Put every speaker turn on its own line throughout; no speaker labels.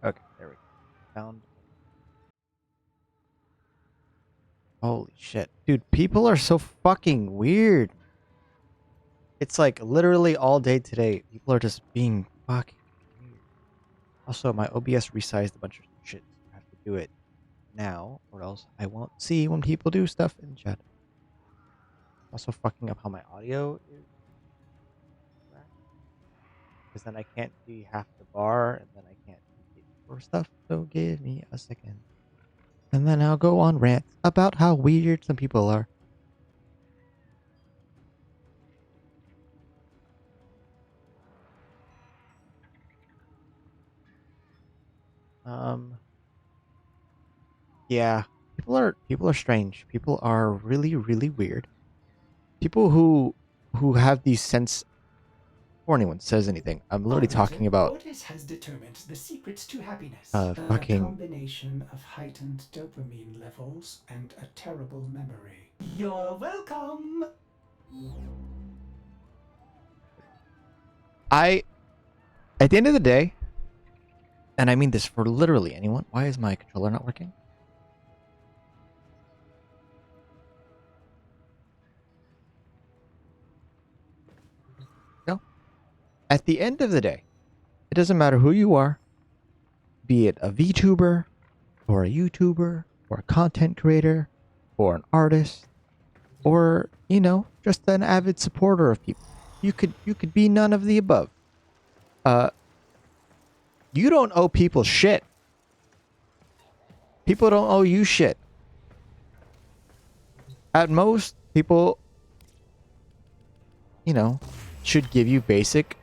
Okay, there we go. Found. Holy shit. Dude, people are so fucking weird. It's like literally all day today, people are just being fucking weird. Also, my OBS resized a bunch of shit. So I have to do it now, or else I won't see when people do stuff in chat. Also, fucking up how my audio is. Because then I can't see half the bar, and then I can't see the or stuff. So give me a second. And then I'll go on rants about how weird some people are. Um, yeah, people are strange. People are really really weird. People who have these sense. Before anyone says anything, I'm literally talking
Operator,
about
Ordis has determined the secrets to happiness. A
fucking.
combination of heightened dopamine levels and a terrible memory. You're welcome!
I at the end of the day, and I mean this for literally anyone. Why is my controller not working? No. At the end of the day, it doesn't matter who you are, be it a VTuber, or a YouTuber, or a content creator, or an artist, or just an avid supporter of people. You could be none of the above. Uh, you don't owe people shit. People don't owe you shit. At most, people, should give you basic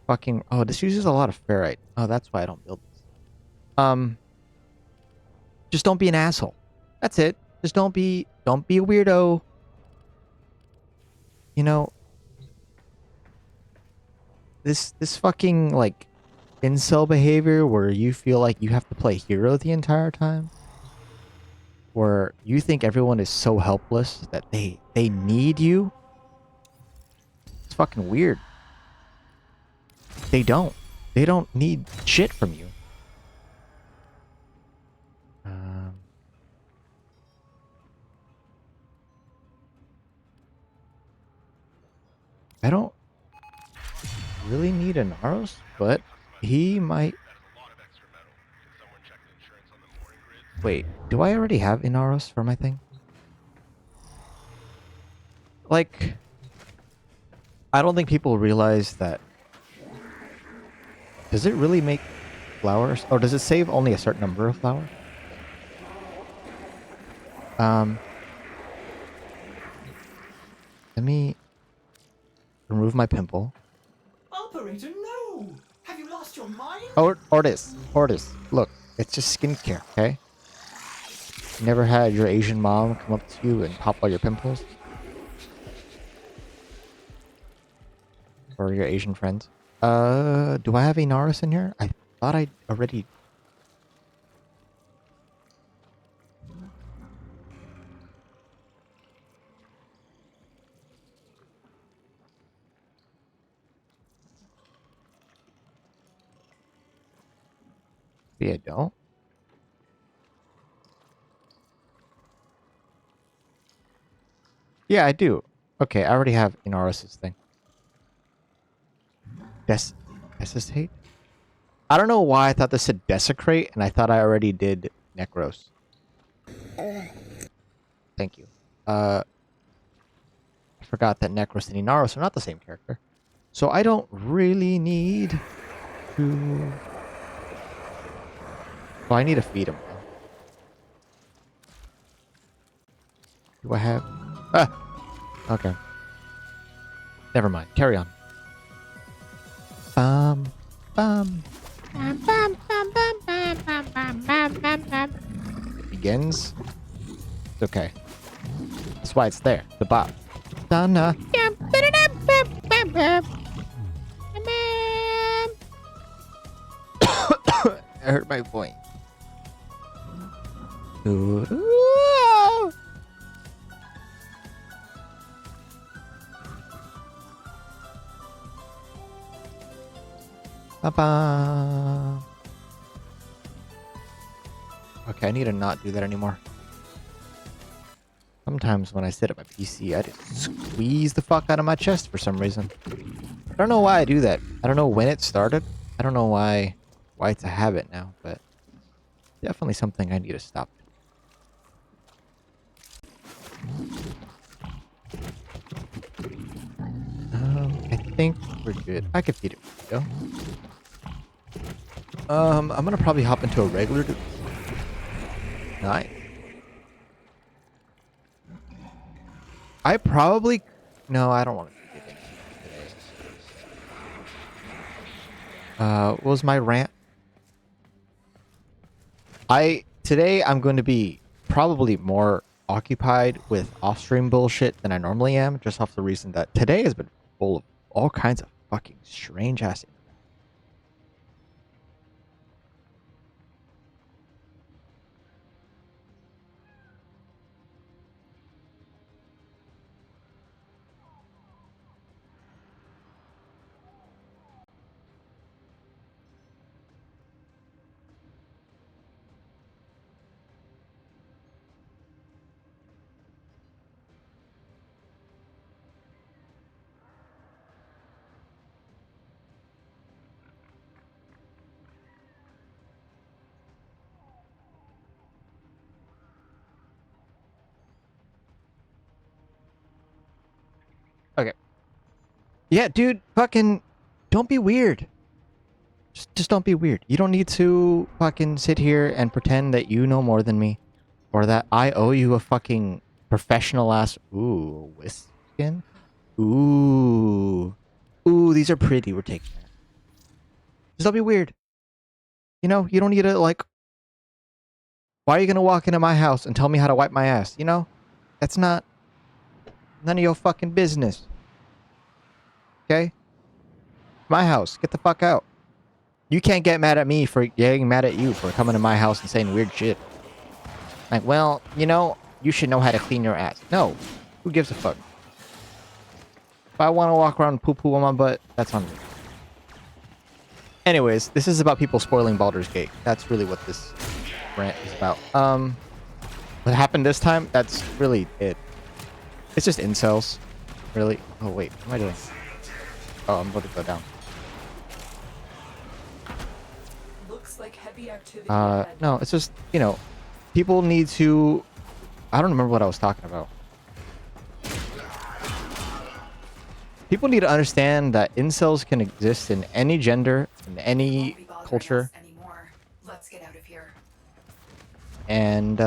fucking. Oh, this uses a lot of ferrite. Oh, that's why I don't build this. Just don't be an asshole. That's it. Just don't be a weirdo. You know, this fucking like incel behavior where you feel like you have to play hero the entire time, where you think everyone is so helpless that they need you. It's fucking weird. They don't. They don't need shit from you. Um, I don't really need a Naros, but he might. Wait, do I already have Inaros for my thing? Like, I don't think people realize that. Does it really make flowers? Or does it save only a certain number of flowers? Um, Let me remove my pimple.
Operator, no! Have you lost your mind?
Ortis, look, it's just skincare, okay? You never had your Asian mom come up to you and pop all your pimples? Or your Asian friends? Do I have Inaris in here? I thought I already. Maybe I don't. Yeah, I do. Okay, I already have Inaris's thing. Desicate? I don't know why I thought this said desecrate, and I thought I already did Necros. Thank you. I forgot that Necros and Inaros are not the same character. So I don't really need to. Oh, I need to feed him. Do I have? Ah, okay. Never mind. Carry on. Bum, bum. It begins. It's okay. That's why it's there. The bop. Donna. I hurt my point. Ooh. Ba-ba. Okay, I need to not do that anymore. Sometimes when I sit at my PC, I just squeeze the fuck out of my chest for some reason. I don't know why I do that. I don't know when it started. I don't know why it's a habit now, but definitely something I need to stop. I think we're good. I could feed it. Go. I'm gonna probably hop into a regular. Nice. I probably. No, I don't want to feed it today. What was my rant? Today I'm going to be probably more occupied with off-stream bullshit than I normally am, just off the reason that today has been full of all kinds of fucking strange ass. Okay. Yeah, dude, fucking don't be weird. Just don't be weird. You don't need to fucking sit here and pretend that you know more than me. Or that I owe you a fucking professional ass. Ooh, whisk skin? Ooh. Ooh, these are pretty. We're taking that. Just don't be weird. You know, you don't need to, like... Why are you gonna walk into my house and tell me how to wipe my ass? You know? That's not... none of your fucking business. Okay? My house. Get the fuck out. You can't get mad at me for getting mad at you for coming to my house and saying weird shit. Like, well, you know, you should know how to clean your ass. No. Who gives a fuck? If I want to walk around and poo-poo on my butt, that's on me. Anyways, this is about people spoiling Baldur's Gate. That's really what this rant is about. What happened this time? That's really it. It's just incels. Really? Oh, wait. What am I doing? Oh, I'm about to go down.
Looks like heavy activity
No, it's just, you know, people need to... I don't remember what I was talking about. People need to understand that incels can exist in any gender, in any culture.
Let's get out of here.
And,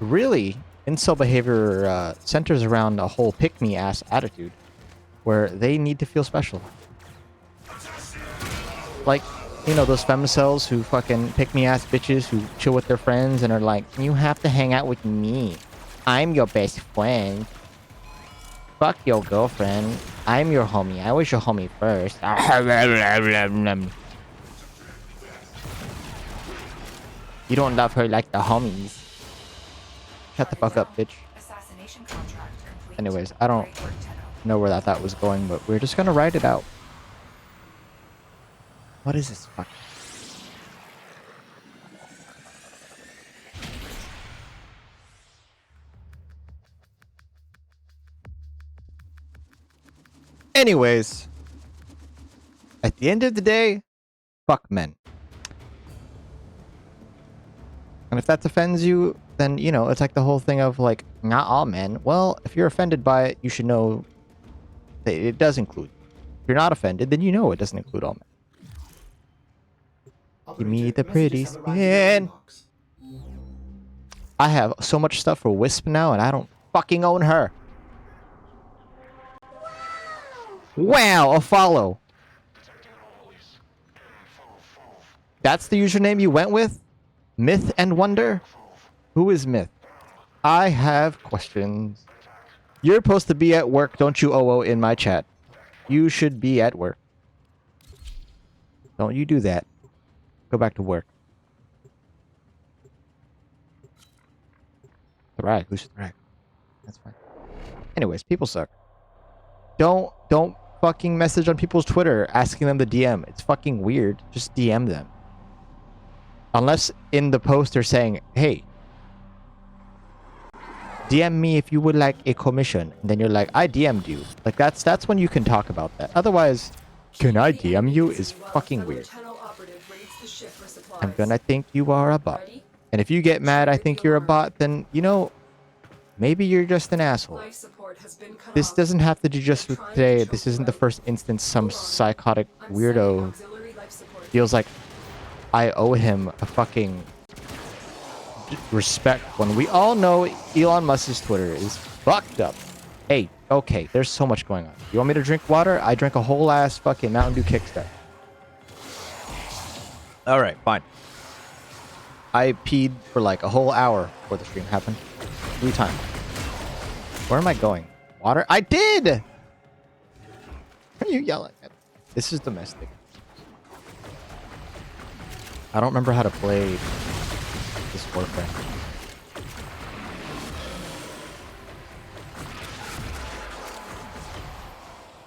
really, incel behavior centers around a whole pick-me-ass attitude, where they need to feel special. Like, you know, those femicels who fucking pick-me-ass bitches who chill with their friends and are like, you have to hang out with me. I'm your best friend. Fuck your girlfriend. I'm your homie. I was your homie first. You don't love her like the homies. Shut the fuck up, bitch.
Assassination contract complete.
Anyways, I don't
Great work, Tenno.
know where that thought was going, but we're just gonna write it out. What is this fuck? Anyways, at the end of the day, fuck men. And if that offends you, then, you know, it's like the whole thing of, like, not all men. Well, if you're offended by it, you should know that it does include. If you're not offended, then you know it doesn't include all men. Give me the pretty skin. I have so much stuff for Wisp now, and I don't fucking own her. Wow, a follow. That's the username you went with? Myth and Wonder? Who is Myth? I have questions. You're supposed to be at work, don't you, OO, in my chat? You should be at work. Don't you do that. Go back to work. Thrag. Who's Thrag? That's fine. Anyways, people suck. Don't fucking message on people's Twitter asking them to DM. It's fucking weird. Just DM them. Unless in the post they're saying, hey, DM me if you would like a commission. And then you're like, I DM'd you. Like that's when you can talk about that. Otherwise, can I DM you is fucking weird. I'm gonna think you are a bot. And if you get mad, I think you're a bot, then, you know, maybe you're just an asshole. This doesn't have to do just with today. This isn't the first instance some psychotic weirdo feels like I owe him a fucking respect when we all know Elon Musk's Twitter is fucked up. Hey, okay, there's so much going on. You want me to drink water? I drank a whole ass fucking Mountain Dew Kickstart. All right, fine. I peed for like a whole hour before the stream happened. 3 times. Where am I going? Water? I did! What are you yelling at? This is domestic. I don't remember how to play this Warframe.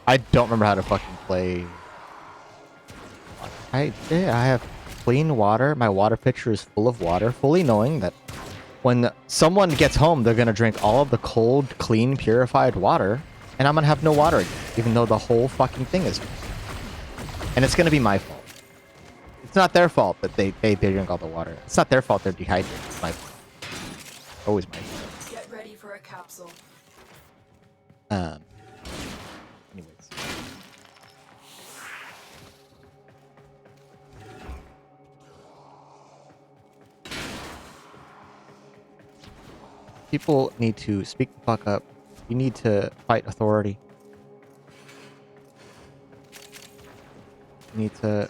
I don't remember how to fucking play. I have clean water. My water pitcher is full of water, fully knowing that when someone gets home, they're gonna drink all of the cold, clean, purified water, and I'm gonna have no water again, even though the whole fucking thing is. And it's gonna be my fault. It's not their fault that they drink all the water. It's not their fault they're dehydrated. It's my fault. Always my fault.
Get ready for a capsule.
Anyways. People need to speak the fuck up. You need to fight authority. You need to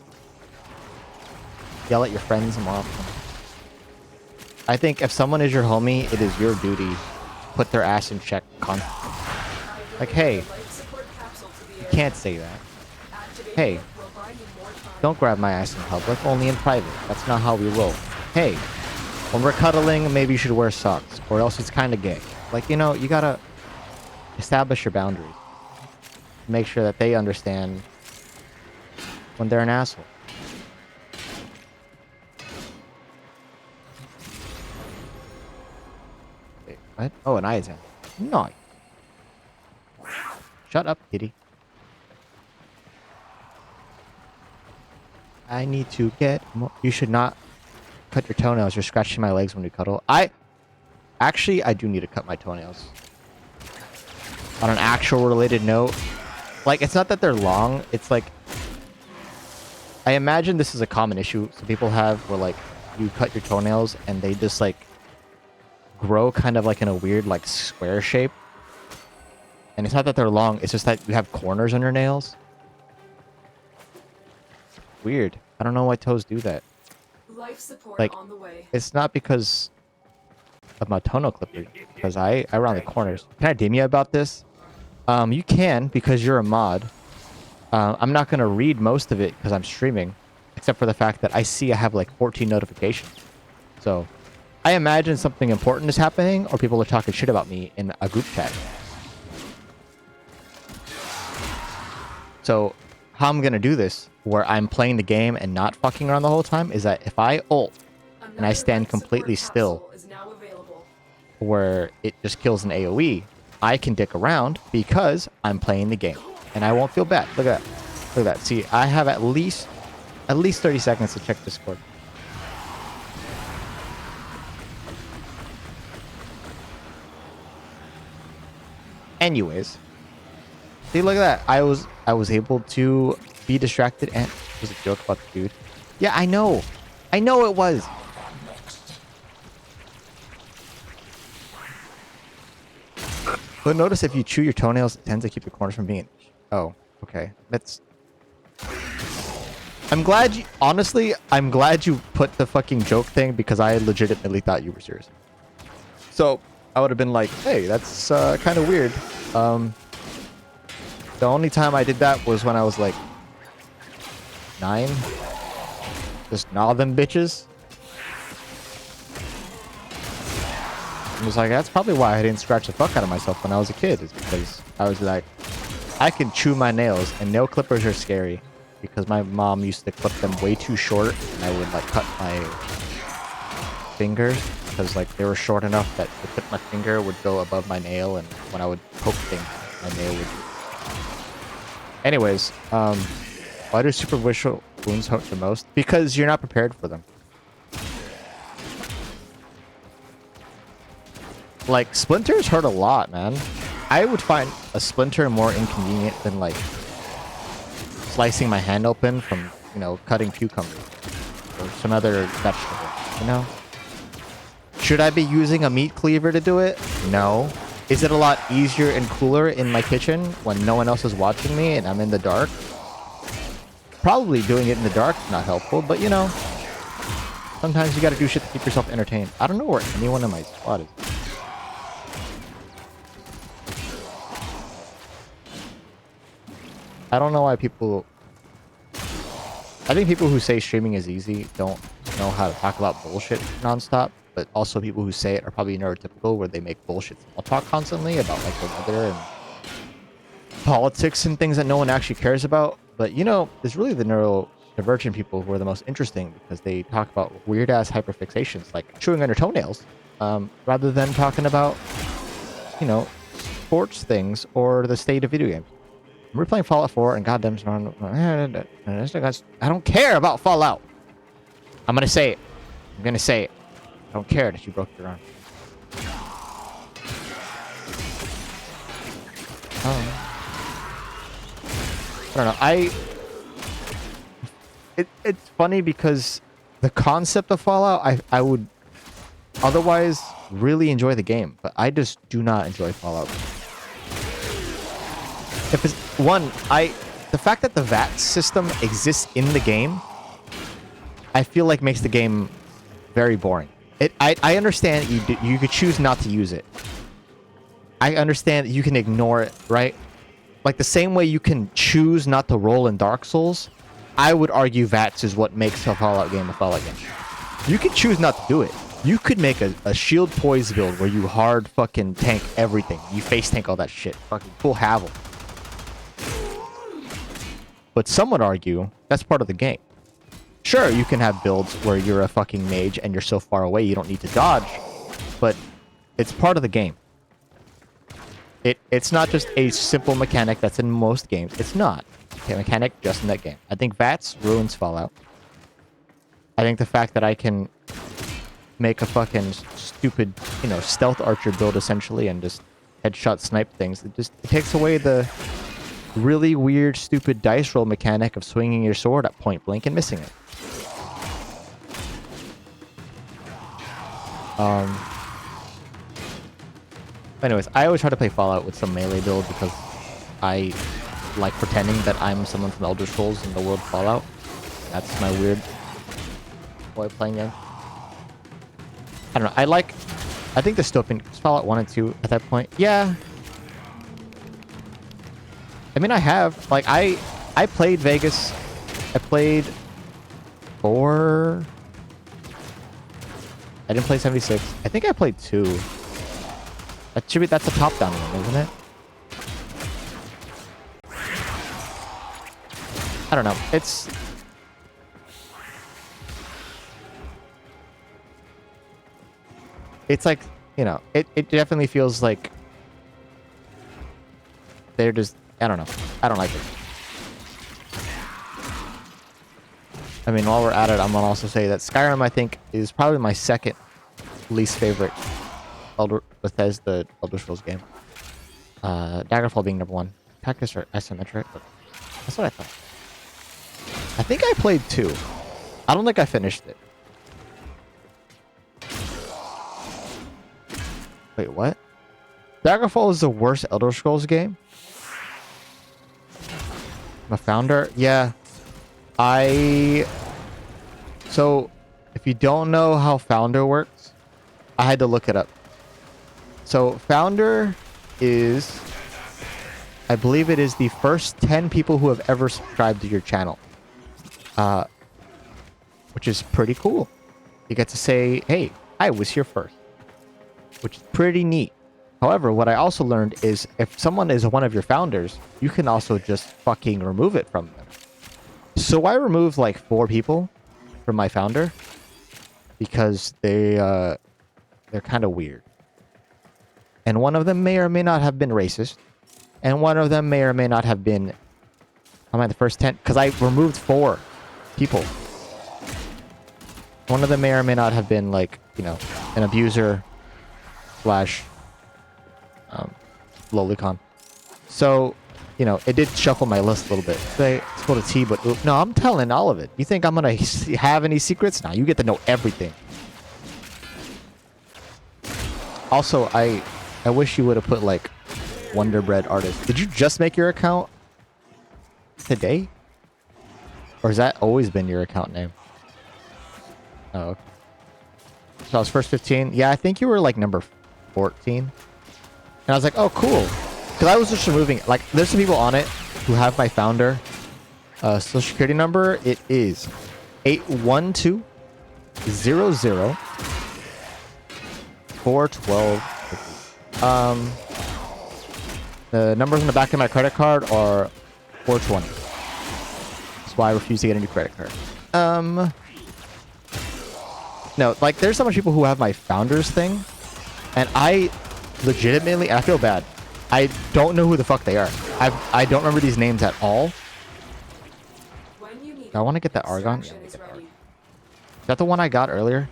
yell at your friends more often. I think if someone is your homie, it is your duty to put their ass in check constantly. Like, hey, you can't say that. Hey, don't grab my ass in public, only in private. That's not how we roll. Hey, when we're cuddling, maybe you should wear socks, or else it's kind of gay. Like, you know, you gotta establish your boundaries. Make sure that they understand when they're an asshole. Wait, what? Oh, an Aizen. No. Shut up, kitty. I need to get more. You should not cut your toenails. You're scratching my legs when you cuddle. Actually, I do need to cut my toenails. On an actual related note, like, it's not that they're long. It's like, I imagine this is a common issue some people have where, like, you cut your toenails and they just, like, grow kind of like in a weird, like, square shape. And it's not that they're long. It's just that you have corners on your nails. Weird. I don't know why toes do that.
Life support
Like,
on the way.
it's not because of my toenail clippers, because I round the corners. Can I DM you about this? You can, because you're a mod. I'm not gonna read most of it because I'm streaming, except for the fact that I see I have like 14 notifications. So, I imagine something important is happening, or people are talking shit about me in a group chat. So, how I'm gonna do this, where I'm playing the game and not fucking around the whole time, is that if I ult and I stand completely still, where it just kills an AoE, I can dick around because I'm playing the game, and I won't feel bad. Look at that. Look at that. See, I have at least 30 seconds to check Discord. Anyways, see, look at that. I was able to be distracted, and it was a joke about the dude. Yeah, I know it was. But notice if you chew your toenails, it tends to keep the corners from being. Oh, okay. That's. I'm glad you. Honestly, I'm glad you put the fucking joke thing because I legitimately thought you were serious. So I would have been like, "Hey, that's kind of weird." The only time I did that was when I was like 9. Just gnaw them bitches. I was like, that's probably why I didn't scratch the fuck out of myself when I was a kid, is because I was like, I can chew my nails and nail clippers are scary. because my mom used to clip them way too short, and I would like cut my fingers because like they were short enough that the tip of my finger would go above my nail, and when I would poke things, my nail would. Anyways, why do superficial wounds hurt the most? Because you're not prepared for them. Like, splinters hurt a lot, man. I would find a splinter more inconvenient than, like, slicing my hand open from, you know, cutting cucumbers or some other vegetable, you know? Should I be using a meat cleaver to do it? No. Is it a lot easier and cooler in my kitchen when no one else is watching me and I'm in the dark? Probably doing it in the dark is not helpful, but, you know, sometimes you gotta do shit to keep yourself entertained. I don't know where anyone in my squad is. I don't know why people... I think people who say streaming is easy don't know how to talk about bullshit nonstop, but also people who say it are probably neurotypical, where they make bullshit small talk constantly about like the weather and politics and things that no one actually cares about. But you know, it's really the neurodivergent people who are the most interesting, because they talk about weird-ass hyperfixations like chewing on your toenails, rather than talking about, you know, sports things or the state of video games. We're playing Fallout 4 and goddamn, I don't care about Fallout. I'm gonna say it. I'm gonna say it. I don't care that you broke your arm. I don't know. It's funny because the concept of Fallout, I would otherwise really enjoy the game, but I just do not enjoy Fallout. If it's the fact that the VAT system exists in the game, I feel like makes the game very boring. I understand you could choose not to use it. I understand you can ignore it, right? Like the same way you can choose not to roll in Dark Souls, I would argue VATS is what makes a Fallout game a Fallout game. You could choose not to do it. You could make a shield poise build where you hard fucking tank everything. You face tank all that shit. Fucking full Havel. But some would argue that's part of the game. Sure, you can have builds where you're a fucking mage and you're so far away you don't need to dodge, but it's part of the game. It's not just a simple mechanic that's in most games. It's not a mechanic just in that game. I think VATS ruins Fallout. I think the fact that I can make a fucking stupid, you know, stealth archer build essentially and just headshot snipe things, it takes away the really weird, stupid dice roll mechanic of swinging your sword at point blank and missing it. Anyways, I always try to play Fallout with some melee build because I like pretending that I'm someone from Elder Scrolls in the world Fallout. That's my weird way of playing game. I don't know. I think dystopian Fallout 1 and 2 at that point. Yeah. I mean, I have. Like, I played Vegas. I played 4. I didn't play 76. I think I played 2. That's a top-down one, isn't it? I don't know. It's like, you know, it definitely feels like they're just, I don't know. I don't like it. I mean, while we're at it, I'm gonna also say that Skyrim, I think, is probably my second least favorite Bethesda Elder Scrolls game. Daggerfall being number 1. Tactics are isometric, but that's what I thought. I think I played 2. I don't think I finished it. Wait, what? Daggerfall is the worst Elder Scrolls game? I'm a founder? Yeah. So, if you don't know how Founder works, I had to look it up. So, Founder is, I believe it is the first 10 people who have ever subscribed to your channel. Which is pretty cool. You get to say, hey, I was here first. Which is pretty neat. However, what I also learned is if someone is one of your founders, you can also just fucking remove it from them. So I removed like 4 people from my founder because they're kind of weird. And one of them may or may not have been racist. And one of them may or may not have been... I'm at the first 10 because I removed 4 people. One of them may or may not have been like, you know, an abuser slash lolicon. So, you know, it did shuffle my list a little bit. Let's go to T, but no, I'm telling all of it. You think I'm gonna have any secrets? Nah, you get to know everything. Also, I wish you would have put like Wonder Bread artist. Did you just make your account today? Or has that always been your account name? Oh, okay. So I was first 15. Yeah, I think you were like number 14. And I was like, oh, cool. Because I was just removing, like, there's some people on it who have my founder social security number. It is 812 00 412. The numbers on the back of my credit card are 420. That's why I refuse to get a new credit card. No, like, there's so much people who have my founders thing, and I legitimately, and I feel bad, I don't know who the fuck they are. I don't remember these names at all.
When you need
I want to get that Argon. Yeah,
extraction is ready.
is that the one I got earlier?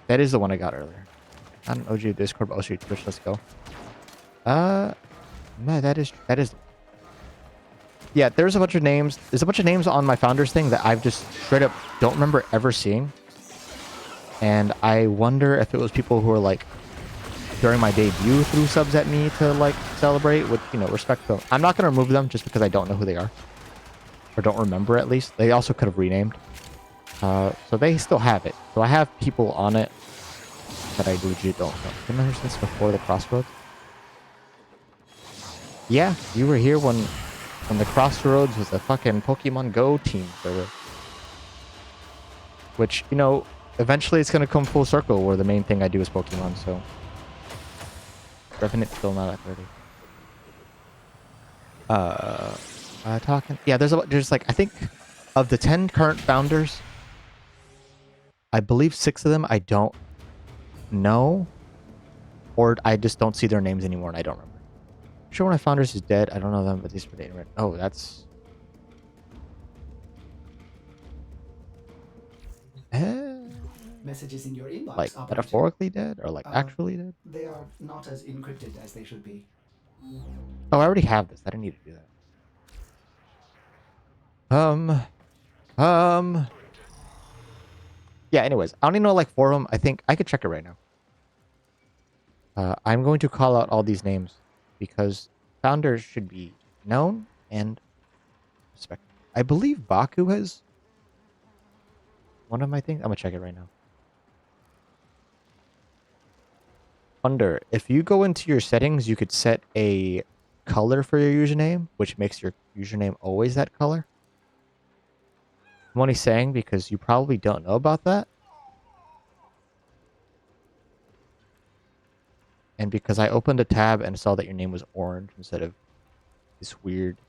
That is the one I got earlier. Not an OG Discord, but OG Twitch. Let's go. No, that is. Yeah, there's a bunch of names. There's a bunch of names on my founders thing that I've just straight up don't remember ever seeing. And I wonder if it was people who were like during my debut threw subs at me to like celebrate with, you know, respect them. I'm not going to remove them just because I don't know who they are. Or don't remember at least. They also could have renamed. So they still have it. So I have people on it that I legit don't know. Didn't I use this before the Crossroads? Yeah, you were here when the Crossroads was a fucking Pokemon Go team server. Which, you know, eventually it's going to come full circle where the main thing I do is Pokemon, so... Revenant's still not at 30. Talking... Yeah, there's like, I think, of the 10 current founders, I believe 6 of them I don't know, or I just don't see their names anymore and I don't remember. I'm sure one of my founders is dead. I don't know them, but these were dating right. Oh, that's...
Messages in your inbox,
like
operator.
metaphorically dead or like actually dead?
They are not as encrypted as they should be.
Oh, I already have this. I didn't need to do that. Yeah, anyways, I only know like 4 of them. I think I could check it right now. I'm going to call out all these names because founders should be known and respected. I believe Baku has one of my things. I'm gonna check it right now. Under, if you go into your settings, you could set a color for your username, which makes your username always that color. I'm only saying because you probably don't know about that. And because I opened a tab and saw that your name was orange instead of this weird,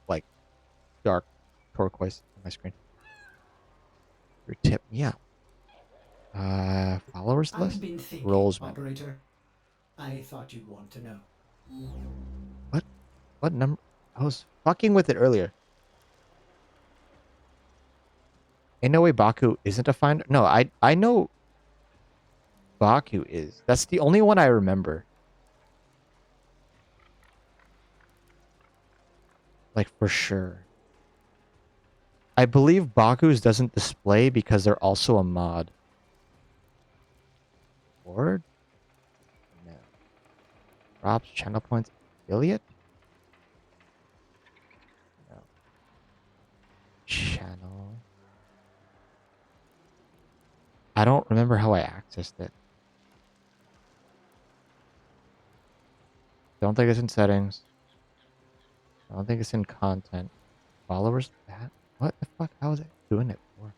like, dark turquoise on my screen. Your tip me out. Followers
I've
list?
been thinking,
Roles man.
operator. I thought you'd want to know.
What number? I was fucking with it earlier. Ain't no way Baku isn't a finder. No, I know Baku is. That's the only one I remember. Like, for sure. I believe Baku's doesn't display because they're also a mod. Word? No. Drops channel points affiliate? No. Channel. I don't remember how I accessed it. Don't think it's in settings. I don't think it's in content. Followers? That? What the fuck? How was I doing it for?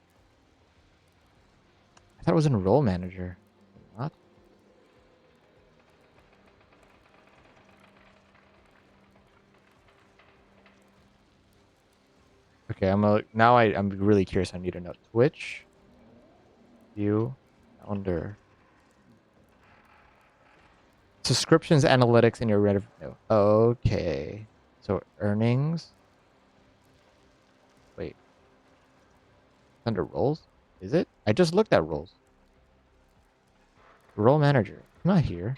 I thought it was in role manager. Not. Okay, I'm really curious. I need to know Twitch view calendar subscriptions analytics in your revenue. Okay, so earnings. Wait, under roles? Is it? I just looked at roles. Role manager. I'm not here.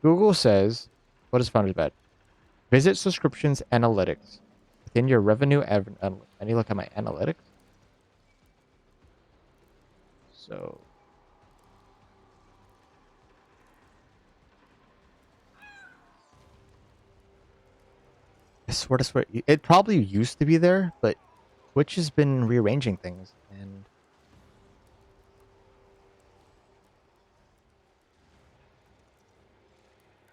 Google says, what is Founders Bad? Visit subscriptions analytics within your revenue. I need to look at my analytics. So, I swear to swear, it probably used to be there, but Twitch has been rearranging things, and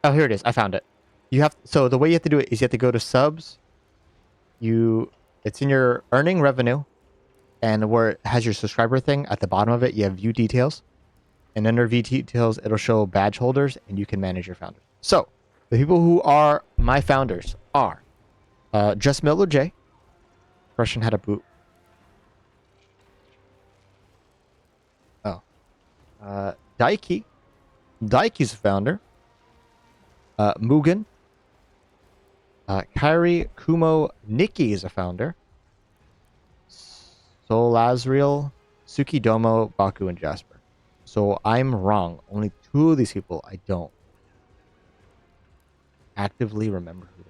oh, here it is. I found it. So the way you have to do it is you have to go to subs. It's in your earning revenue, and where it has your subscriber thing at the bottom of it, you have view details, and under view details, it'll show badge holders, and you can manage your founders. So the people who are my founders are Just Miller J, Russian how to boot. Oh, Daiki. Daiki's a founder. Mugen. Kairi Kumo Nikki is a founder. Solazriel, Sukidomo, Baku, and Jasper. So I'm wrong. Only 2 of these people I don't actively remember who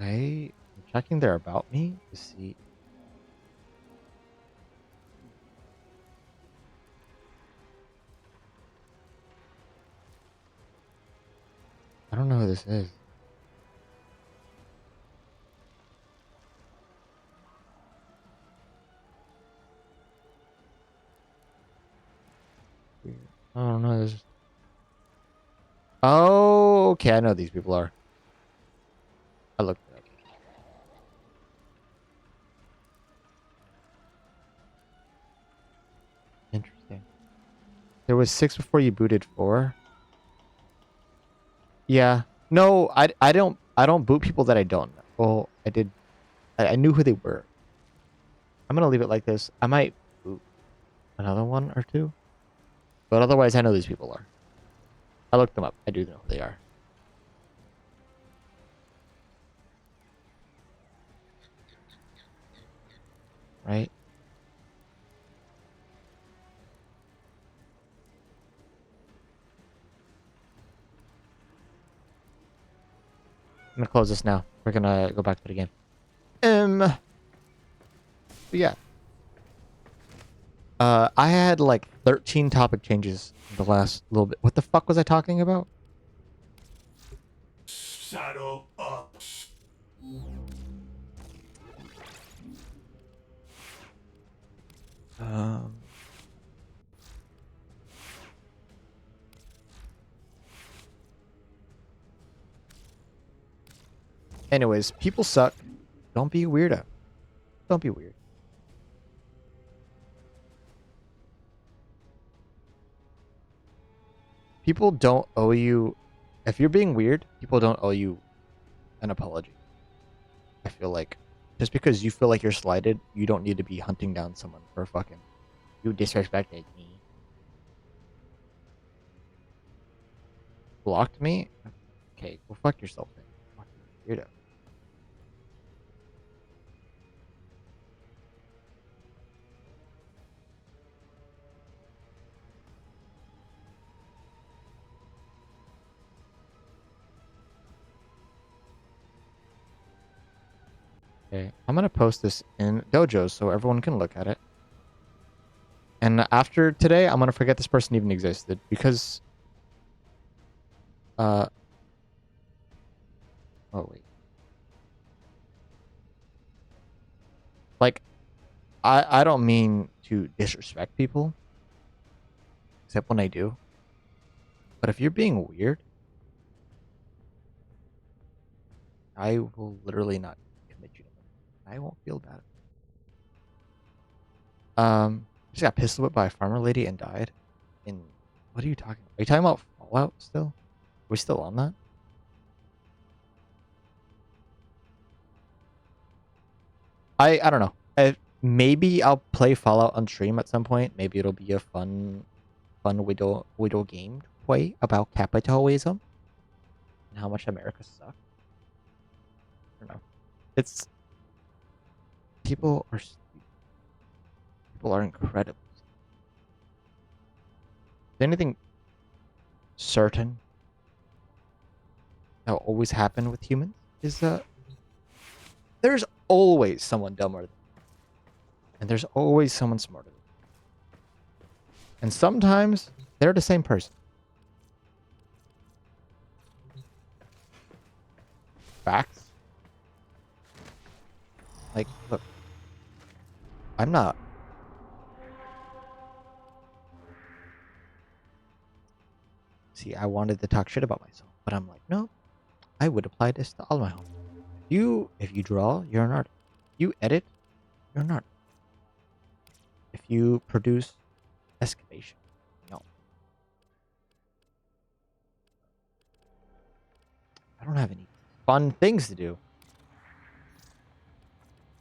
I'm checking their about me to see. I don't know who this is. Weird. I don't know this. Oh, okay. I know who these people are. I looked it up. Interesting. There was 6 before you booted 4. Yeah. No, I don't boot people that I don't know. Well, I did. I knew who they were. I'm gonna leave it like this. I might boot another one or 2, but otherwise I know these people are. I looked them up. I do know who they are. Right? I'm gonna close this now. We're gonna go back to the game. But yeah. I had like 13 topic changes in the last little bit. What the fuck was I talking about?
Saddle up.
Um. Anyways, people suck. Don't be a weirdo. Don't be weird. People don't owe you. If you're being weird, people don't owe you an apology. I feel like just because you feel like you're slighted, you don't need to be hunting down someone for fucking you disrespected me. Blocked me? Okay, go fuck yourself then. Fucking weirdo. Okay, I'm gonna post this in Dojo so everyone can look at it. And after today, I'm gonna forget this person even existed because oh wait. Like I don't mean to disrespect people. Except when I do. But if you're being weird, I will literally not commit you to them. I won't feel bad. Just got pistol whipped by a farmer lady and died in What are you talking about? Are you talking about Fallout still? Are we still on that? I don't know. Maybe I'll play Fallout on stream at some point. Maybe it'll be a fun widow game to play about capitalism and how much America sucks. I don't know. It's people are stupid. People are incredible. Is anything certain that will always happen with humans is there's always someone dumber than them, and there's always someone smarter than them. And sometimes they're the same person. Facts. Like, look, I'm not. See, I wanted to talk shit about myself, but I'm like, no, I would apply this to all my hobbies. If you draw, you're an artist. You edit, you're an artist. If you produce excavation, no. I don't have any fun things to do.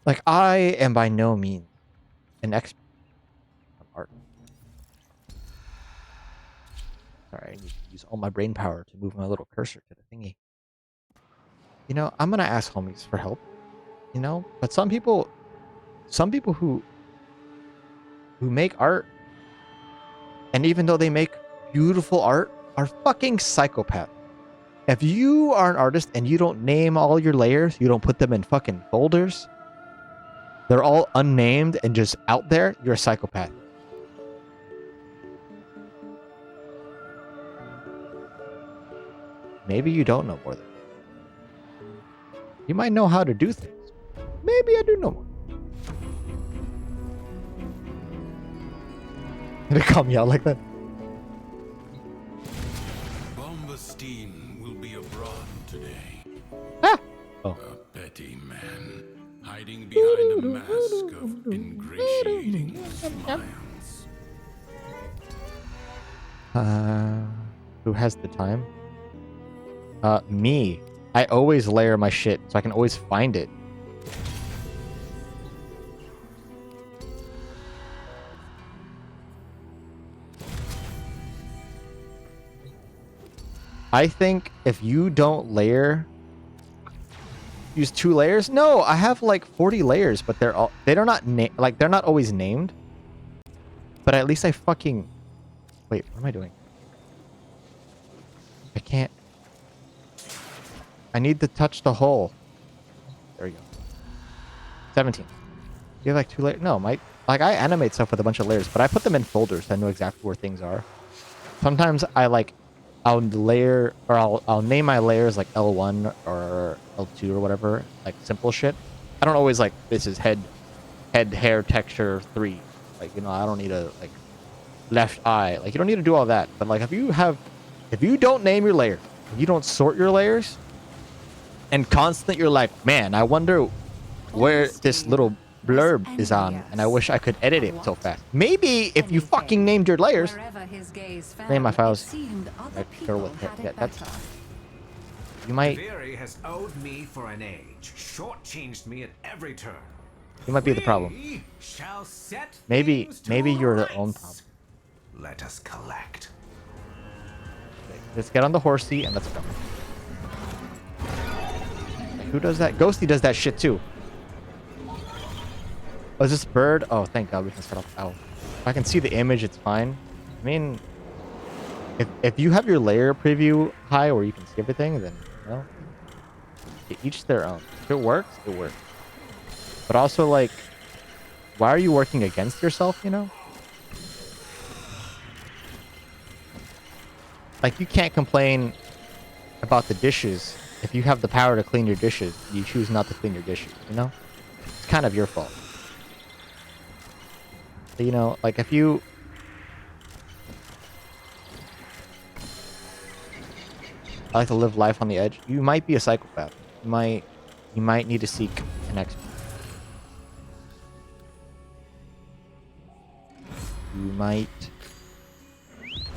Like, I am by no means an expert on art. Sorry, I need to use all my brain power to move my little cursor to the thingy. You know, I'm gonna ask homies for help. You know, but some people who make art, and even though they make beautiful art, are fucking psychopaths. If you are an artist and you don't name all your layers, you don't put them in fucking folders, they're all unnamed and just out there, you're a psychopath. Maybe you don't know more than me. You might know how to do things. Maybe I do know more. Did it call me out like that?
Bombastine will be abroad today.
Ah! Oh.
A petty man, hiding behind a mask of ingratiating smiles.
Who has the time? Me. I always layer my shit so I can always find it. I think if you don't layer, use 2 layers. No, I have like 40 layers, but they're not they're not always named. But at least I fucking wait. What am I doing? I can't. I need to touch the hole. There we go. 17. You have like 2 layers? No, I animate stuff with a bunch of layers, but I put them in folders so I know exactly where things are. Sometimes I'll layer, or I'll name my layers like L1 or L2 or whatever, like simple shit. I don't always like, this is head hair texture 3. Like, you know, I don't need a like left eye. Like, you don't need to do all that. But like, if you don't name your layer, if you don't sort your layers, and constant, you're like, man, I wonder where this little blurb is on, and I wish I could edit it so fast. Maybe if you fucking named your layers, name my files. You might.
Viri has owed me for an age, shortchanged me at every turn.
You might be the problem.
We shall set
Maybe
things to
you're the
rights.
own problem.
Let us collect.
Okay, let's get on the horsey and let's go. Who does that? Ghosty does that shit too. Oh, is this bird? Oh, thank God we can set off owl. If I can see the image, it's fine. I mean, if you have your layer preview high where you can see everything, then, you know, each their own. If it works, it works. But also, like, why are you working against yourself, you know? Like, you can't complain about the dishes if you have the power to clean your dishes. You choose not to clean your dishes, you know? It's kind of your fault. But, you know, like, if you... I like to live life on the edge. You might be a psychopath. You might need to seek an expert. You might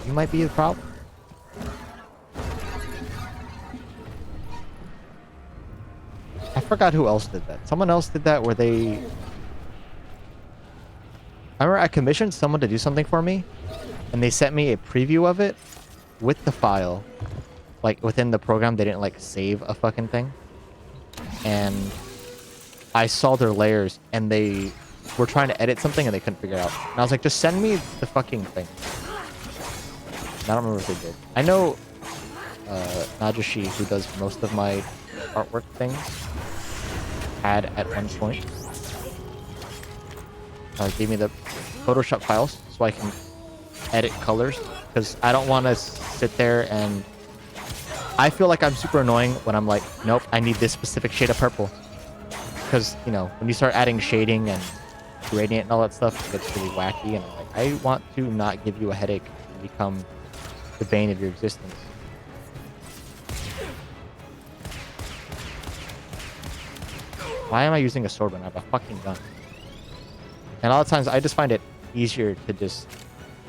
You might be the problem. I forgot who else did that. Someone else did that where they... I remember I commissioned someone to do something for me, and they sent me a preview of it with the file. Like, within the program, they didn't, like, save a fucking thing. And I saw their layers, and they were trying to edit something, and they couldn't figure it out. And I was like, just send me the fucking thing. And I don't remember what they did. I know Najashi, who does most of my artwork things, had at one point gave me the Photoshop files so I can edit colors, because I don't want to sit there and I feel like I'm super annoying when I'm like, nope, I need this specific shade of purple, because you know, when you start adding shading and gradient and all that stuff, it gets really wacky, and I'm like, I want to not give you a headache and become the bane of your existence. Why am I using a sword when I have a fucking gun? And a lot of times I just find it easier to just,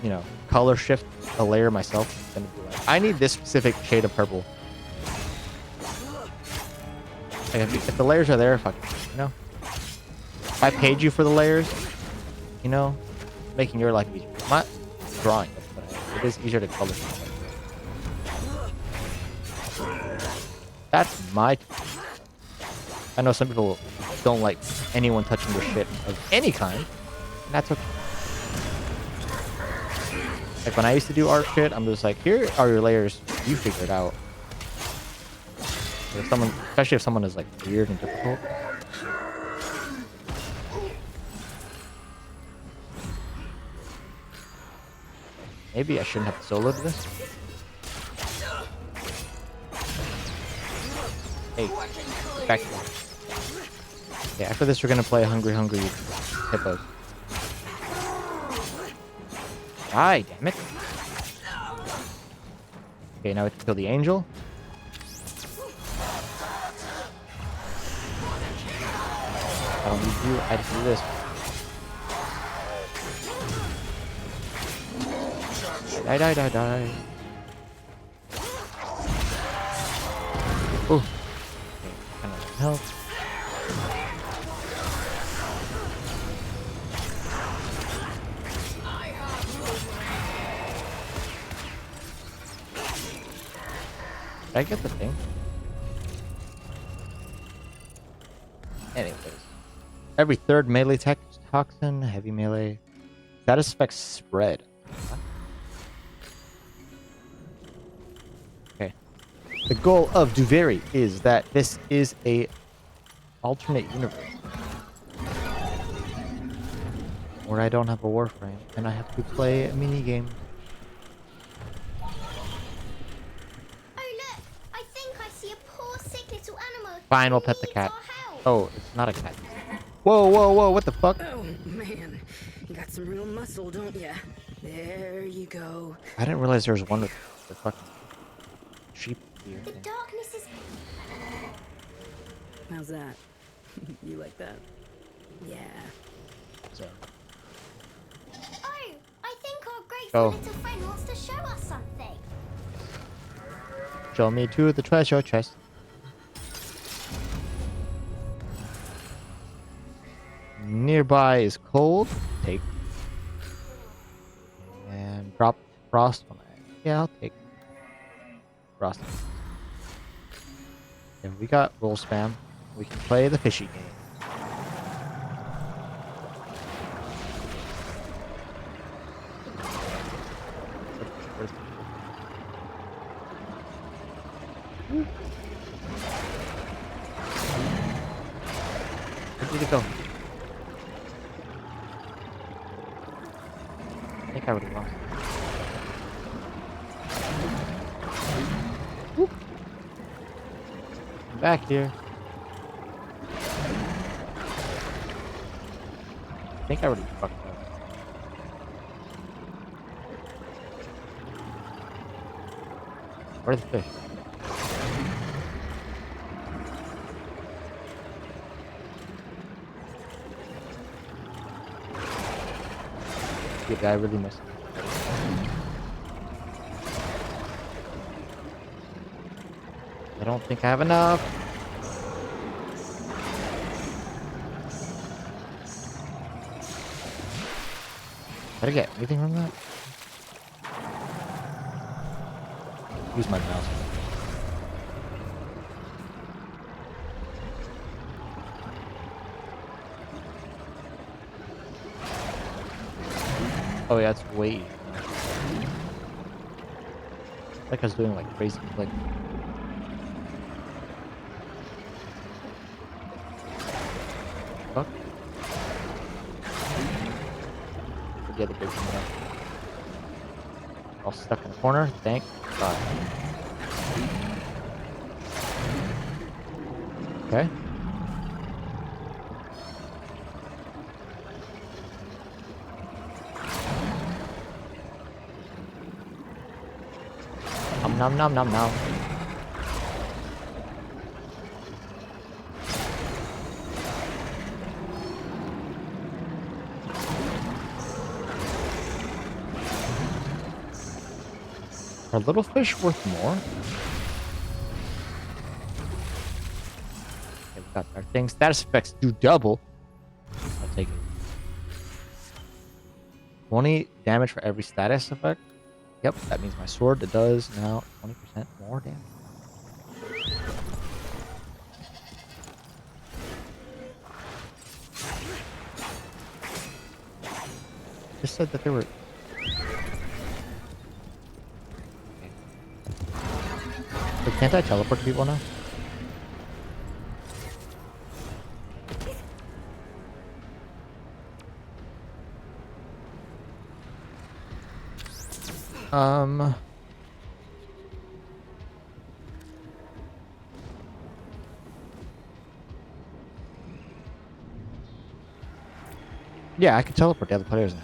you know, color shift a layer myself than to be like, I need this specific shade of purple. Like if the layers are there, fuck it, you know? If I paid you for the layers, you know, making your life easier. I'm not drawing it, but it is easier to color shift. That's my... I know some people don't like anyone touching their shit of any kind, and that's okay. Like when I used to do art shit, I'm just like, here are your layers, you figure it out. But if someone, especially if someone is like weird and difficult. Maybe I shouldn't have soloed this. Hey, get back here. Yeah, after this we're gonna play Hungry Hungry Hippos. Die, damn it. Okay, now we have to kill the angel. I don't need you, I just do this. Die, die, die, die. Ooh. Okay, kind of health. Did I get the thing? Anyways. Every third melee toxin, heavy melee. Status effects spread. What? Okay. The goal of Duviri is that this is a alternate universe. Where I don't have a warframe and I have to play a mini game. Fine, we'll pet the cat. Oh, it's not a cat. Whoa, whoa, whoa, what the fuck?
Oh, man. You got some real muscle, don't ya? There you go.
I didn't realize there was one with the fucking sheep here.
The darkness is...
How's that? You like that? Yeah.
So.
Oh, I think our grateful
Oh.
little friend wants to show us something.
Show me to the treasure chest. Nearby is cold. Take. And drop frost on it. Yeah, I'll take frost. And we got roll spam. We can play the fishy game. Where did it go? I think I would have lost. Whoop. I'm back here. I think I would have fucked up. Where's the fish? Did I really miss it? I don't think I have enough. Did I get anything from that? Use my mouse. Oh yeah, it's way. Like I was doing like crazy click. Fuck. Forget the big one now. All stuck in the corner. Thank God. Okay. Nom nom nom nom. Are little fish worth more? Okay, we got our thing. Status effects do double. I'll take it. 20 damage for every status effect. Yep, that means my sword does now 20% more damage. Just said that there were. But can't I teleport to people now? Yeah, I can teleport to other players now.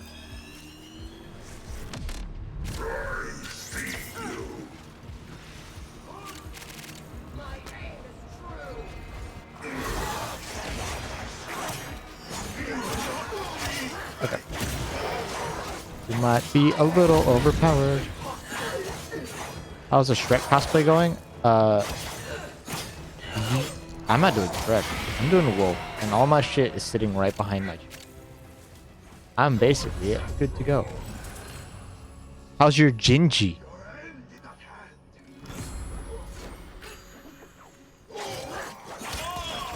Okay. We might be a little overpowered. How's the Shrek cosplay going? I'm not doing Shrek. I'm doing Wolf, and all my shit is sitting right behind my chair. I'm basically good to go. How's your Gingy?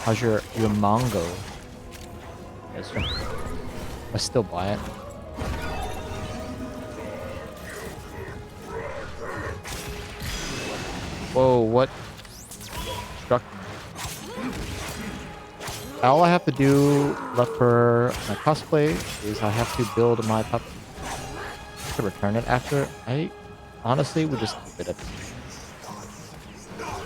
How's your Mongo? Yes, sir. I still buy it. Whoa, what struck me? All I have to do left for my cosplay is I have to build my puppy to return it after. I honestly would just keep it at this.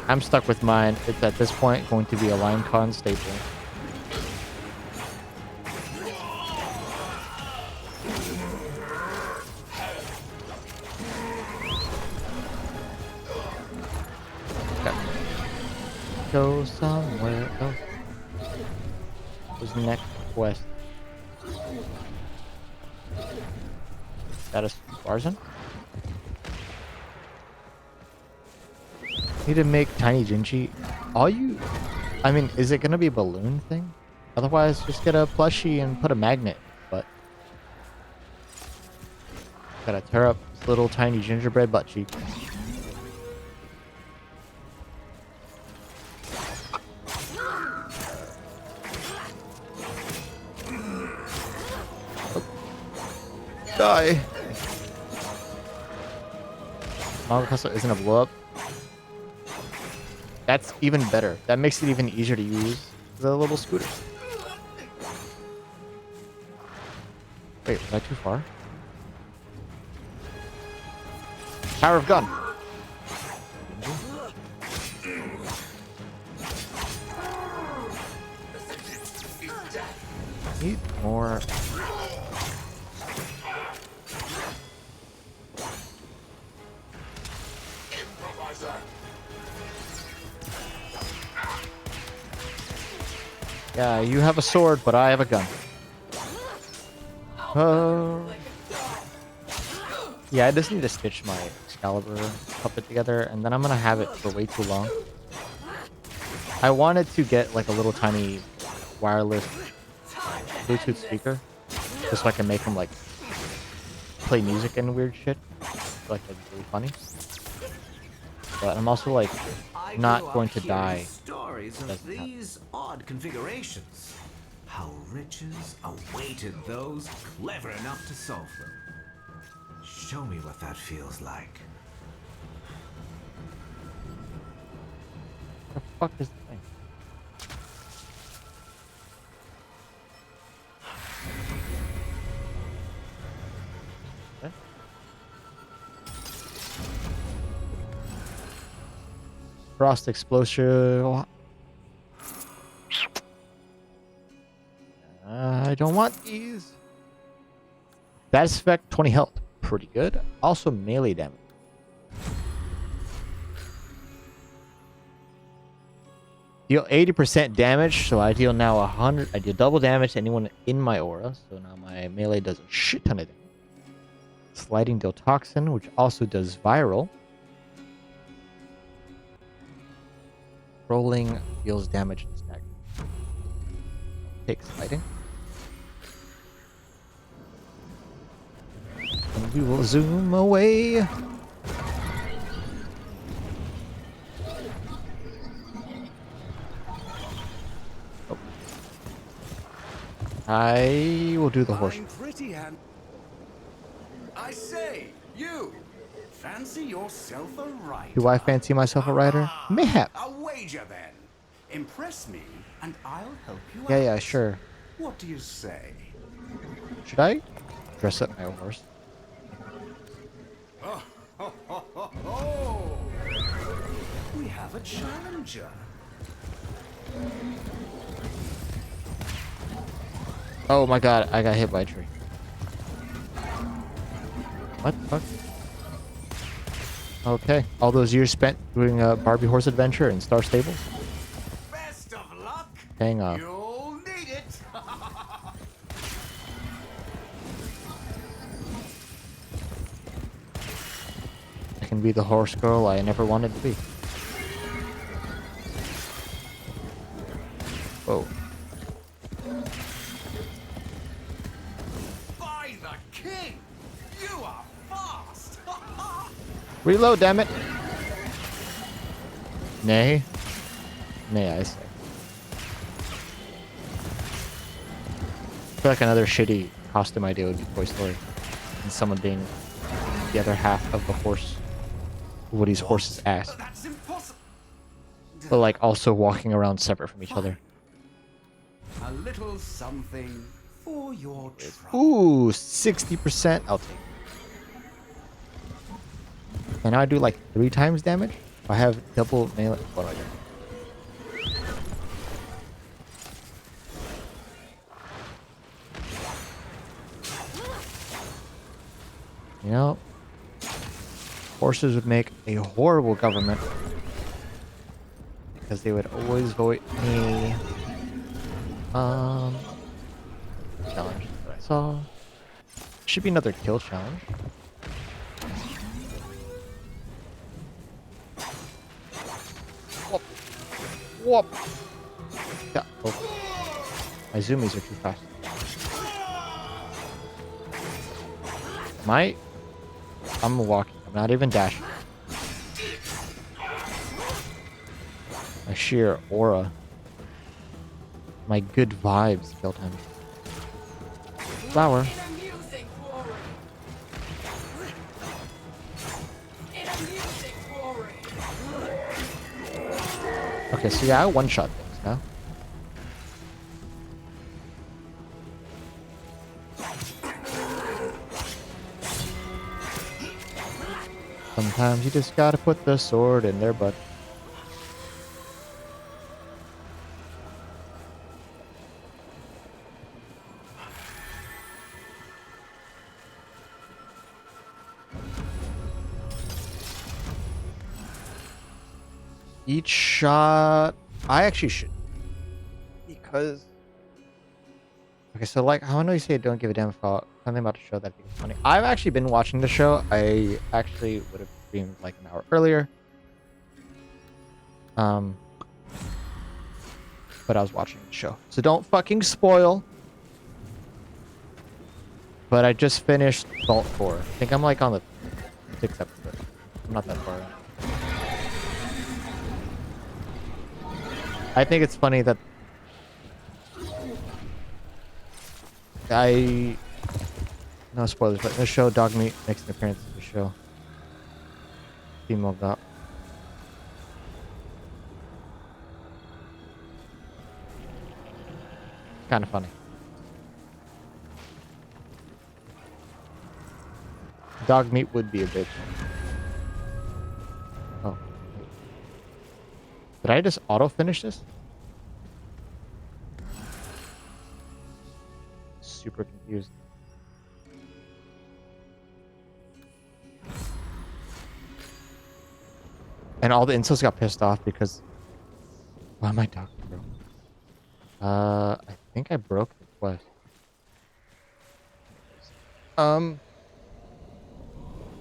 I'm stuck with mine. It's at this point going to be a LineCon staple. Okay. Go somewhere else. What's the next quest? That is Barzan? Need to make tiny Gingy. I mean, is it gonna be a balloon thing? Otherwise, just get a plushie and put a magnet. But gotta tear up this little tiny gingerbread butt cheek. Die. Mongo Castle isn't a blow up. That's even better. That makes it even easier to use the little scooter. Wait, was I too far? Tower of Gun. Need more. Yeah, you have a sword, but I have a gun. Yeah, I just need to stitch my Excalibur puppet together, and then I'm gonna have it for way too long. I wanted to get like a little tiny wireless Bluetooth speaker, just so I can make them like play music and weird shit. Like that'd be really funny. But I'm also like
I
not
grew up
going to
hearing
die.
Stories of
Doesn't happen.
these odd configurations. How riches awaited those clever enough to solve them. Show me what that feels like.
What the fuck is the thing? What? Frost explosion. I don't want these. Status effect 20 health. Pretty good. Also melee damage. Deal 80% damage, so I deal now 100. I deal double damage to anyone in my aura, so now my melee does a shit ton of damage. Sliding deal toxin, which also does viral. Rolling deals damage and stagger. Take sliding. And we will zoom away. Oh. I will do the horse.
I'm pretty hand. I say, you fancy yourself a rider?
Do I fancy myself a rider? Mayhap.
A wager then. Impress me, and I'll help you out.
Yeah, sure.
What do you say?
Should I dress up my horse?
Oh, we have a challenger.
Oh my god, I got hit by a tree. What the fuck? Okay, all those years spent doing a Barbie horse adventure in Star Stables,
Best of luck.
paying off.
You'll need it.
I can be the horse girl I never wanted to be. Whoa.
By the king, you are fast.
Reload, damn it! Nay. Nay, I say. I feel like another shitty costume idea would be Toy Story. And someone being the other half of the horse. Woody's horse's ass.
That's impossible.
But like also walking around separate from each other.
A little something for your trouble.
Ooh, 60%. I'll take it. And now I do like 3 times damage? I have double melee. What do I do? You know, horses would make a horrible government because they would always vote me. Challenge that I saw. Should be another kill challenge. Whoop. Whoop. Yeah. Oh. My zoomies are too fast. I'm walking. I'm not even dashing. My sheer aura. My good vibes killed him. Flower. Okay, so yeah, I one-shot things now. Sometimes you just gotta put the sword in their butt. Each shot, I actually should, because okay, so like how I know you say don't give a damn about something about the show that I think is funny. I've actually been watching the show. I actually would have streamed like an hour earlier. but I was watching the show. So don't fucking spoil. But I just finished Salt 4. I think I'm like on the 6th episode. I'm not that far in. I think it's funny that no spoilers, but in the show, Dogmeat makes an appearance in the show. Female dog. Kind of funny. Dogmeat would be a bitch. Oh. Did I just auto finish this? Super confused. And all the incels got pissed off because why am I talking, bro? I think I broke the quest.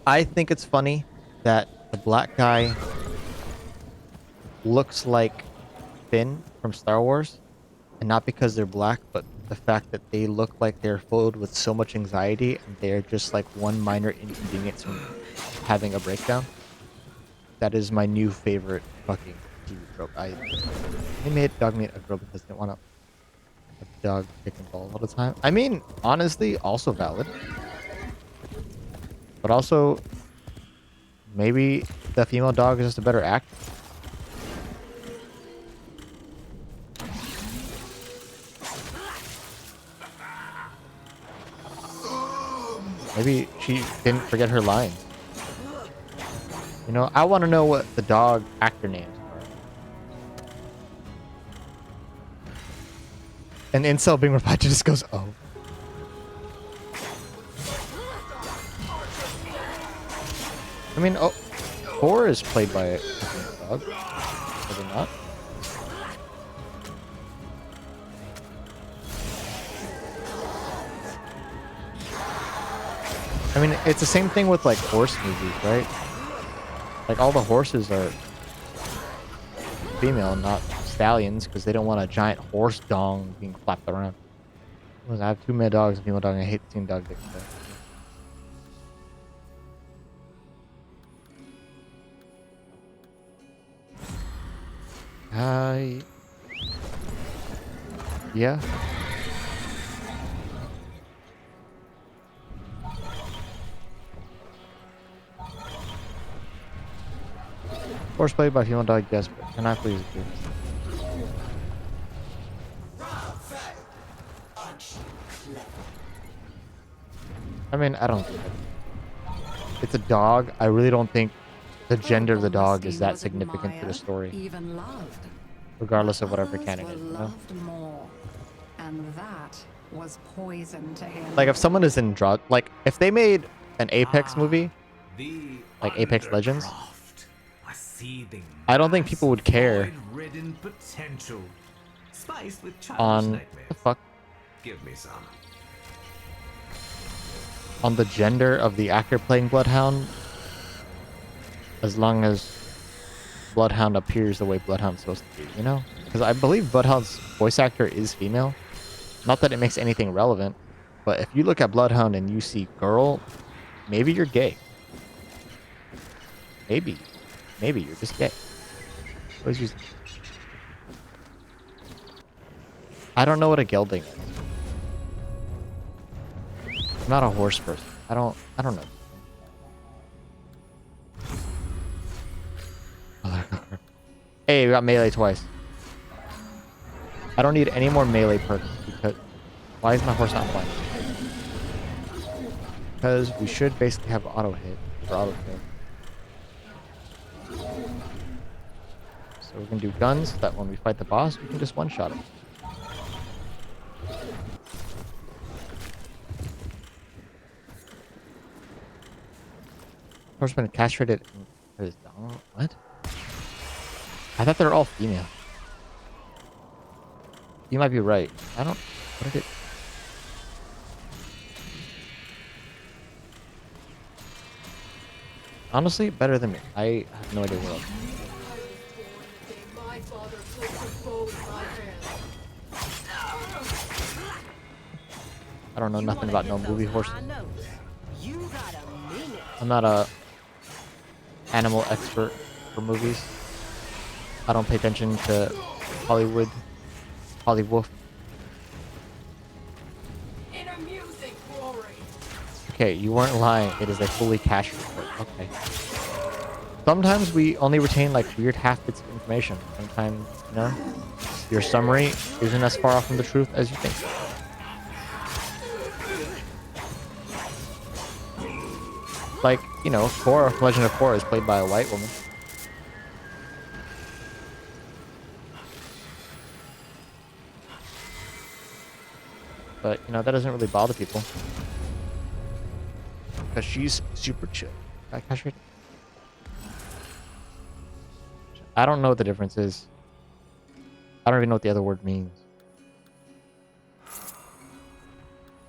I think it's funny that the black guy looks like Finn from Star Wars, and not because they're black, but the fact that they look like they're filled with so much anxiety and they're just like one minor inconvenience from having a breakdown. That is my new favorite fucking TV trope. They made Dogmeat a girl because they didn't want to have a dog kicking balls all the time. I mean, honestly, also valid. But also, maybe the female dog is just a better actor. Maybe she didn't forget her lines. You know, I want to know what the dog actor names are. And incel being replied to just goes, oh. I mean, oh, 4 is played by a dog. Is it not? I mean, it's the same thing with like horse movies, right? Like all the horses are female, not stallions, because they don't want a giant horse dong being flapped around. Listen, I have 2 male dogs, a female dog, and I hate seeing dog dick. Yeah. Horse played by female dog, yes, but can I please do? I mean, I don't think it's a dog. I really don't think the gender of the dog is that significant to the story.
Even loved.
Regardless of whatever
Others
canon
were
is, you know?
loved more, and that was poison to him.
Like if someone is in drug, like if they made an Apex movie,
The
like Apex Legends,
Undercroft, a seething
I don't think
mass
people would
of
care
void-ridden potential, spiced with childish
on
nightmares.
the fuck
Give me some.
on the gender of the actor playing Bloodhound, as long as Bloodhound appears the way Bloodhound's supposed to be, you know? Because I believe Bloodhound's voice actor is female. Not that it makes anything relevant, but if you look at Bloodhound and you see girl, maybe you're gay. Maybe you're just gay. Always use- I don't know what a gelding is. I'm not a horse person. I don't know. Hey, we got melee twice. I don't need any more melee perks because why is my horse not flying? Because we should basically have auto hit or auto kill. So we're gonna do guns so that when we fight the boss, we can just one-shot him. Horseman castrated. What? I thought they were all female. You might be right. I don't. What did it? Honestly, better than me. I have no idea what else.
My father placed a bow in my hand.
I don't know nothing about no movie horses.
You gotta mean it.
I'm not a animal expert for movies. I don't pay attention to Hollywood. Hollywood. Okay, you weren't lying. It is a fully cached report. Okay. Sometimes we only retain like weird half bits of information. Sometimes, you know, your summary isn't as far off from the truth as you think. Like, you know, Korra, Legend of Korra is played by a white woman. But, you know, that doesn't really bother people. Because she's super chill. I don't know what the difference is. I don't even know what the other word means.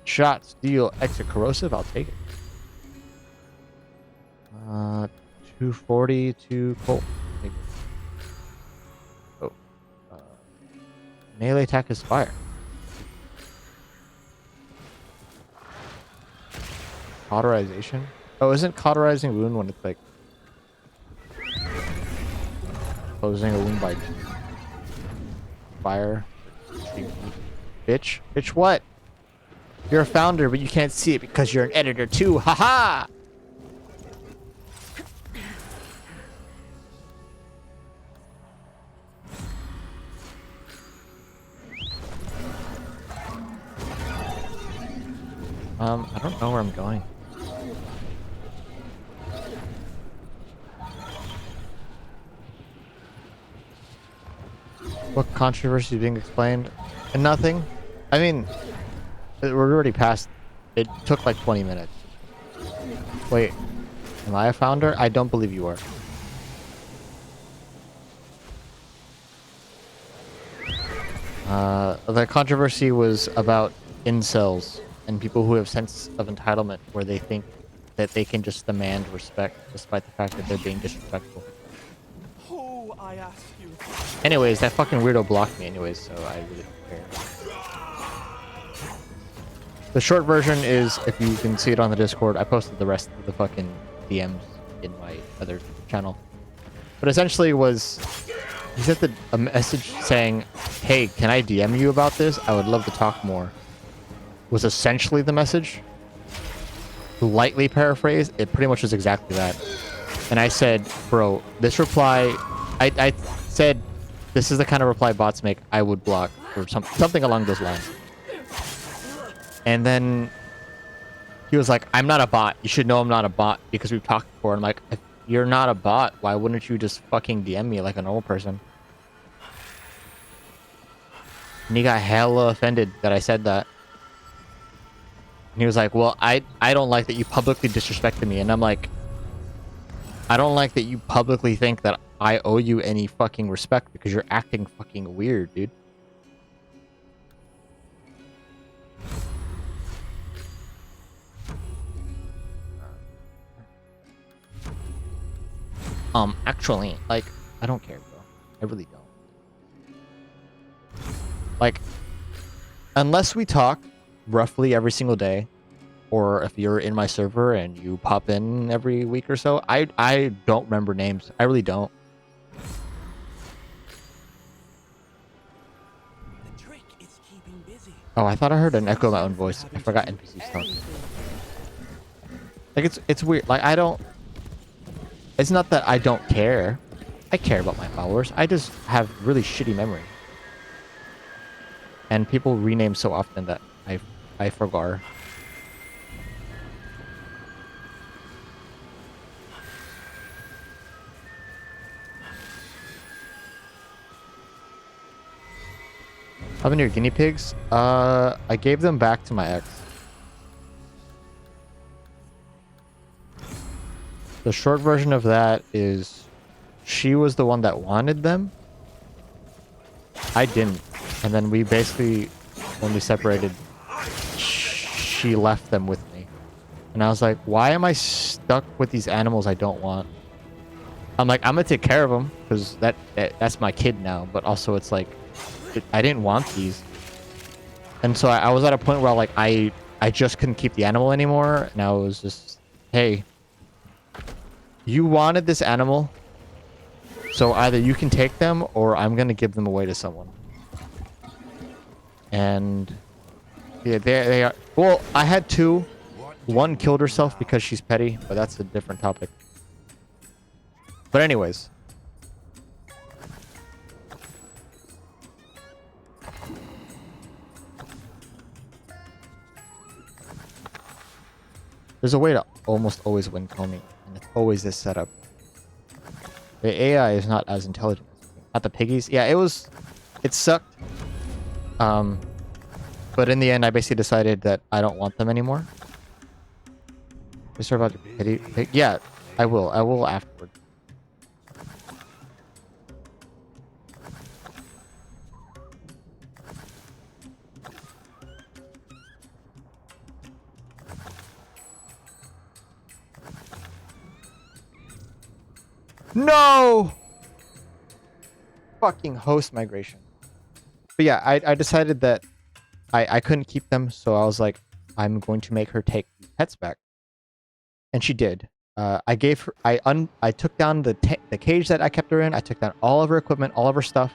Shot, steel, extra corrosive, I'll take it. 240 to Colt. Take it. Oh. Melee attack is fire. Cauterization? Oh, isn't cauterizing wound when it's like closing a wound by fire? Bitch? Bitch what? You're a founder, but you can't see it because you're an editor too. Haha! I don't know where I'm going. What controversy is being explained? And nothing. I mean, we're already past. It took like 20 minutes. Wait, am I a founder? I don't believe you are. The controversy was about incels and people who have sense of entitlement, where they think that they can just demand respect despite the fact that they're being disrespectful.
Who, I ask you?
Anyways, that fucking weirdo blocked me anyways, so I really don't care. The short version is, if you can see it on the Discord, I posted the rest of the fucking DMs in my other channel. But essentially was, he sent a message saying, hey, can I DM you about this? I would love to talk more. Was essentially the message. Lightly paraphrased, it pretty much was exactly that. And I said, bro, this reply, I said, this is the kind of reply bots make, I would block, or something along those lines. And then he was like, I'm not a bot. You should know I'm not a bot because we've talked before. And I'm like, if you're not a bot, why wouldn't you just fucking DM me like a normal person? And he got hella offended that I said that. And he was like, well, I don't like that you publicly disrespected me. And I'm like, I don't like that you publicly think that I owe you any fucking respect because you're acting fucking weird, dude. Actually, like, I don't care, bro. I really don't. Like, unless we talk roughly every single day, or if you're in my server and you pop in every week or so, I don't remember names. I really don't.
The trick is keeping busy.
Oh, I thought I heard an echo of my own voice. I forgot NPCs talking. Like, it's weird. Like, I don't... It's not that I don't care. I care about my followers. I just have really shitty memory. And people rename so often that I forgot. How many are guinea pigs? I gave them back to my ex. The short version of that is she was the one that wanted them. I didn't. And then we basically, when we separated, she left them with me. And I was like, why am I stuck with these animals I don't want? I'm like, I'm gonna take care of them because that's my kid now. But also it's like, I didn't want these. And so I was at a point where like I I just couldn't keep the animal anymore, and I was just, hey, you wanted this animal, so either you can take them or I'm gonna give them away to someone. And yeah, they are. Well, I had two. One killed herself because she's petty, but that's a different topic. But anyways. There's a way to almost always win Comey, and it's always this setup. The AI is not as intelligent. Not the piggies. Yeah, it sucked. But in the end, I basically decided that I don't want them anymore. Is there about the pig? Yeah, I will. I will afterward. No! Fucking host migration. But yeah, I decided that I couldn't keep them, so I was like, I'm going to make her take the pets back. And she did. I gave her, I took down the cage that I kept her in. I took down all of her equipment, all of her stuff,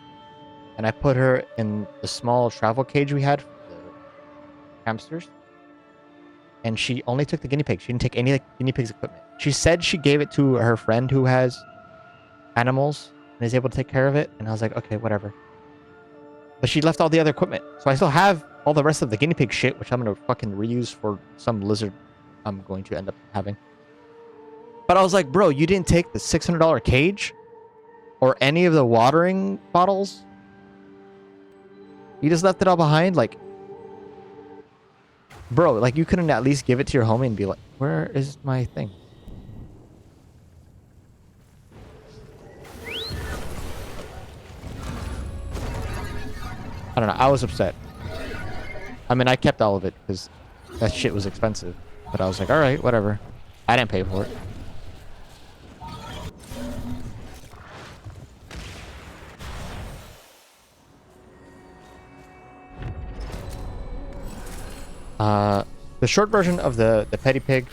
and I put her in the small travel cage we had for the hamsters. And she only took the guinea pig. She didn't take any of the guinea pig's equipment. She said she gave it to her friend who has animals and is able to take care of it. And I was like, okay, whatever. But she left all the other equipment. So I still have all the rest of the guinea pig shit, which I'm going to fucking reuse for some lizard I'm going to end up having. But I was like, bro, you didn't take the $600 cage or any of the watering bottles? You just left it all behind? Like, bro, like you couldn't at least give it to your homie and be like, where is my thing? I don't know. I was upset. I mean, I kept all of it because that shit was expensive. But I was like, all right, whatever. I didn't pay for it. The short version of the petty pig,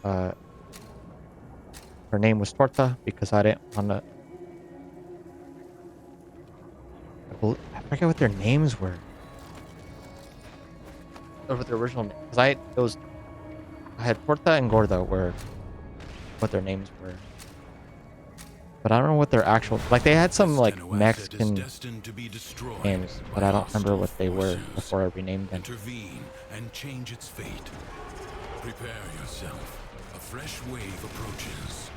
her name was Torta because I didn't want to. I forget what their names were. Or what their original name. Because I had Torta and Gorda were what their names were. But I don't know what their actual, like they had some like Mexican names, but I don't remember what they were before I renamed them.
Intervene and change its fate. Prepare yourself. A fresh wave approaches.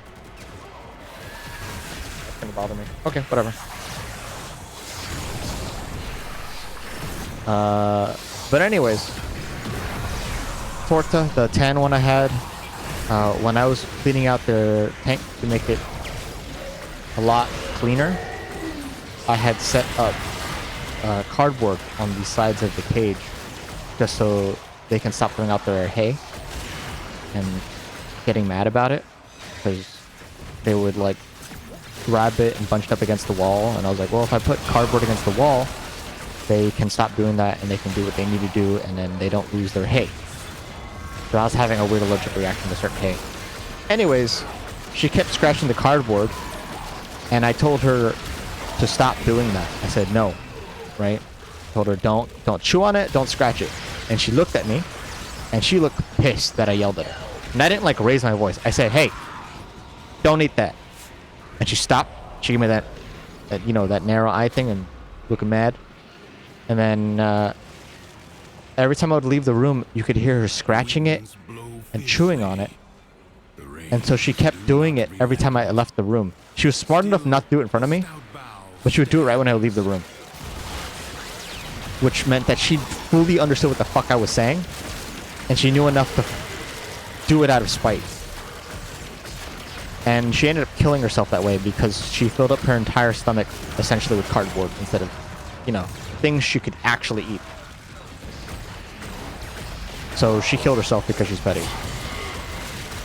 That's gonna bother me. Okay, whatever. But anyways, Torta, the tan one I had, when I was cleaning out their tank to make it a lot cleaner, I had set up cardboard on the sides of the cage just so they can stop throwing out their hay and getting mad about it, because they would like grab it and bunch it up against the wall, and I was like, well, if I put cardboard against the wall, they can stop doing that and they can do what they need to do, and then they don't lose their hay. So I was having a weird allergic reaction to certain hay. Anyways, she kept scratching the cardboard, and I told her to stop doing that. I said no, right? Told her don't chew on it, don't scratch it. And she looked at me, and she looked pissed that I yelled at her. And I didn't like raise my voice. I said, hey, don't eat that. And she stopped. She gave me that you know, that narrow eye thing and looking mad. And then every time I would leave the room, you could hear her scratching it and chewing on it. And so she kept doing it every time I left the room. She was smart enough not to do it in front of me, but she would do it right when I would leave the room. Which meant that she fully understood what the fuck I was saying, and she knew enough to do it out of spite. And she ended up killing herself that way because she filled up her entire stomach essentially with cardboard instead of, you know, things she could actually eat. So she killed herself because she's petty.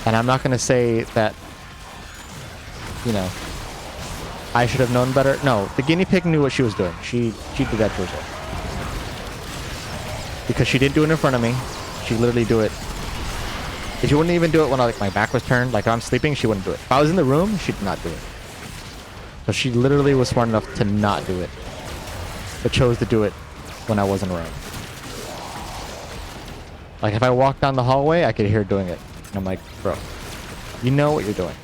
And I'm not going to say that, you know, I should have known better. No, the guinea pig knew what she was doing. She did that to herself. Because she didn't do it in front of me. She'd literally do it. She wouldn't even do it when like my back was turned. Like if I'm sleeping, she wouldn't do it. If I was in the room, she'd not do it. So she literally was smart enough to not do it, but chose to do it when I wasn't around. Like if I walked down the hallway, I could hear her doing it. And I'm like, bro, you know what you're doing.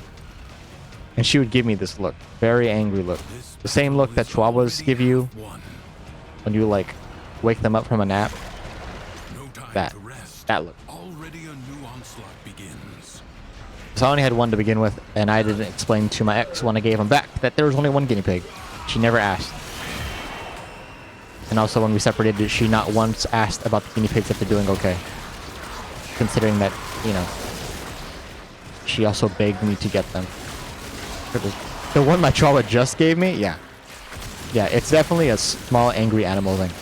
And she would give me this look, very angry look. The same look that Chihuahuas give you when you like wake them up from a nap. That look.
Already a new onslaught begins.
So I only had one to begin with, and I didn't explain to my ex when I gave him back that there was only one guinea pig. She never asked. And also when we separated, she not once asked about the guinea pigs if they're doing okay. Considering that, you know, she also begged me to get them. The one my Chihuahua just gave me? Yeah. Yeah, it's definitely a small angry animal thing.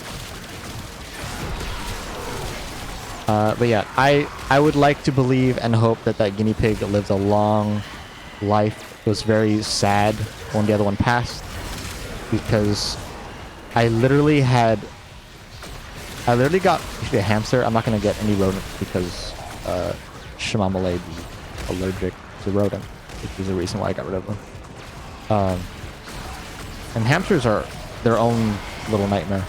But yeah, I would like to believe and hope that that guinea pig lived a long life. It was very sad when the other one passed, because I literally got actually a hamster. I'm not gonna get any rodent because Shema may be allergic to rodent, which is the reason why I got rid of them. And hamsters are their own little nightmare.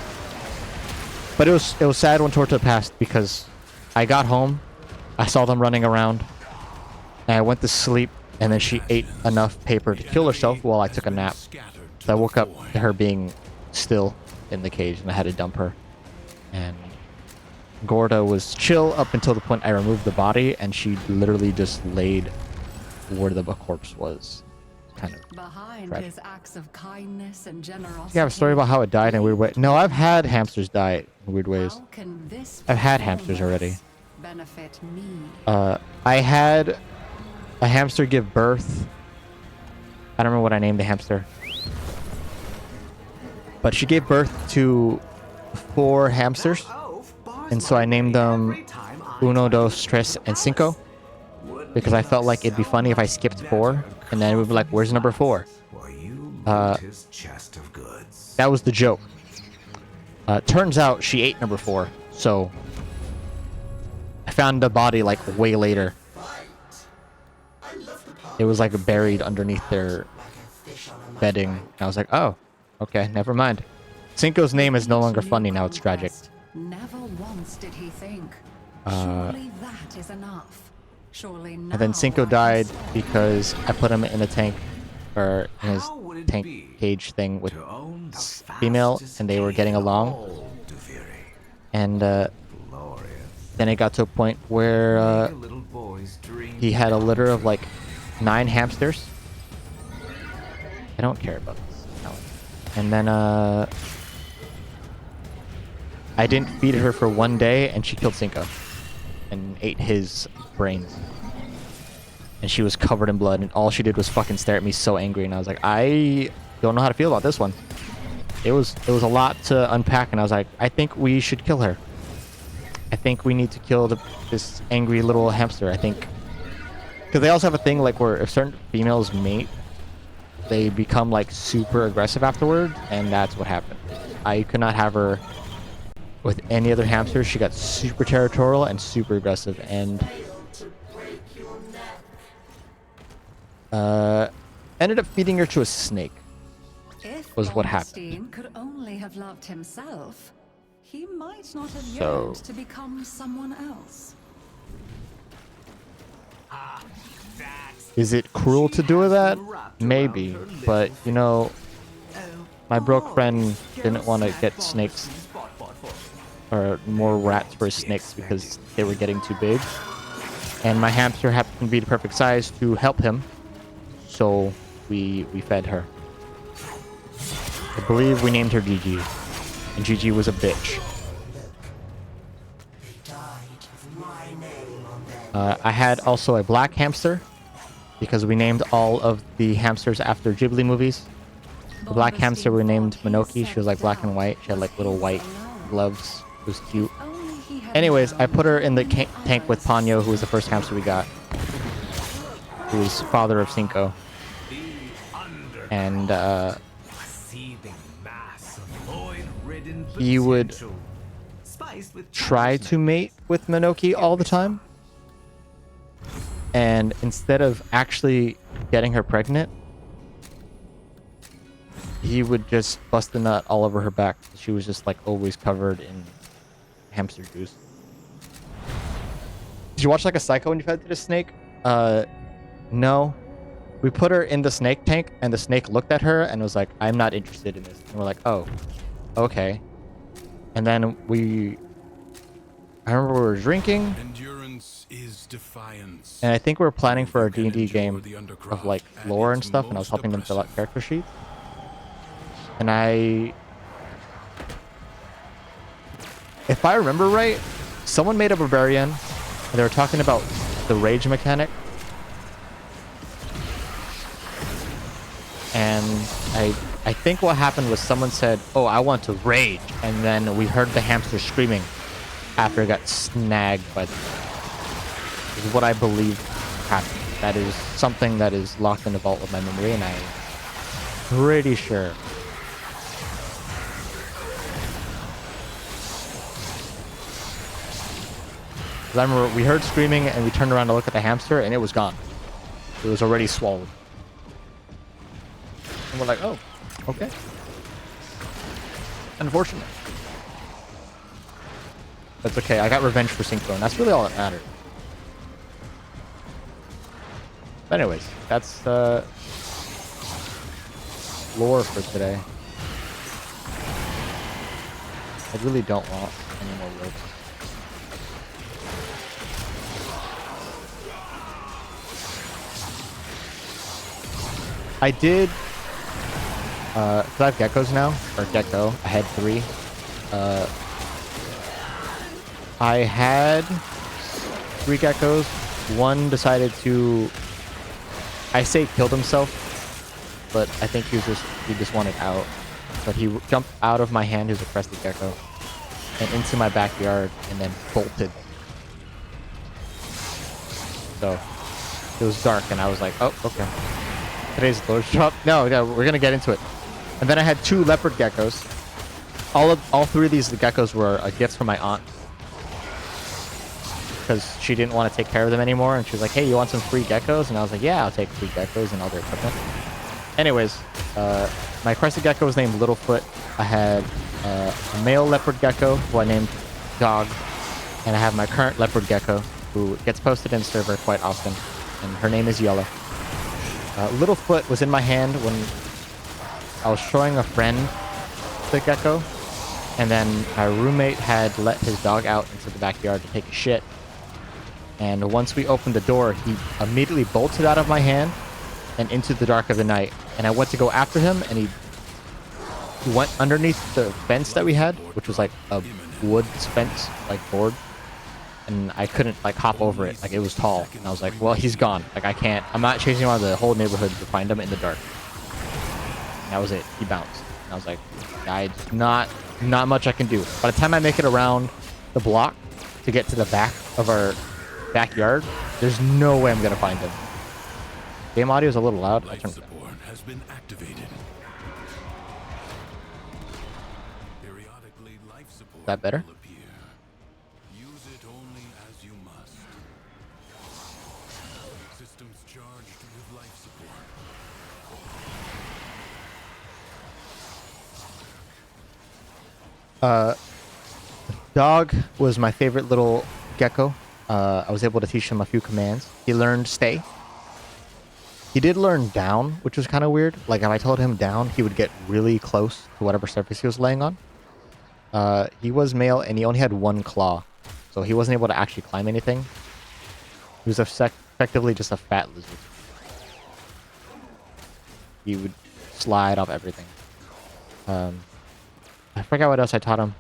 But it was sad when Torta passed because I got home, I saw them running around, and I went to sleep, and then she ate enough paper to kill herself while I took a nap. So I woke up to her being still in the cage, and I had to dump her. And Gorda was chill up until the point I removed the body, and she literally just laid where the corpse was. Kind of
Behind
tragic.
his acts of kindness and generosity.
You have a story about how it died in a weird way? No, I've had hamsters die in weird ways.
How can this
I've had hamsters already.
benefit me?
I had a hamster give birth. I don't remember what I named the hamster. But she gave birth to 4 hamsters. And so I named them Uno, Dos, Tres, and Cinco. Because I felt like it'd be funny if I skipped 4. And then it would be like, where's number 4?
His chest of goods.
That was the joke. Turns out she ate number 4. So I found the body like way later. It was like buried underneath their bedding. And I was like, oh, okay, never mind. Cinco's name is no longer funny, now it's tragic.
Never once did he think. Surely that is enough. Surely now
And then Cinco died because I put him in a tank, or in his tank cage thing with female, and they were getting along. And then it got to a point where he had a litter of like 9 hamsters. I don't care about this. No. And then I didn't feed her for 1 day, and she killed Cinco and ate his brains. And she was covered in blood, and all she did was fucking stare at me so angry, and I was like, I don't know how to feel about this one. It was a lot to unpack, and I was like, I think we should kill her. I think we need to kill this angry little hamster. I think because they also have a thing like where if certain females mate, they become like super aggressive afterward, and that's what happened. I could not have her with any other hamster. She got super territorial and super aggressive, and ended up feeding her to a snake.
If
Was what happened.
Augustine could only have loved himself, he might not have
So-
yearned to become someone else.
Is it cruel to do that? Maybe, but you know, my broke friend didn't want to get snakes or more rats for his snakes because they were getting too big, and my hamster happened to be the perfect size to help him, so we fed her. I believe we named her Gigi, and Gigi was a bitch. I had also a black hamster because we named all of the hamsters after Ghibli movies. The black hamster we named Minoki. She was like black and white. She had like little white gloves. It was cute.
Only he had
Anyways, I
known
put her in the tank with Ponyo, who was the first hamster we got. Who was father of Cinco. And he would
spiced with
try to mate with Minoki all the time. And instead of actually getting her pregnant, he would just bust the nut all over her back. She was just like always covered in hamster juice. Did you watch like a Psycho when you fed to the snake? No. We put her in the snake tank and the snake looked at her and was like, I'm not interested in this. And we're like, oh, okay. And then I remember we were drinking.
Endurance is defiance.
And I think we were planning for a
Can
D&D
endure
game
the undercroft
of like
at
lore and
its
stuff, and I was
most
helping them fill out
oppressive.
character sheets. And if I remember right, someone made a barbarian, and they were talking about the rage mechanic. And I think what happened was someone said, oh, I want to rage. And then we heard the hamster screaming after it got snagged by the... is what I believe happened. That is something that is locked in the vault of my memory, and I'm pretty sure. I remember we heard screaming and we turned around to look at the hamster and it was gone. It was already swallowed. And we're like, oh, okay. Unfortunate. That's okay. I got revenge for Synchro, and that's really all that mattered. But anyways, that's lore for today. I really don't want any more ropes. I did, cause I have geckos now, or gecko. I had 3. I had 3 geckos. One decided to, I say killed himself, but I think he just wanted out. But he jumped out of my hand, he was a crested gecko, and into my backyard, and then bolted. So, it was dark, and I was like, oh, okay. Today's lore drop. No, we're gonna get into it. And then I had 2 leopard geckos. All 3 of these geckos were gifts from my aunt, because she didn't want to take care of them anymore, and she was like, hey, you want some free geckos? And I was like, yeah, I'll take 3 geckos and all their equipment. Anyways, my crested gecko was named Littlefoot. I had a male leopard gecko who I named Dog, and I have my current leopard gecko who gets posted in server quite often, and her name is Yellow. Littlefoot was in my hand when I was showing a friend the gecko, and then my roommate had let his dog out into the backyard to take a shit. And once we opened the door, he immediately bolted out of my hand and into the dark of the night. And I went to go after him, and he went underneath the fence that we had, which was like a wood fence, like board. And I couldn't like hop over it, like it was tall. And I was like, well, he's gone. Like I'm not chasing around the whole neighborhood to find him in the dark. And that was it. He bounced. And I was like, not much I can do. By the time I make it around the block to get to the back of our backyard, there's no way I'm gonna find him. Game audio is a little loud.
Life support has been activated. Periodically, life support
Is that better?
will appear. Use it only as you must. Systems charged with life support.
Dog was my favorite little gecko. I was able to teach him a few commands. He learned stay. He did learn down, which was kind of weird. Like if I told him down, he would get really close to whatever surface he was laying on. He was male and he only had 1 claw, so he wasn't able to actually climb anything. He was effectively just a fat lizard. He would slide off everything. I forgot what else I taught him.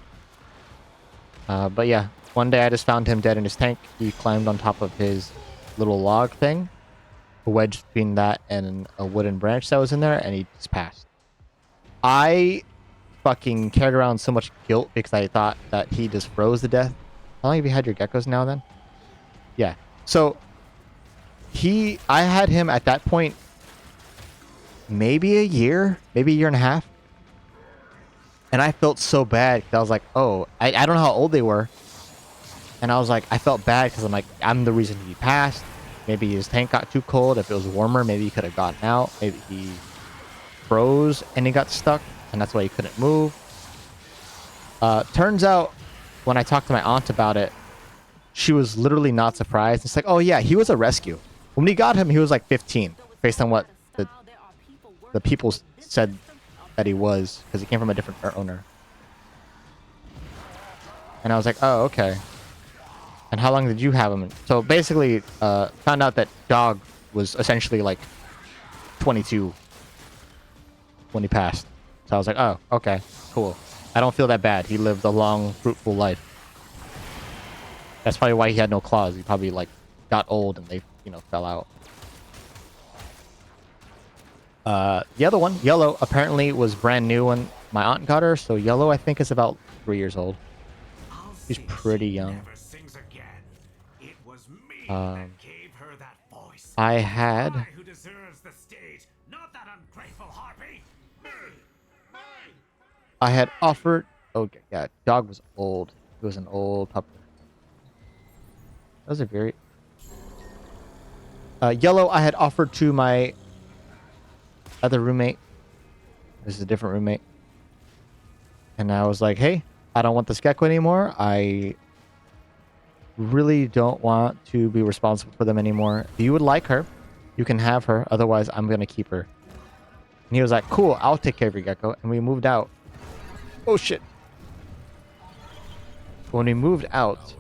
But yeah, one day I just found him dead in his tank. He climbed on top of his little log thing, wedged between that and a wooden branch that was in there, and he just passed. I fucking carried around so much guilt because I thought that he just froze to death. How long have you had your geckos now then? Yeah. So I had him at that point maybe a year and a half. And I felt so bad because I was like, oh, I don't know how old they were. And I was like, I felt bad because I'm like, I'm the reason he passed. Maybe his tank got too cold. If it was warmer, maybe he could have gotten out. Maybe he froze and he got stuck, and that's why he couldn't move. Turns out, when I talked to my aunt about it, she was literally not surprised. It's like, oh yeah, he was a rescue. When we got him, he was like 15, based on what the people said that he was, because he came from a different owner. And I was like, oh, okay. And how long did you have him? So basically, found out that dog was essentially like 22 when he passed. So I was like, oh, okay, cool. I don't feel that bad. He lived a long, fruitful life. That's probably why he had no claws. He probably like got old and they, you know, fell out. The other one, Yellow, apparently was brand new when my aunt got her. So Yellow, I think, is about 3 years old. She's pretty young. I had... I had offered... Oh, yeah, dog was old. He was an old pup. That was a very... Yellow, I had offered to my other roommate. This is a different roommate. And I was like, hey, I don't want this gecko anymore. I really don't want to be responsible for them anymore. If you would like her, you can have her. Otherwise, I'm going to keep her. And he was like, cool, I'll take care of your gecko. And we moved out. Oh, shit. When we moved out,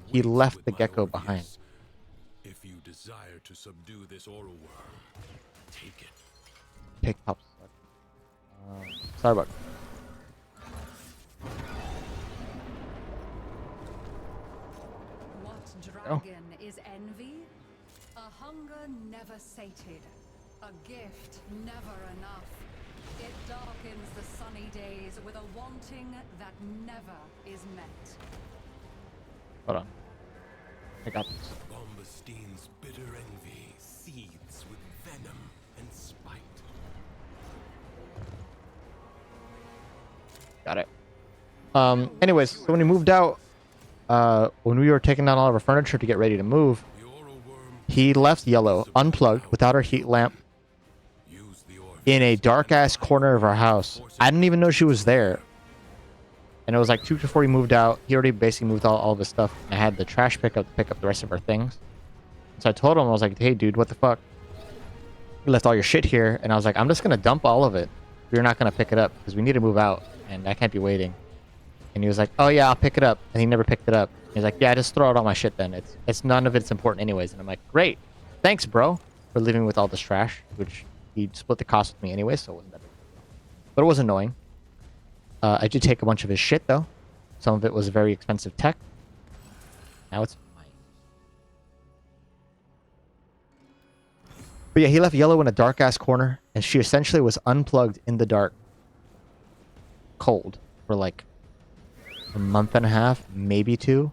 he left the gecko behind.
If you desire to subdue this oral worm, take it.
Pick pops. Sorry about
What dragon is envy? A hunger never sated, a gift never enough. It darkens the sunny days with a wanting that never is met.
Hold on. I got this.
Bombastein's bitter envy seethes with venom and spite.
Got it. Anyways, so when we moved out, when we were taking down all of our furniture to get ready to move, he left Yellow unplugged without our heat lamp in a dark ass corner of our house. I didn't even know she was there. And it was like 2 before he moved out. He already basically moved all of his stuff. I had the trash pickup to pick up the rest of our things. So I told him, I was like, hey dude, what the fuck? You left all your shit here. And I was like, I'm just gonna dump all of it. You're not gonna pick it up because we need to move out and I can't be waiting. And he was like, oh yeah, I'll pick it up. And he never picked it up. He's like, yeah, just throw out all my shit then. It's none of it's important anyways. And I'm like, great. Thanks, bro, for leaving with all this trash, which he split the cost with me anyway, so it wasn't that big. But it was annoying. I did take a bunch of his shit though. Some of it was very expensive tech. Now it's mine. But yeah, he left Yellow in a dark ass corner, and she essentially was unplugged in the dark, cold, for like a month and a half, maybe 2.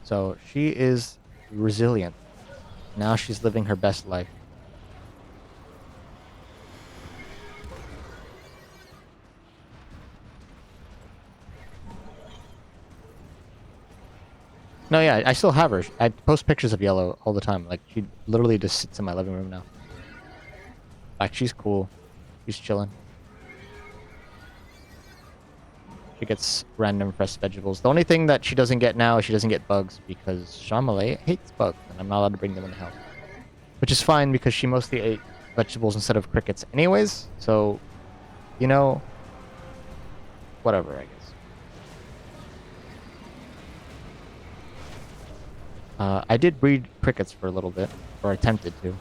So she is resilient. Now she's living her best life. No, yeah, I still have her. I post pictures of Yellow all the time. Like, she literally just sits in my living room now. Like, she's cool. She's chilling. She gets random fresh vegetables. The only thing that she doesn't get now is she doesn't get bugs because Shamale hates bugs and I'm not allowed to bring them in the house. Which is fine because she mostly ate vegetables instead of crickets anyways. So, you know, whatever, I guess. I did breed crickets for a little bit, or attempted to.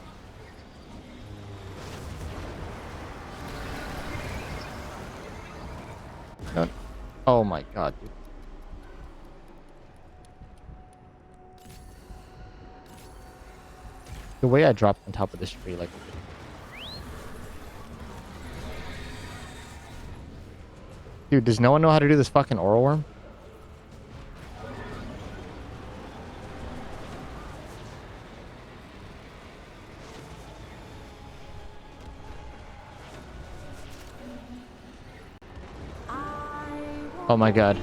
No. Oh my god, dude. The way I dropped on top of this tree, like... Dude, does no one know how to do this fucking oral worm? Oh my god.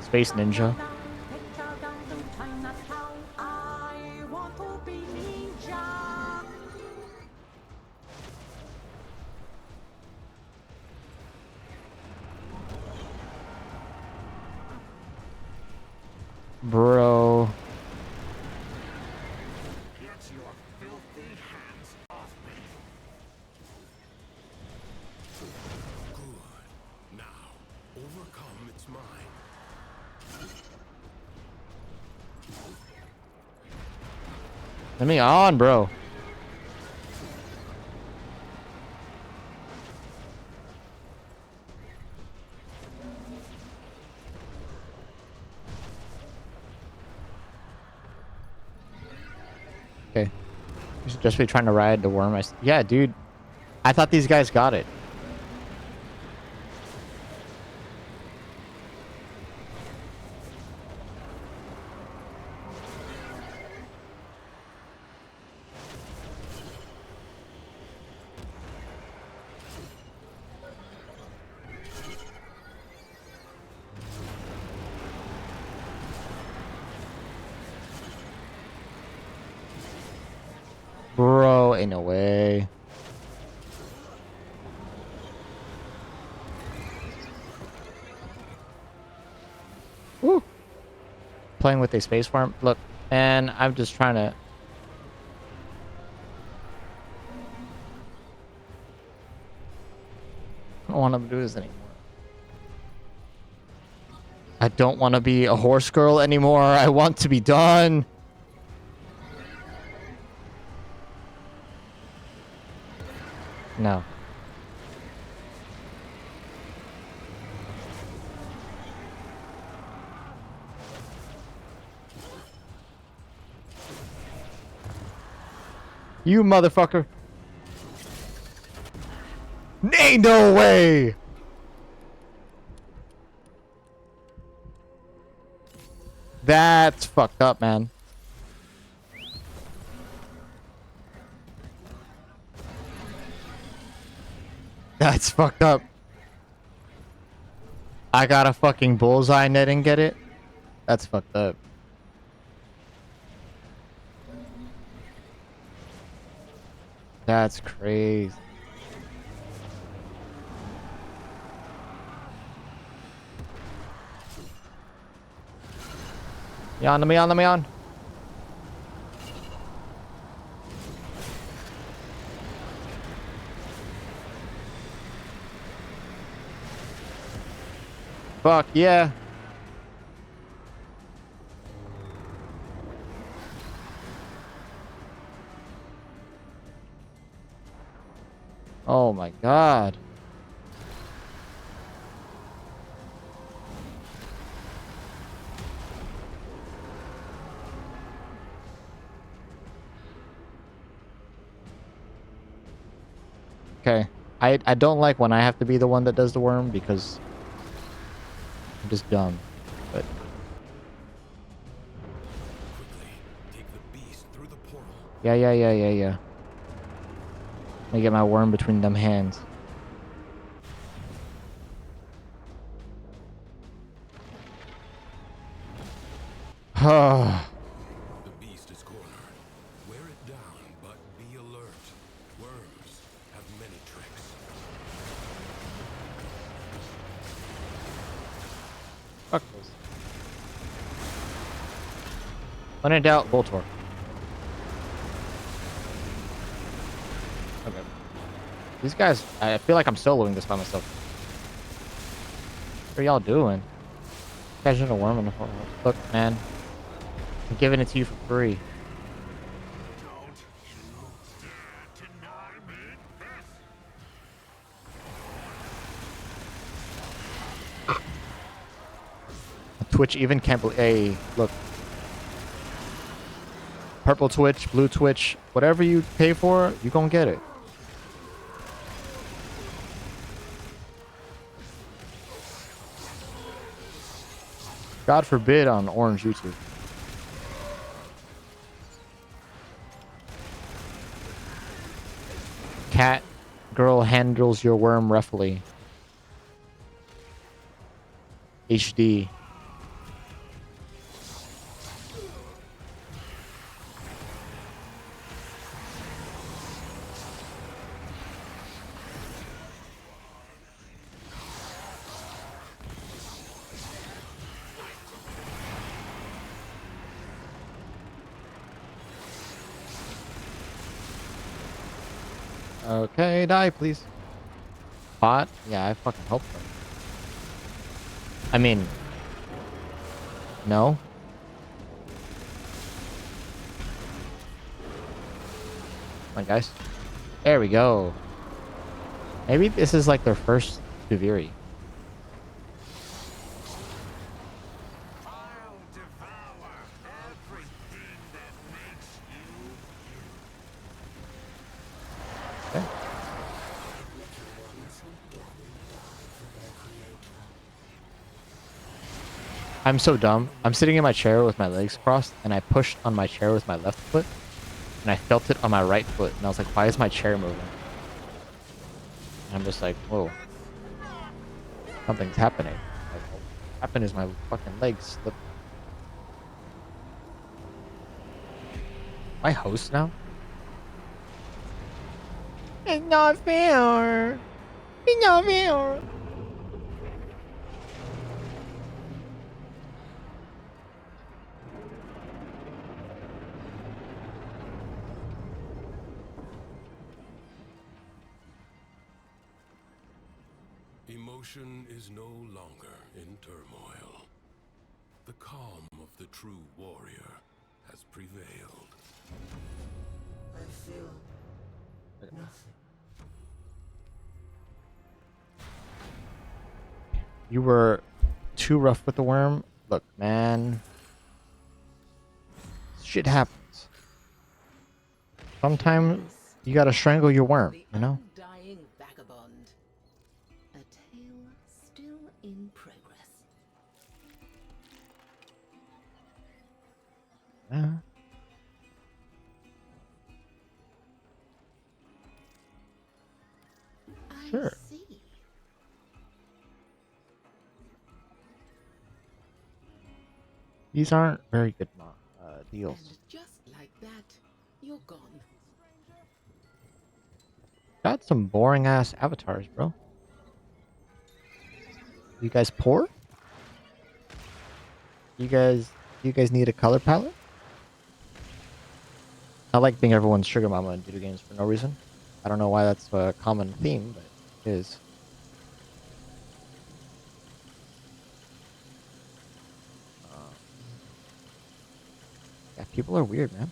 Space Ninja. Bro.
Get your filthy hands off me.
Good. Now, overcome its mind.
Let me on, bro. Okay. You should just be trying to ride the worm. Yeah, dude. I thought these guys got it. Bro, ain't no way. Woo. Playing with a space farm. Look, man, I'm just trying to. I don't want to do this anymore. I don't want to be a horse girl anymore. I want to be done. No. You motherfucker. Ain't no way. That's fucked up, man. That's fucked up. I got a fucking bullseye and I didn't get it. That's fucked up. That's crazy. Let me on. Fuck yeah. Oh my god. Okay. I don't like when I have to be the one that does the worm because I'm just dumb. But
Quickly, take the beast through the portal.
yeah. Let me get my worm between them hands.
The beast is cornered. Wear it down, but be alert. Worms have many tricks.
Fuck this. When in doubt, Voltor. Okay. These guys, I feel like I'm soloing this by myself. What are y'all doing? You guys should have worm in the hole. Look, man. I'm giving it to you for free. Twitch even can't believe. Hey, look. Purple Twitch, blue Twitch, whatever you pay for, you gonna get it. God forbid on orange YouTube. cat girl handles your worm roughly. HD. Okay, die, please. Bot? Yeah, I fucking hope so. I mean, no. Come on, guys. There we go. Maybe this is like their first Duviri.
I'll devour everything that makes you.
Okay. I'm so dumb. I'm sitting in my chair with my legs crossed, and I pushed on my chair with my left foot, and I felt it on my right foot, and I was like, why is my chair moving? And I'm just like, whoa. Something's happening. Like, what happened is my fucking legs slipped. Am I host now? It's not fair. It's not fair.
Emotion is no longer in turmoil. The calm of the true warrior has prevailed.
I feel nothing.
You were too rough with the worm. Look, man. Shit happens. Sometimes you gotta strangle your worm, you know?
Undying vagabond. A tale still in progress.
Yeah. Sure.
I see.
These aren't very good deals.
And just like that, you're gone.
Got some boring ass avatars, bro. You guys poor? You guys need a color palette? I like being everyone's sugar mama in video games for no reason. I don't know why that's a common theme, but it is. Yeah, people are weird, man.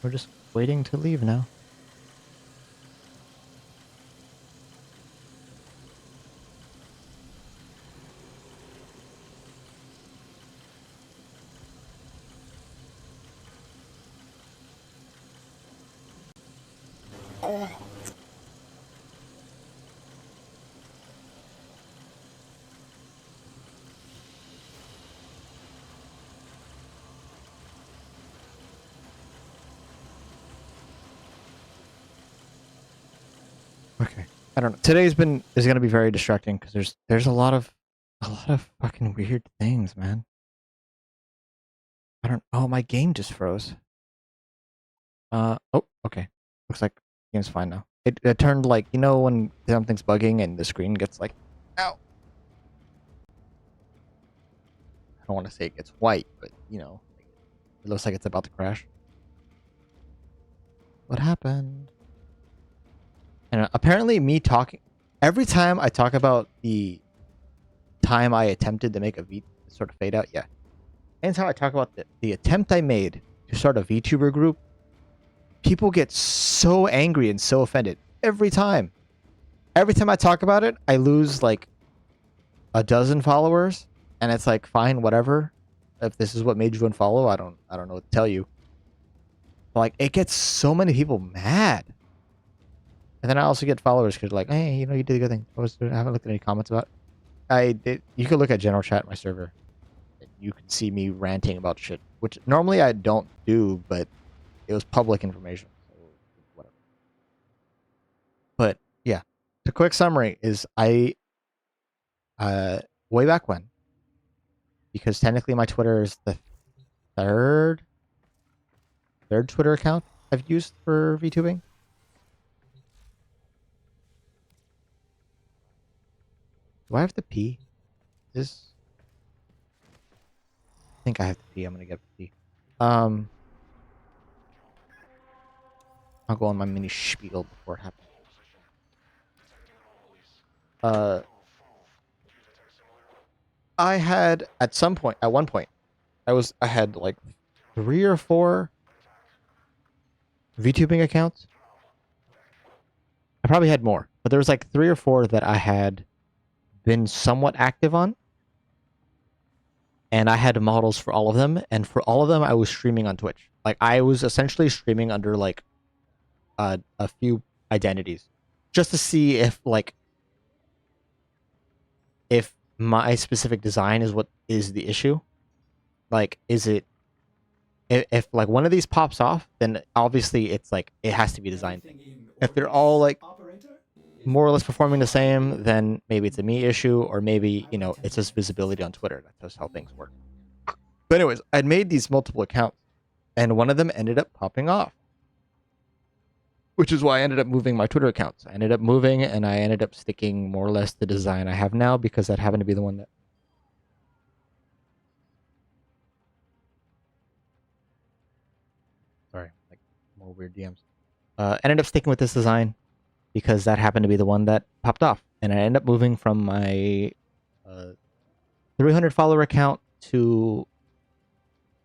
We're just waiting to leave now. Okay. I don't know. Today's is gonna be very distracting because there's a lot of fucking weird things, man. I don't. Oh, my game just froze. Oh, okay. Looks like the game's fine now. It turned like, you know when something's bugging and the screen gets like, ow. I don't want to say it gets white, but you know, it looks like it's about to crash. What happened? And apparently me talking every time I talk about the time I attempted to make a sort of fade out, yeah. Anytime I talk about the attempt I made to start a VTuber group, people get so angry and so offended every time. Every time I talk about it, I lose like a dozen followers, and it's like fine, whatever. if this is what made you unfollow, I don't know what to tell you. But, like, it gets so many people mad. And then I also get followers because like, hey, you know, you did a good thing. I haven't looked at any comments about it. I did. You could look at general chat in my server. You can see me ranting about shit, which normally I don't do, but it was public information. So whatever. But yeah, the quick summary is way back when, because technically my Twitter is the third Twitter account I've used for VTubing. Do I have to pee? I think I have to pee. I'm gonna get pee. I'll go on my mini spiel before it happens. I had at one point, I had like 3 or 4 VTubing accounts. I probably had more, but there was like 3 or 4 that I had been somewhat active on. And I had models for all of them, and for all of them I was streaming on Twitch. Like I was essentially streaming under like a few identities just to see if my specific design is what is the issue. Like, is it if like one of these pops off, then obviously it's like it has to be designed. If they're all like more or less performing the same, then maybe it's a me issue, or maybe, you know, it's just visibility on Twitter. That's just how things work. But anyways, I'd made these multiple accounts, and one of them ended up popping off, which is why I ended up moving my Twitter accounts. I ended up moving, and I ended up sticking more or less the design I have now, because that happened to be the one that... Sorry, like more weird DMs. Ended up sticking with this design because that happened to be the one that popped off. And I ended up moving from my 300 follower account to,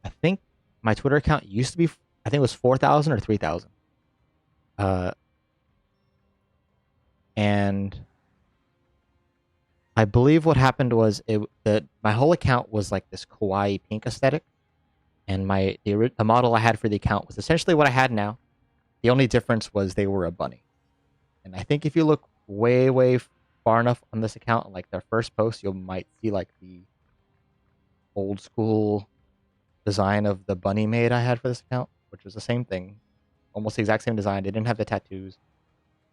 I think my Twitter account used to be, I think it was 4,000 or 3,000. And I believe what happened was my whole account was like this kawaii pink aesthetic, and the model I had for the account was essentially what I had now. The only difference was they were a bunny. And I think if you look way, way far enough on this account, like their first post, you might see like the old school design of the bunny maid I had for this account, which was the same thing, almost the exact same design. They didn't have the tattoos.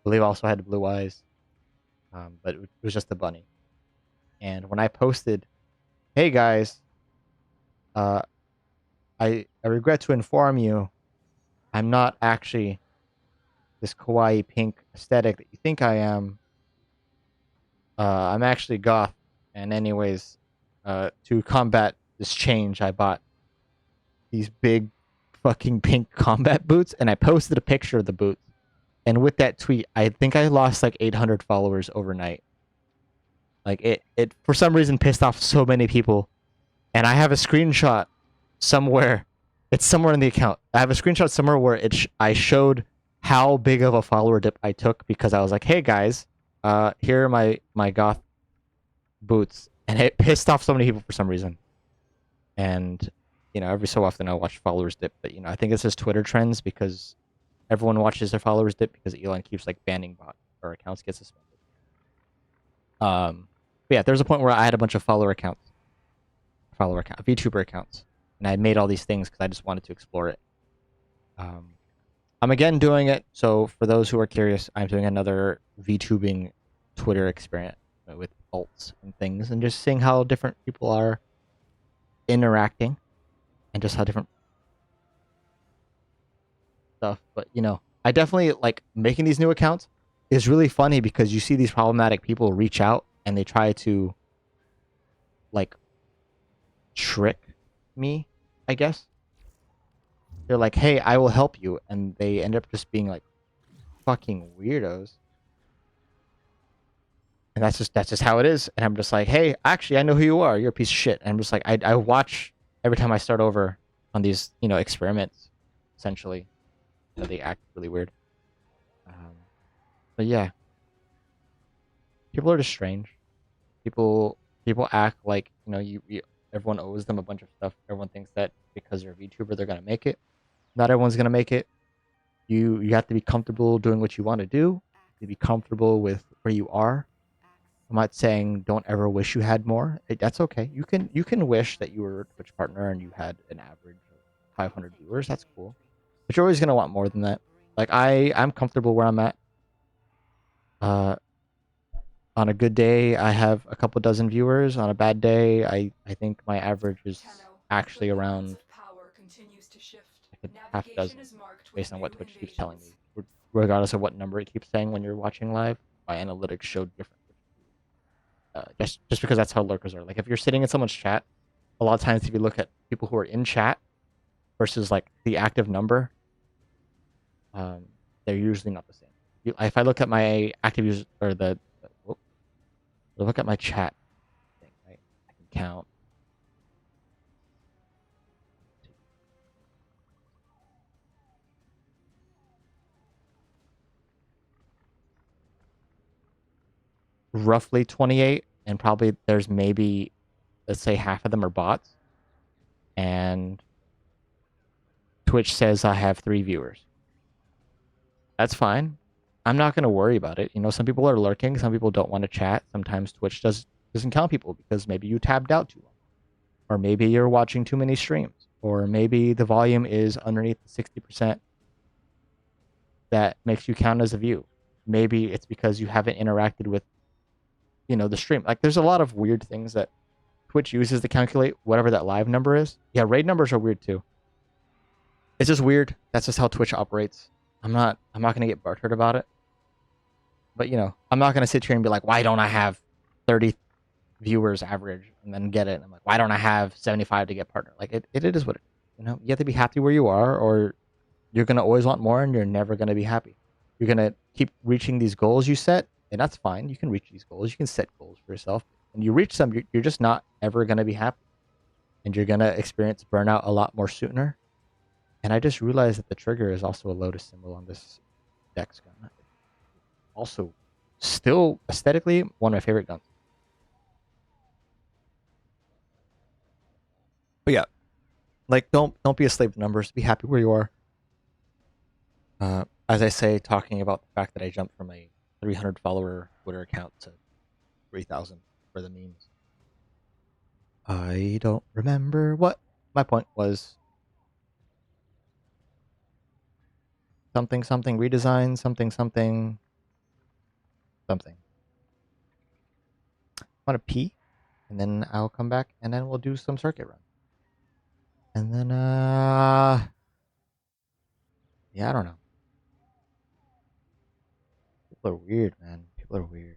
I believe I also had the blue eyes, but it was just the bunny. And when I posted, "Hey guys, I regret to inform you, I'm not actually this kawaii pink aesthetic that you think I am. I'm actually goth. And anyways, to combat this change, I bought these big fucking pink combat boots," and I posted a picture of the boots. And with that tweet, I think I lost like 800 followers overnight. Like it for some reason pissed off so many people. And I have a screenshot somewhere. It's somewhere in the account. I have a screenshot somewhere where I showed how big of a follower dip I took, because I was like, "Hey guys, here are my goth boots," and it pissed off so many people for some reason. And you know, every so often I watch followers dip, but you know, I think it's just Twitter trends, because everyone watches their followers dip because Elon keeps like banning bot or accounts get suspended. But yeah, there's a point where I had a bunch of VTuber accounts, and I made all these things because I just wanted to explore it. I'm again doing it, so for those who are curious, I'm doing another VTubing Twitter experiment with alts and things, and just seeing how different people are interacting, and just how different stuff. But you know, I definitely like making these new accounts is really funny, because you see these problematic people reach out and they try to like trick me, I guess. They're like, "Hey, I will help you," and they end up just being like fucking weirdos. And that's just how it is. And I'm just like, "Hey, actually, I know who you are. You're a piece of shit." And I'm just like, I watch every time I start over on these, you know, experiments. Essentially, you know, they act really weird. But yeah, people are just strange. People act like, you know, everyone owes them a bunch of stuff. Everyone thinks that because they're a VTuber, they're gonna make it. Not everyone's gonna make it. You have to be comfortable doing what you want to do. To be comfortable with where you are. I'm not saying don't ever wish you had more. That's okay. You can wish that you were a Twitch partner and you had an average of 500 viewers. That's cool. But you're always gonna want more than that. Like I'm comfortable where I'm at. On a good day, I have a couple dozen viewers. On a bad day, I think my average is actually around like a half dozen, based on what Twitch keeps telling me, regardless of what number it keeps saying when you're watching live. My analytics showed different. Just because that's how lurkers are. Like if you're sitting in someone's chat, a lot of times if you look at people who are in chat versus like the active number, they're usually not the same. If I look at my active users or look at my chat thing, right? I can count. Roughly 28, and probably there's maybe, let's say half of them are bots. And Twitch says I have 3 viewers. That's fine. I'm not going to worry about it. You know, some people are lurking. Some people don't want to chat. Sometimes Twitch doesn't count people because maybe you tabbed out too long. Or maybe you're watching too many streams. Or maybe the volume is underneath the 60% that makes you count as a view. Maybe it's because you haven't interacted with, you know, the stream. Like there's a lot of weird things that Twitch uses to calculate whatever that live number is. Yeah, raid numbers are weird too. It's just weird. That's just how Twitch operates. I'm not gonna get butthurt about it. But you know, I'm not gonna sit here and be like, why don't I have 30 viewers average and then get it? And I'm like, why don't I have 75 to get partner? Like it is what it is. You know, you have to be happy where you are, or you're gonna always want more and you're never gonna be happy. You're gonna keep reaching these goals you set, and that's fine. You can reach these goals. You can set goals for yourself. And you reach them, you're just not ever gonna be happy. And you're gonna experience burnout a lot more sooner. And I just realized that the trigger is also a lotus symbol on this Dex gun. Also, still aesthetically one of my favorite guns. But yeah, like don't be a slave to numbers. Be happy where you are. As I say, talking about the fact that I jumped from a 300 follower Twitter account to 3,000 for the memes. I don't remember what my point was. Something redesign, something. I want to pee, and then I'll come back, and then we'll do some circuit run. And then, yeah, I don't know. People are weird, man. People are weird.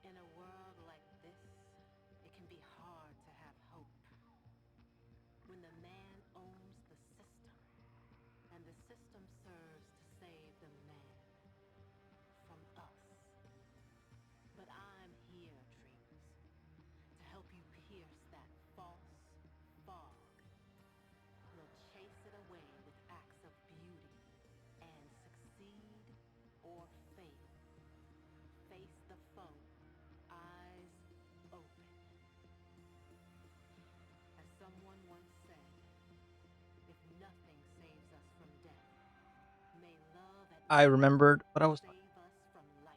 In a world like this, it can be hard to have hope. When the man owns the system, and the system serves to save the man from us. But I'm here, dreamers, to help you pierce that false fog. We'll chase it away with acts of beauty and succeed or fail. Face the foe, eyes open. As someone once said, if nothing saves us from death, may love at
I remembered what I was talking
save us from life.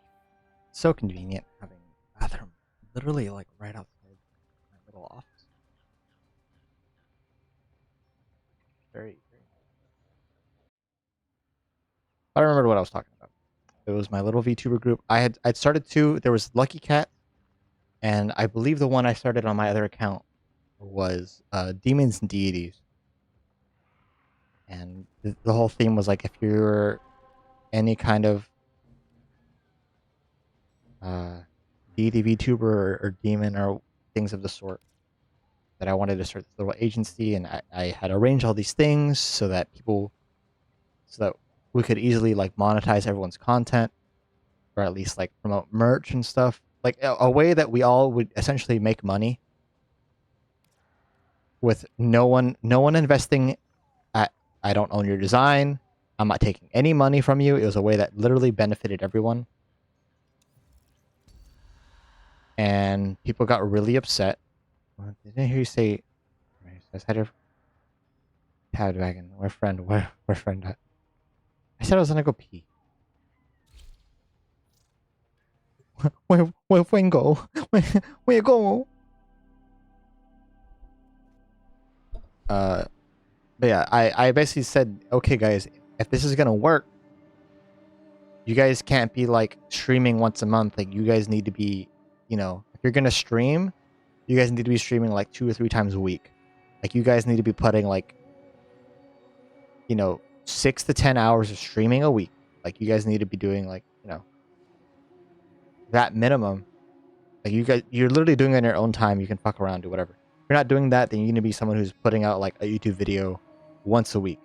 about. So convenient having a bathroom literally like right outside my little office. Very. I remembered what I was talking about. It was my little VTuber group. I'd started 2. There was Lucky Cat, and I believe the one I started on my other account was Demons and Deities. And the whole theme was like, if you're any kind of deity VTuber or demon or things of the sort, that I wanted to start this little agency, and I had arranged all these things so that we could easily like monetize everyone's content, or at least like promote merch and stuff, like a way that we all would essentially make money with no one investing. I don't own your design. I'm not taking any money from you. It was a way that literally benefited everyone. And people got really upset. Didn't hear you say Tab Dragon, where friend at? I said I was gonna go pee. Where go? Where you go? But yeah, I basically said, okay guys, if this is gonna work, you guys can't be like streaming once a month. Like you guys need to be, you know, if you're gonna stream, you guys need to be streaming like 2 or 3 times a week. Like you guys need to be putting like, you know, 6 to 10 hours of streaming a week. Like you guys need to be doing like, you know, that minimum. Like you're literally doing it in your own time. You can fuck around, do whatever. If you're not doing that, then you need to be someone who's putting out like a YouTube video once a week.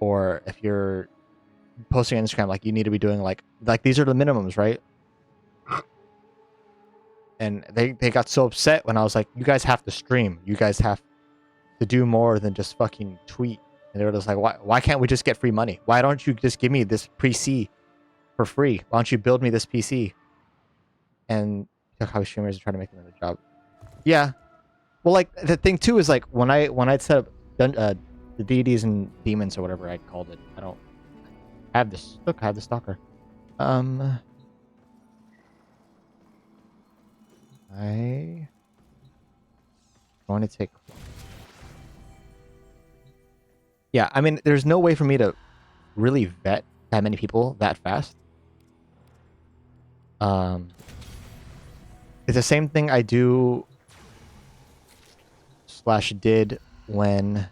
Or if you're posting on Instagram, like you need to be doing like these are the minimums, right? And they got so upset when I was like, you guys have to stream. You guys have to do more than just fucking tweet. And they were just like, why can't we just get free money? Why don't you just give me this PC for free? Why don't you build me this PC? And how streamers are trying to make them a job. Yeah. Well, like the thing too is like when I'd set up the deities and demons or whatever I called it. I don't have this. Look, I have the stalker. I going to take. Yeah, I mean, there's no way for me to really vet that many people that fast. It's the same thing I do / did when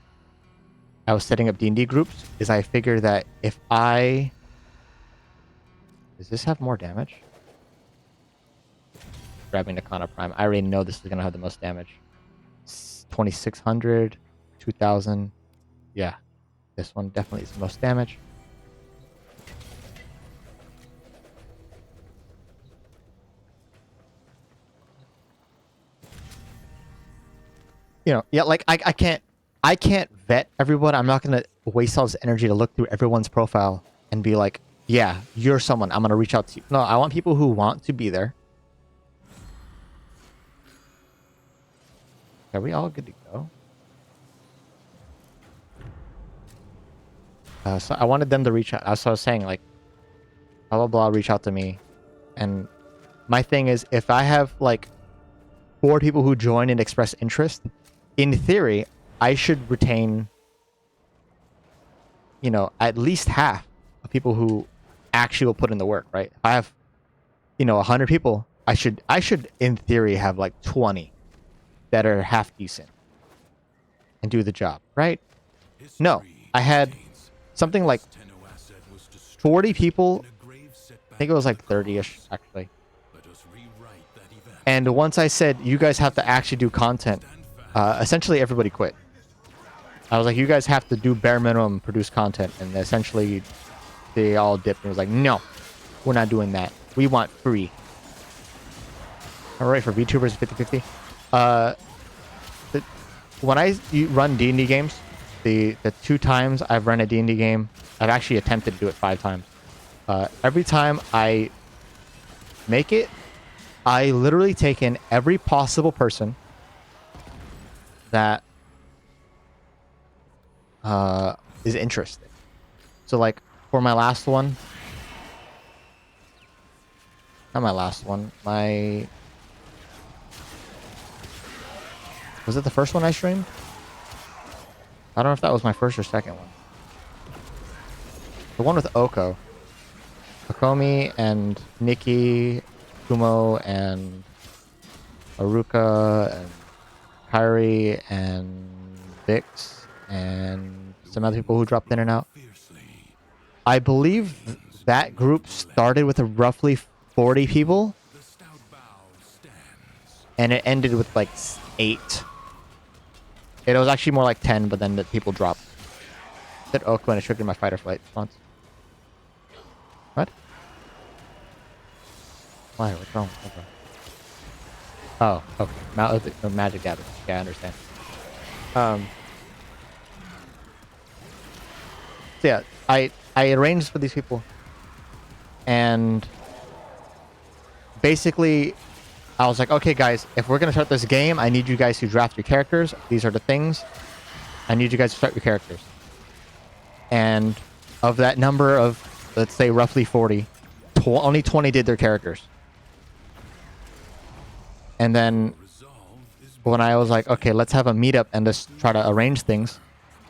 I was setting up D&D groups, is I figure that if I... Does this have more damage? Grabbing the Kana Prime. I already know this is going to have the most damage. 2,600, 2,000. Yeah, this one definitely is the most damage. You know, yeah, like I can't vet everyone. I'm not gonna waste all this energy to look through everyone's profile and be like, yeah, you're someone I'm gonna reach out to you. No, I want people who want to be there. Are we all good to go? So I wanted them to reach out. As I was saying, like, blah blah blah, reach out to me. And my thing is, if I have like 4 people who join and express interest, in theory, I should retain, you know, at least half of people who actually will put in the work, right? If I have, you know, 100 people, I should in theory have like 20 that are half decent and do the job, right? No, I had something like 40 people. I think it was like 30-ish actually. And once I said, you guys have to actually do content, essentially everybody quit. I was like, you guys have to do bare minimum, produce content. And essentially they all dipped and was like, no, we're not doing that. We want free. All right, for VTubers 50/50. When I run D&D games, the 2 times I've run a D&D game, I've actually attempted to do it 5 times. Every time I make it, I literally take in every possible person that is interested. So like for my last one, not my last one, was it the first one I streamed? I don't know if that was my first or second one. The one with Oko. Akomi and Nikki, Kumo and Aruka and Kyrie and Vix and some other people who dropped in and out. I believe that group started with roughly 40 people and it ended with like 8. It was actually more like 10, but then the people dropped. Said Oak when it triggered my fight or flight response. What? Why? What's wrong? Okay. Oh, okay. Magic gathering. Yeah, I understand. So yeah, I arranged for these people, and basically, I was like, okay, guys, if we're gonna start this game, I need you guys to draft your characters. These are the things. I need you guys to start your characters. And of that number of, let's say, roughly 40, only 20 did their characters. And then when I was like, okay, let's have a meetup and just try to arrange things,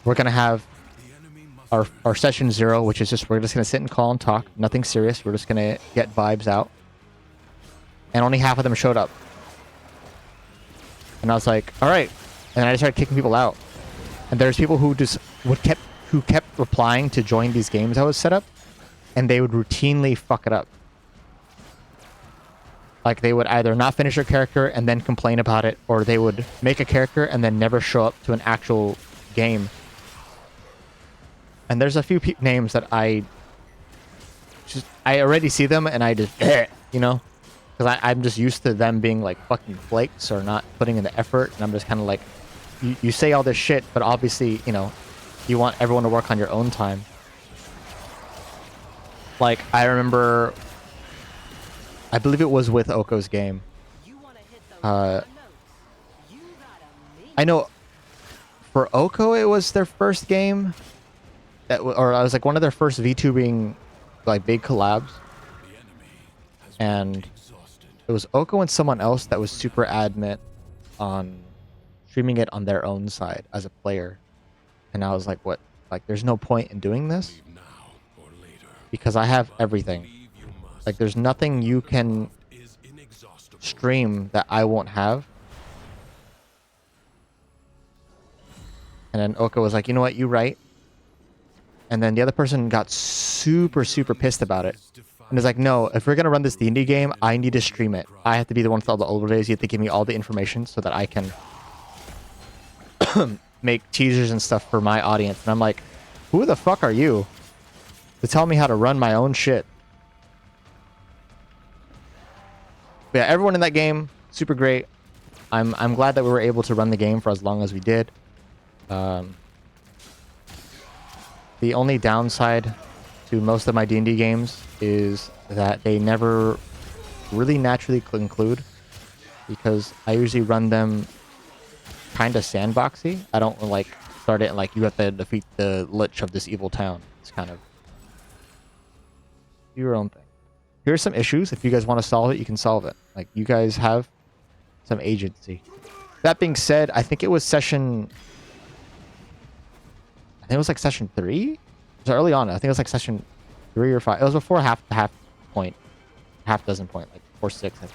we're gonna have our session 0, which is just we're just gonna sit and call and talk, nothing serious. We're just gonna get vibes out. And only half of them showed up. And I was like, all right. And I started kicking people out. And there's people who just who kept replying to join these games I was set up, and they would routinely fuck it up. Like they would either not finish their character and then complain about it, or they would make a character and then never show up to an actual game. And there's a few names that I already see them and I just, you know, because I'm just used to them being like fucking flakes or not putting in the effort, and I'm just kind of like, you say all this shit, but obviously, you know, you want everyone to work on your own time. Like, I remember, I believe it was with Oko's game. I know for Oko it was their first game, or I was like one of their first VTubing like big collabs, and it was Oko and someone else that was super adamant on streaming it on their own side as a player. And I was like, what? Like, there's no point in doing this because I have everything. Like, there's nothing you can stream that I won't have. And then Oko was like, you know what? You're right. And then the other person got super, super pissed about it. And it's like, no, if we're going to run this D&D game, I need to stream it. I have to be the one with all the overlays. You have to give me all the information so that I can make teasers and stuff for my audience. And I'm like, who the fuck are you to tell me how to run my own shit? But yeah, everyone in that game, super great. I'm glad that we were able to run the game for as long as we did. The only downside to most of my D&D games is that they never really naturally conclude, because I usually run them kind of sandboxy. I don't like start it like you have to defeat the lich of this evil town. It's kind of your own thing. Here's some issues. If you guys want to solve it, you can solve it. Like, you guys have some agency. That being said, I think it was session... I think it was like session 3? It was early on. I think it was like session 3 or 5. It was before half dozen point, like 4-6, I think.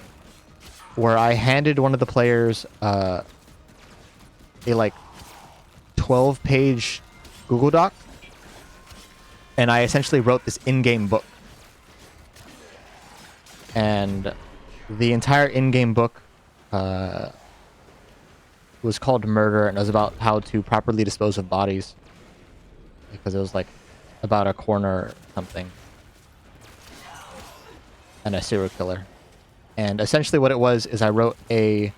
Where I handed one of the players a like 12-page Google Doc, and I essentially wrote this in-game book. And the entire in-game book was called Murder, and it was about how to properly dispose of bodies, because it was like about a coroner or something and a serial killer. And essentially what it was is I wrote a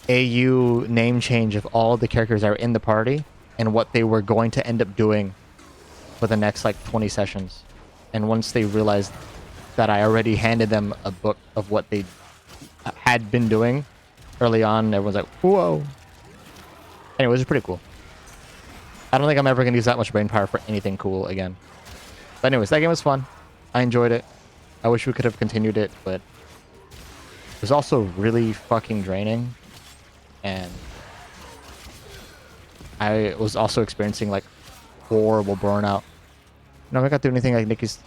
AU name change of all the characters that were in the party and what they were going to end up doing for the next like 20 sessions. And once they realized that I already handed them a book of what they had been doing early on, everyone's like, whoa. Anyway, it was pretty cool. I don't think I'm ever going to use that much brain power for anything cool again. But anyways, that game was fun. I enjoyed it. I wish we could have continued it, but it was also really fucking draining. And I was also experiencing like horrible burnout. No, I got to do anything like Nikki's.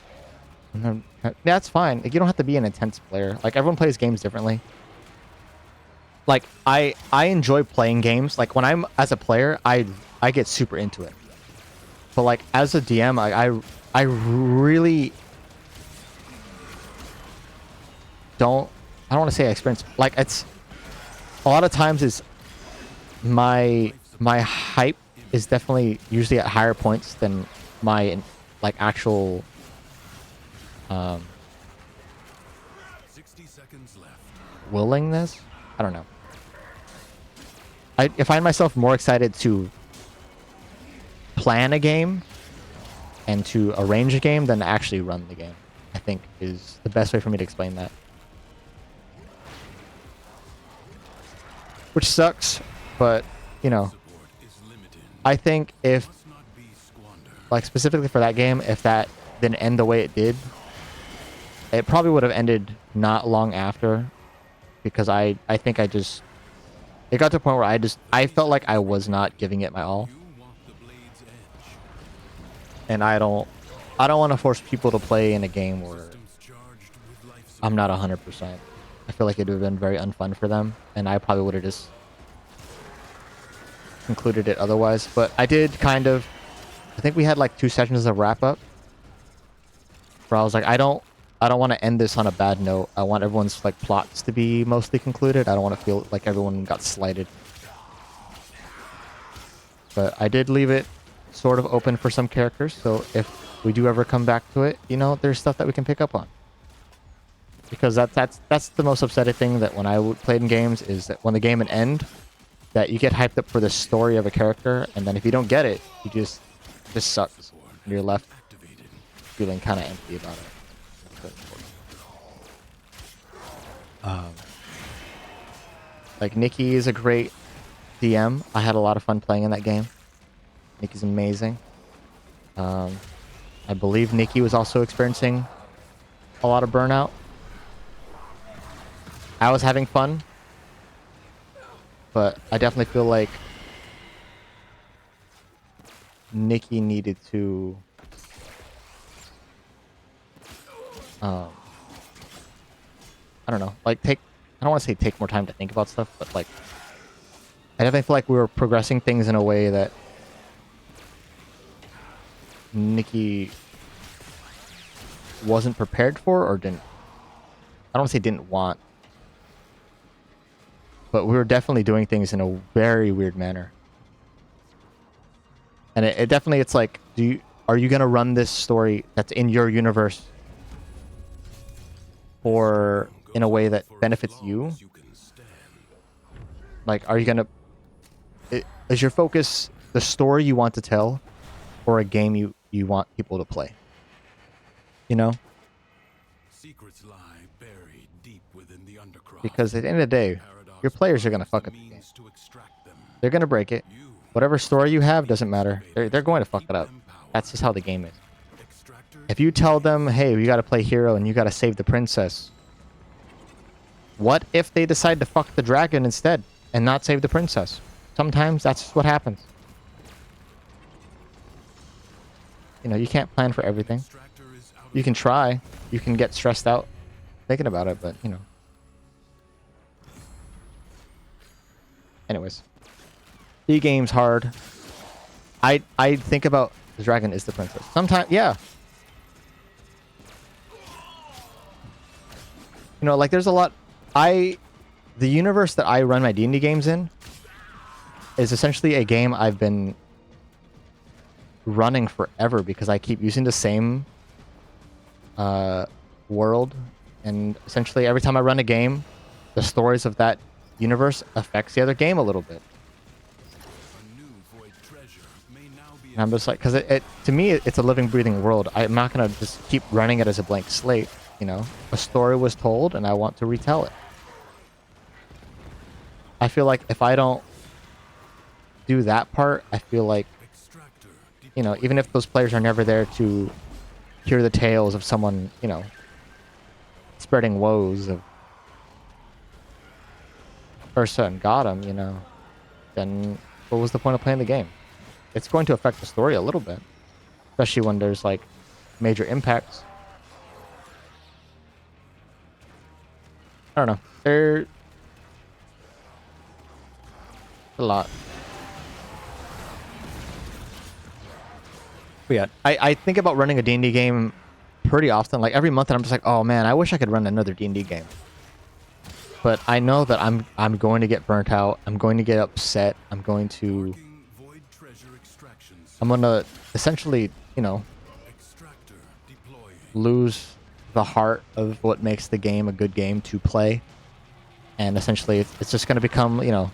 That's fine. Like, you don't have to be an intense player. Like, everyone plays games differently. Like, I enjoy playing games. Like, when I'm as a player, I get super into it. But like as a DM, I really I don't want to say I experience, like, it's a lot of times is my my hype is definitely usually at higher points than my like actual
60 seconds left.
willingness. I don't know. I find myself more excited to plan a game and to arrange a game than to actually run the game. I think is the best way for me to explain that. Which sucks, but you know,
Support is limited.
I think if
Must not be squandered.
like specifically for that game, if that didn't end the way it did, it probably would have ended not long after, because I think I just it got to a point where I felt like I was not giving it my all,
You walk the blade's edge.
and I don't want to force people to play in a game where
Systems charged with life support.
I'm not 100%. I feel like it would have been very unfun for them, and I probably would have just concluded it otherwise. But I did kind of. I think we had like 2 sessions of wrap up, where I was like, I don't want to end this on a bad note. I want everyone's like plots to be mostly concluded. I don't want to feel like everyone got slighted. But I did leave it sort of open for some characters, so if we do ever come back to it, you know, there's stuff that we can pick up on. Because that's the most upsetting thing, that when I played in games, is that when the game would end, that you get hyped up for the story of a character, and then if you don't get it, you just sucks. And you're left
Activated.
feeling kind of empty about it. Like Nikki is a great DM. I had a lot of fun playing in that game. Nikki's amazing. I believe Nikki was also experiencing a lot of burnout. I was having fun, but I definitely feel like Nikki needed to I don't know, like I don't want to say take more time to think about stuff, but like I definitely feel like we were progressing things in a way that Nikki wasn't prepared for, or didn't, I don't want to say didn't want, but we were definitely doing things in a very weird manner. And it definitely, it's like, are you gonna run this story that's in your universe or in a way that
For as
benefits
long
you?
as you can stand.
Like, are you gonna, is your focus the story you want to tell, or a game you want people to play? You know?
Secrets lie buried deep within the undercroft.
Because at the end of the day, your players are gonna fuck up the game.
Means to extract them.
They're gonna break it.
You,
Whatever story you have doesn't matter. They're going to fuck it up. That's just how the game is.
extractor,
If you tell them, hey, we gotta play hero and you gotta save the princess, what if they decide to fuck the dragon instead and not save the princess? Sometimes that's just what happens. You know, you can't plan for everything.
extractor is out of
You can try. You can get stressed out thinking about it, but you know. Anyways. The game's hard. I think about the dragon is the princess. Sometimes, yeah. You know, like there's a lot. The universe that I run my D&D games in is essentially a game I've been running forever because I keep using the same world, and essentially every time I run a game, the stories of that universe affects the other game a little bit.
a new void treasure may now be
And I'm just like, because to me, it's a living, breathing world. I'm not going to just keep running it as a blank slate, you know? A story was told, and I want to retell it. I feel like if I don't do that part, I feel like,
extractor
you know, even if those players are never there to hear the tales of someone, you know, spreading woes of Ursa and Gotham, you know, then what was the point of playing the game? It's going to affect the story a little bit, especially when there's like major impacts. I don't know. There's a lot. But yeah, I think about running a D&D game pretty often. Like every month, and I'm just like, oh man, I wish I could run another D&D game. but I know that I'm going to get burnt out. I'm going to get upset. I'm going to
Marking void treasure extractions.
I'm gonna essentially, you know,
Extractor deploying.
lose the heart of what makes the game a good game to play. And essentially, it's just going to become, you know,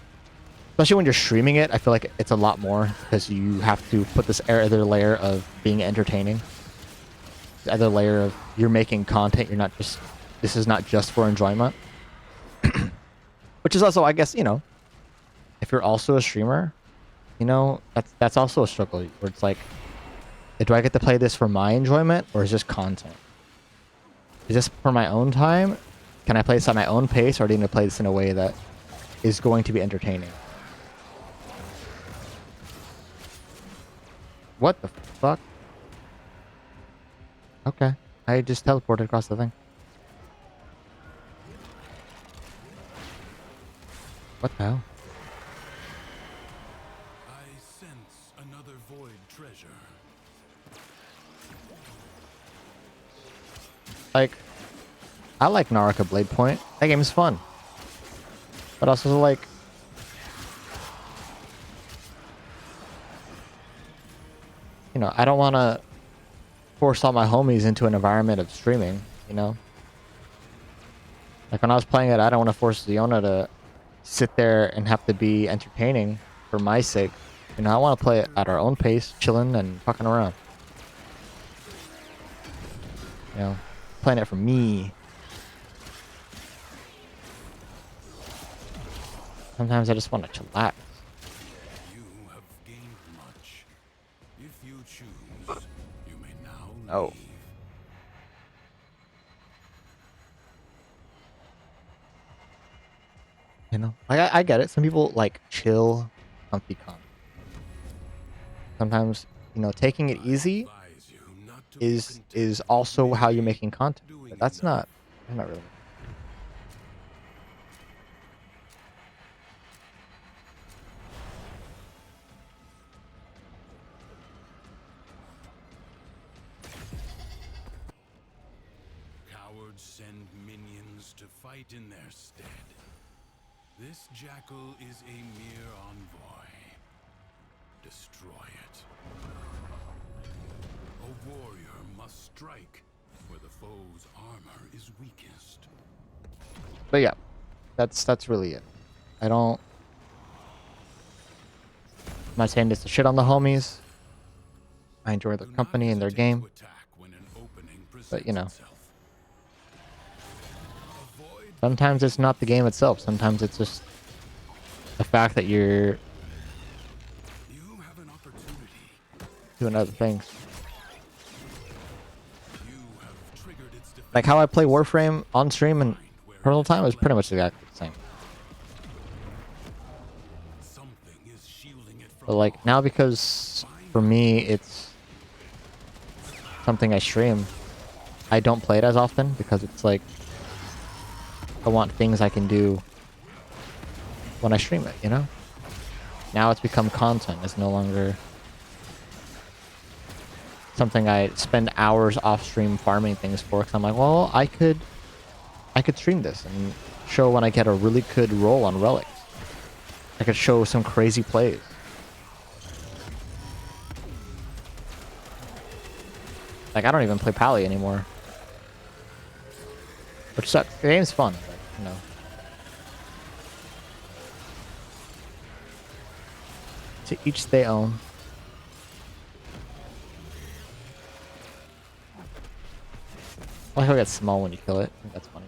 especially when you're streaming it, I feel like it's a lot more because you have to put this other layer of being entertaining. The other layer of you're making content. You're not just, this is not just for enjoyment. Which is also, I guess, you know, if you're also a streamer, you know, that's also a struggle where it's like, do I get to play this for my enjoyment or is this content? Is this for my own time? Can I play this at my own pace, or do I need to play this in a way that is going to be entertaining? What the fuck? Okay. I just teleported across the thing. What the hell?
I sense another void treasure.
Like, I like Naraka Blade Point. That game is fun. But also like, you know, I don't want to force all my homies into an environment of streaming, you know? Like when I was playing it, I don't want to force Leona to sit there and have to be entertaining for my sake. You know, I want to play it at our own pace, chilling and fucking around. You know, playing it for me. Sometimes I just want to chillax.
You have gained much. If you choose, you may now
Oh.
leave.
You know, like I get it. Some people like chill, comfy content. Sometimes, you know, taking it easy
Advise you not to be
is
content
also how you're making content.
doing
But that's
enough.
not really.
Cowards send minions to fight in their stead. This jackal is a mere envoy. Destroy it. A warrior must strike where the foe's armor is weakest.
But yeah, that's really it. I don't. I'm not saying this to shit on the homies. I enjoy their
Do not
company and their
hesitate to
game.
attack when an opening
But, you know.
presents itself. Avoid
Sometimes it's not the game itself. Sometimes it's just the fact that you're
you have an opportunity.
doing other things.
You have triggered its defense.
Like how I play Warframe on stream and personal time is pretty much exactly the same.
Something is shielding it from
But like now, because for me it's something I stream, I don't play it as often because it's like I want things I can do when I stream it, you know? Now it's become content. It's no longer something I spend hours off stream farming things for, because I'm like, well, I could stream this and show when I get a really good roll on relics. I could show some crazy plays. Like, I don't even play Pally anymore. Which sucks. The game's fun, but, you know. To each their own. I like how it gets small when you kill it. I think that's funny.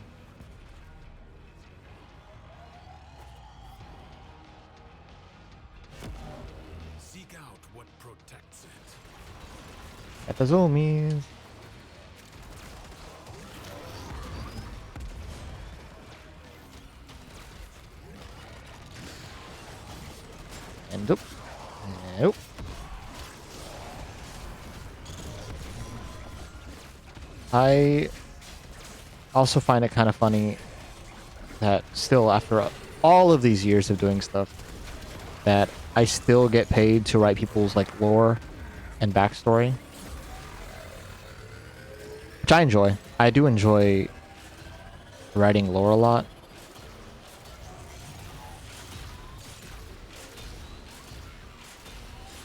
Seek out what protects it.
Got the zoomies. And nope. Nope. I also find it kind of funny that still, after all of these years of doing stuff, that I still get paid to write people's like lore and backstory, which I enjoy. I do enjoy writing lore a lot.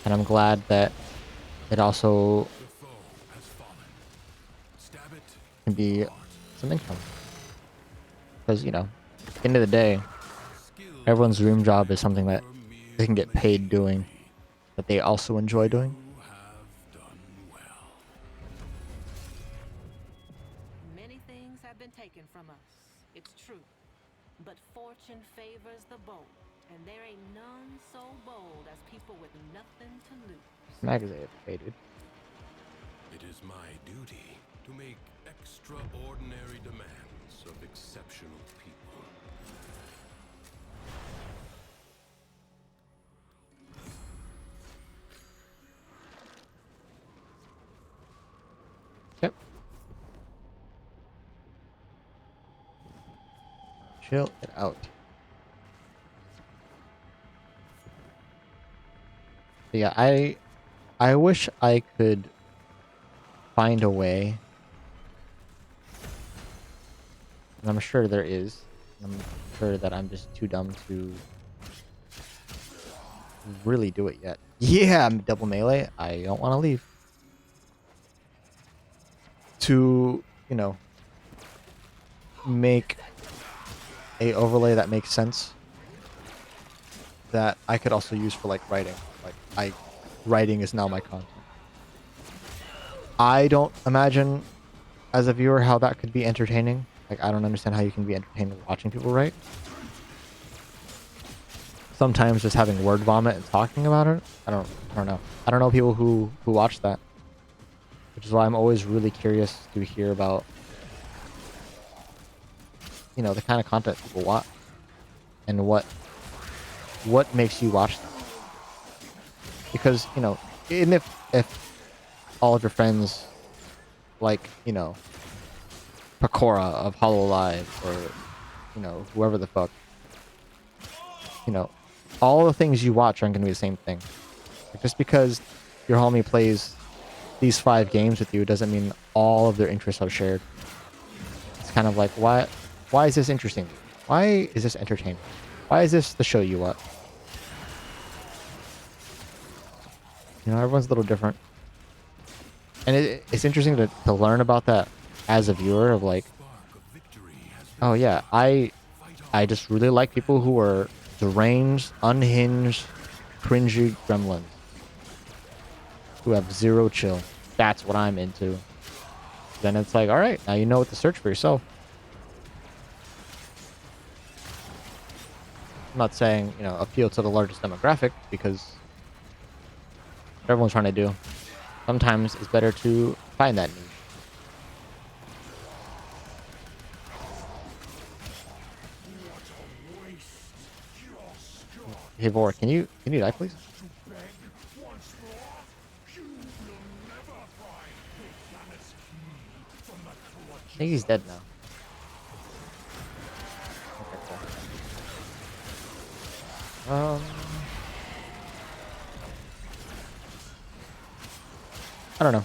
And I'm glad that it also
The foe has fallen. Stab it.
can be some income. Because, you know, at the end of the day,
Skill
everyone's dream job is something that
or mere
they can get paid doing,
machinery.
that they also enjoy doing.
You have done well.
Many things have been taken from us, it's true. But fortune favors the bold, and there ain't none so bold as people with nothing to lose.
Magazine, hey, dude.
It is my duty to make extraordinary demands of exceptional people.
Yep. Chill it out. But yeah, I wish I could find a way, and I'm sure there is. I'm sure that I'm just too dumb to really do it yet. Yeah, I'm double melee. I don't want to leave. To, you know, make a overlay that makes sense that I could also use for like writing. Like writing is now my content. I don't imagine as a viewer how that could be entertaining. Like I don't understand how you can be entertained watching people write. Sometimes just having word vomit and talking about it. I don't know. I don't know people who watch that. Which is why I'm always really curious to hear about, you know, the kind of content people watch and what makes you watch them. Because, you know, even if all of your friends like, you know, Pakora of Hololive or, you know, whoever the fuck, you know, all the things you watch aren't going to be the same thing. Like, just because your homie plays these 5 games with you doesn't mean all of their interests are shared. It's kind of like, why is this interesting? Why is this entertaining? Why is this the show you want? You know, everyone's a little different. And it's interesting to learn about that as a viewer of like, oh yeah, I just really like people who are deranged, unhinged, cringy gremlins. Who have zero chill. That's what I'm into. Then it's like, alright, now you know what to search for yourself. I'm not saying, you know, appeal to the largest demographic, because what everyone's trying to do. Sometimes it's better to find that niche. Hey Vor, can you die please? I think he's dead now. Okay, cool. I don't know.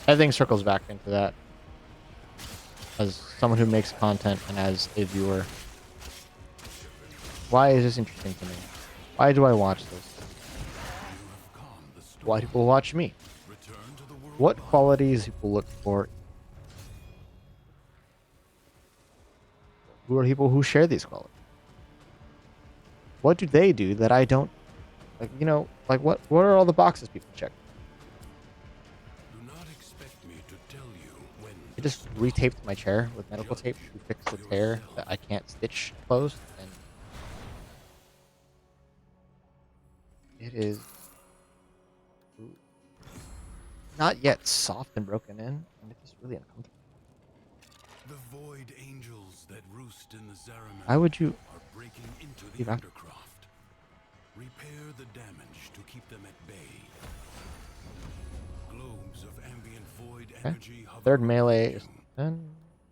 Everything circles back into that. As someone who makes content and as a viewer. Why is this interesting to me? Why do I watch this? Why do people watch me? What qualities people look for? Who are people who share these qualities? What do they do that I don't? Like, you know, like what are all the boxes people check?
Do not expect me to tell you when.
I just retaped my chair with medical tape to fix the tear that I can't stitch closed, and it is not yet soft and broken in, and it's really uncomfortable.
The void angels that roost in the Zariman
Why would you
are breaking into
leave
the
out?
Undercroft. Repair the damage to keep them at bay. Globes of ambient void
Okay.
energy hover
Third
around
melee
you.
is done.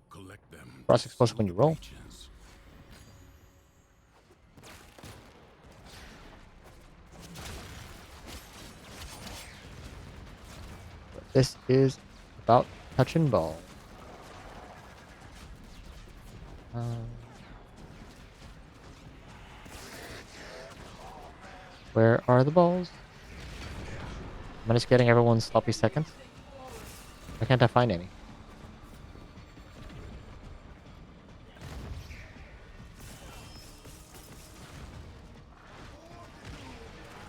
Collect them.
Frost
to
explosive when
seal
you roll.
breaches.
This is about touching ball. Where are the balls? Am I just getting everyone's sloppy seconds? Why can't I find any?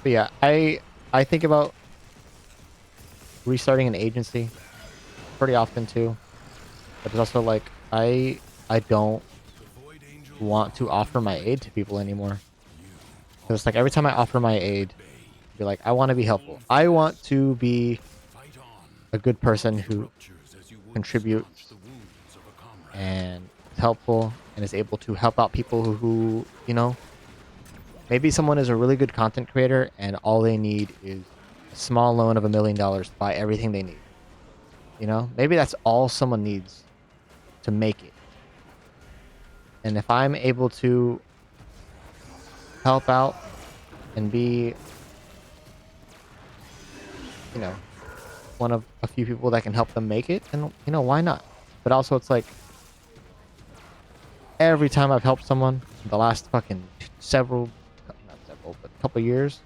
But yeah, I think about restarting an agency pretty often too. But it's also like I don't want to offer my aid to people anymore. Because it's like every time I offer my aid, be like, I want to be helpful. I want to be a good person who contributes and is helpful and is able to help out people who, you know, maybe someone is a really good content creator and all they need is a small loan of $1 million to buy everything they need. You know, maybe that's all someone needs to make it. And if I'm able to help out and be, you know, one of a few people that can help them make it, then, you know, why not? But also it's like every time I've helped someone in the last fucking not several, but a couple years,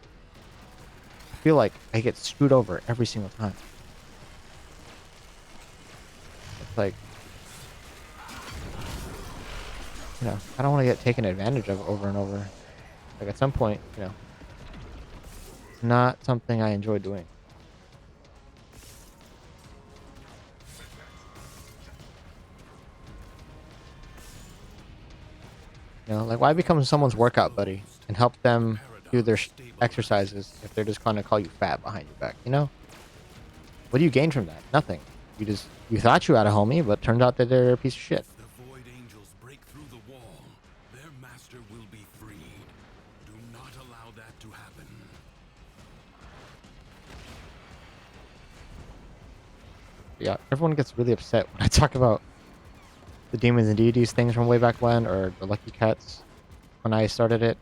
I feel like I get screwed over every single time. It's like, you know, I don't want to get taken advantage of over and over. Like at some point, you know, it's not something I enjoy doing. You know, like why become someone's workout buddy and help them do their exercises if they're just gonna call you fat behind your back, you know? What do you gain from that? Nothing. You thought you had a homie, but turned out that they're a piece of shit.
The Void Angels break through the wall. Their master will be freed. Do not allow that to happen.
Yeah, everyone gets really upset when I talk about the Demons and Deities things from way back when, or the Lucky Cats when I started it.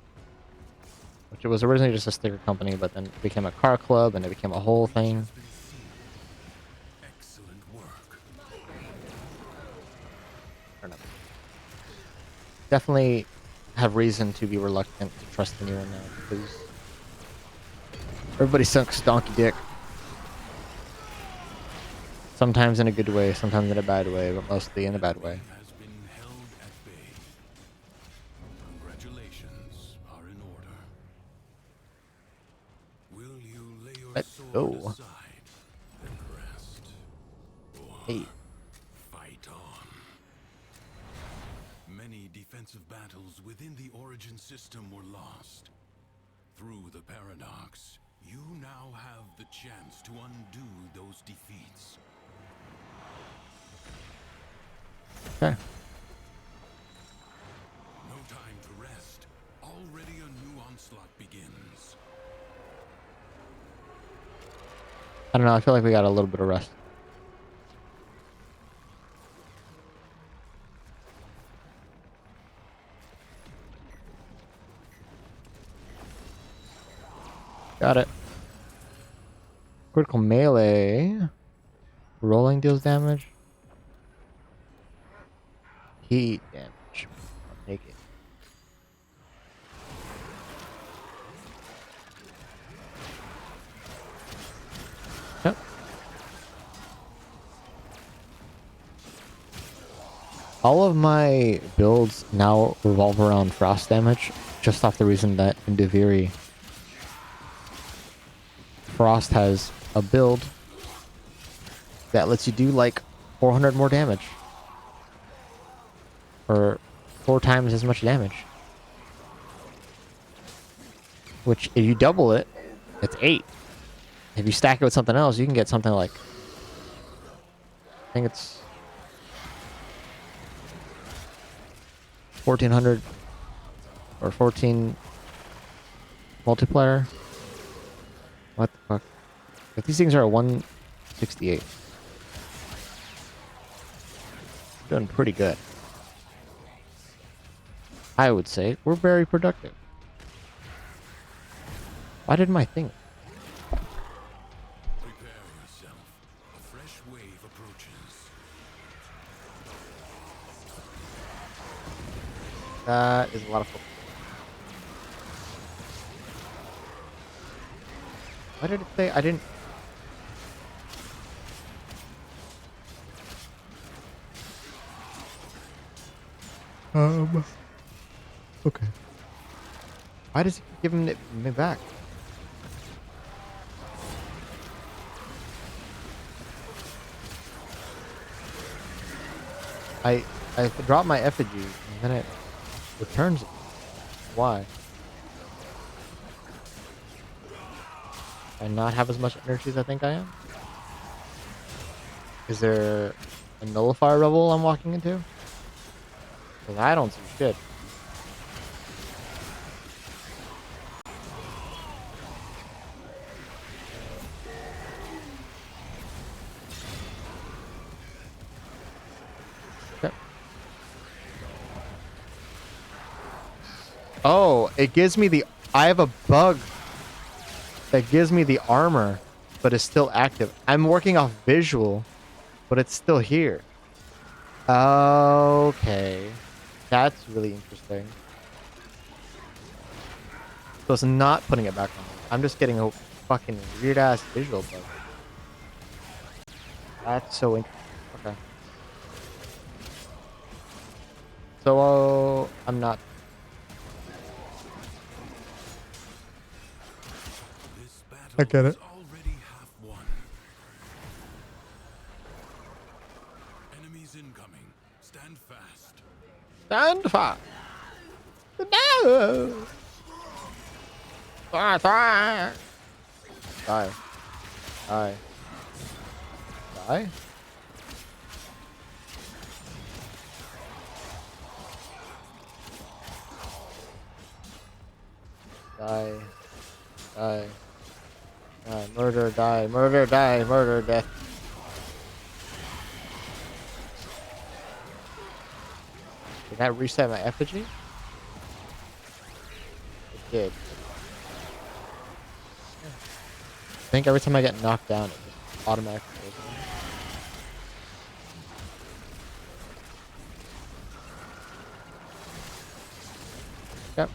Which it was originally just a sticker company, but then it became a car club and it became a whole thing.
Excellent work.
I don't know. Definitely have reason to be reluctant to trust anyone now because everybody sucks donkey dick. Sometimes in a good way, sometimes in a bad way, but mostly in a bad way.
Has been held at bay. Congratulations are in order. Will you lay your
Let's
sword
go.
aside and rest? Or
Hey.
fight on? Many defensive battles within the Origin system were lost. Through the paradox, you now have the chance to undo those defeats.
Okay.
No time to rest. Already a new onslaught begins.
I don't know, I feel like we got a little bit of rest. Got it. Critical melee. Rolling deals damage. Heat damage. I'll take it. Yep. All of my builds now revolve around frost damage, just off the reason that in Deviri, Frost has a build that lets you do like 400 more damage. Or 4 times as much damage. Which, if you double it, it's 8. If you stack it with something else, you can get something like... I think it's... 1400 or 14 multiplier. What the fuck? If these things are at 168. Doing pretty good. I would say we're very productive. Why did my thing?
Prepare yourself. A fresh wave approaches.
That is a lot of fun. Why did it say I didn't? Okay. Why does it keep giving it me back? I dropped my effigy and then it returns it. Why? I not have as much energy as I think I am? Is there a nullifier level I'm walking into? Because I don't see shit. Okay. Oh, it gives me the... I have a bug that gives me the armor, but it's still active. I'm working off visual, but it's still here. Okay. That's really interesting. So it's not putting it back on me. I'm just getting a fucking weird-ass visual bug. That's so interesting. Okay. So, I'm not...
This battle
I get it.
is already half won. Enemies incoming. Stand fast.
Stand fast. No. Die. Die. Die. Die. Die. Die. Die. Die. Murder, die. Murder, die. Murder, death. Did that reset my effigy? It did. I think every time I get knocked down, it just automatically goes away. Yep.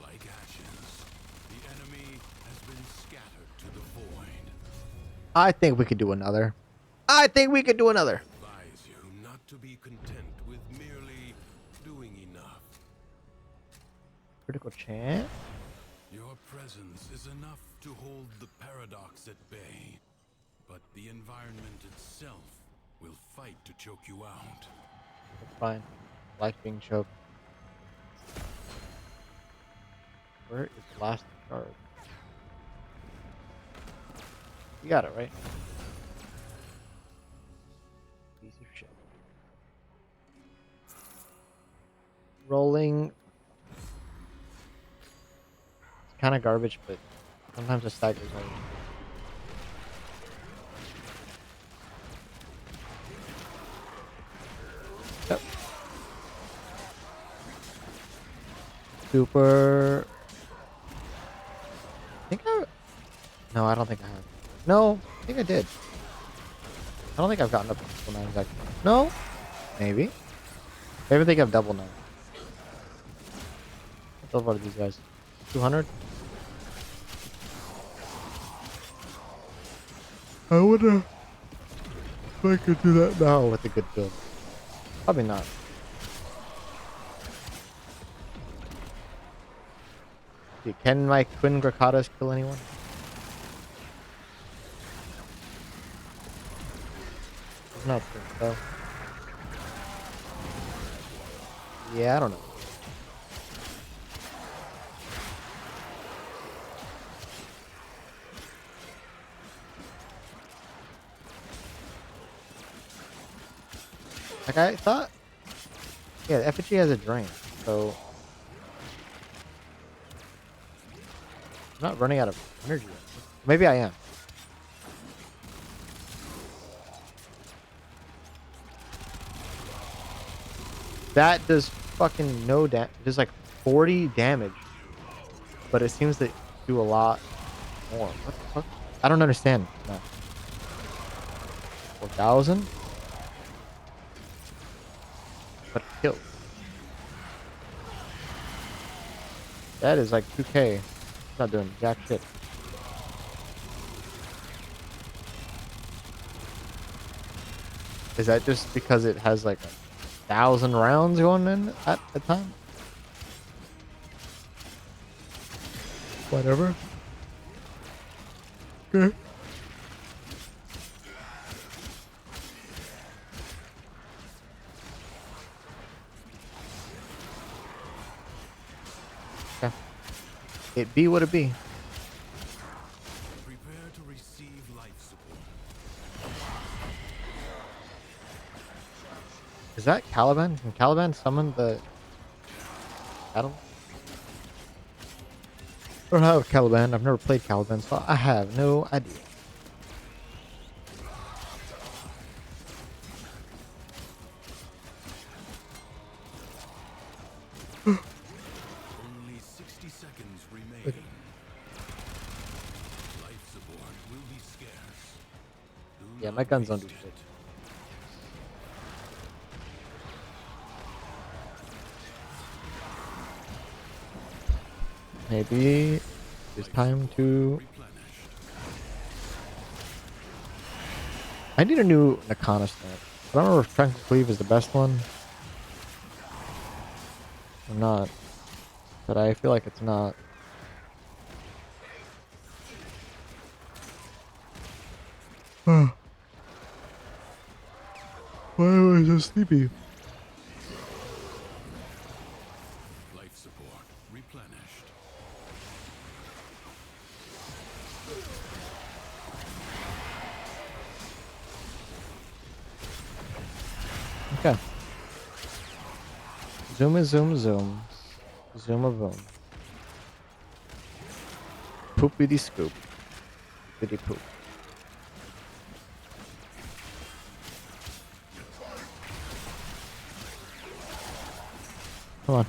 Like ashes, the enemy has been scattered to the void.
I think we could do another. I think we could do another.
Advise you not to be content with merely doing enough.
Critical chance?
Your presence is enough to hold the paradox at bay, but the environment itself will fight to choke you out.
That's fine. I like being choked. Where is the last card? You got it, right? Piece of shit. Rolling. It's kind of garbage, but sometimes it staggers me. Yep. Super. I think I... No, I don't think I have. No, I think I did. I don't think I've gotten up to triple nines actually. No? Maybe. Maybe I think I've double nine. What level are these guys? 200? I wonder if I could do that now with a good build. Probably not. Dude, can my Twin Grakatas kill anyone? Not sure, so. Yeah, I don't know. Like I thought, yeah, the effigy has a drain, so I'm not running out of energy. Maybe I am. That does fucking no damage. There's like 40 damage, but it seems to do a lot more. What the fuck? I don't understand. No. 4,000? but it kills. That is like 2k. It's not doing jack shit. Is that just because it has like 1,000 rounds going in at a time? Whatever. Okay. Okay. It be what it be.
Prepare to receive life support.
Is that Caliban? Can Caliban summon the battle? I don't have Caliban. I've never played Caliban, so I have no idea.
Only 60 seconds remaining. Life support will be scarce. Do
Yeah,
not
my guns don't do
waste
shit.
it.
Maybe it's time to...
Replenished.
I need a new Nakana stamp. I don't know if Tranquil Cleave is the best one. Or not. But I feel like it's not. Why am I so sleepy?
Life support replenished.
Okay. Zoom is zoom zoom. Zoom a boom. Poopity scoop. Poopity poop. Come on.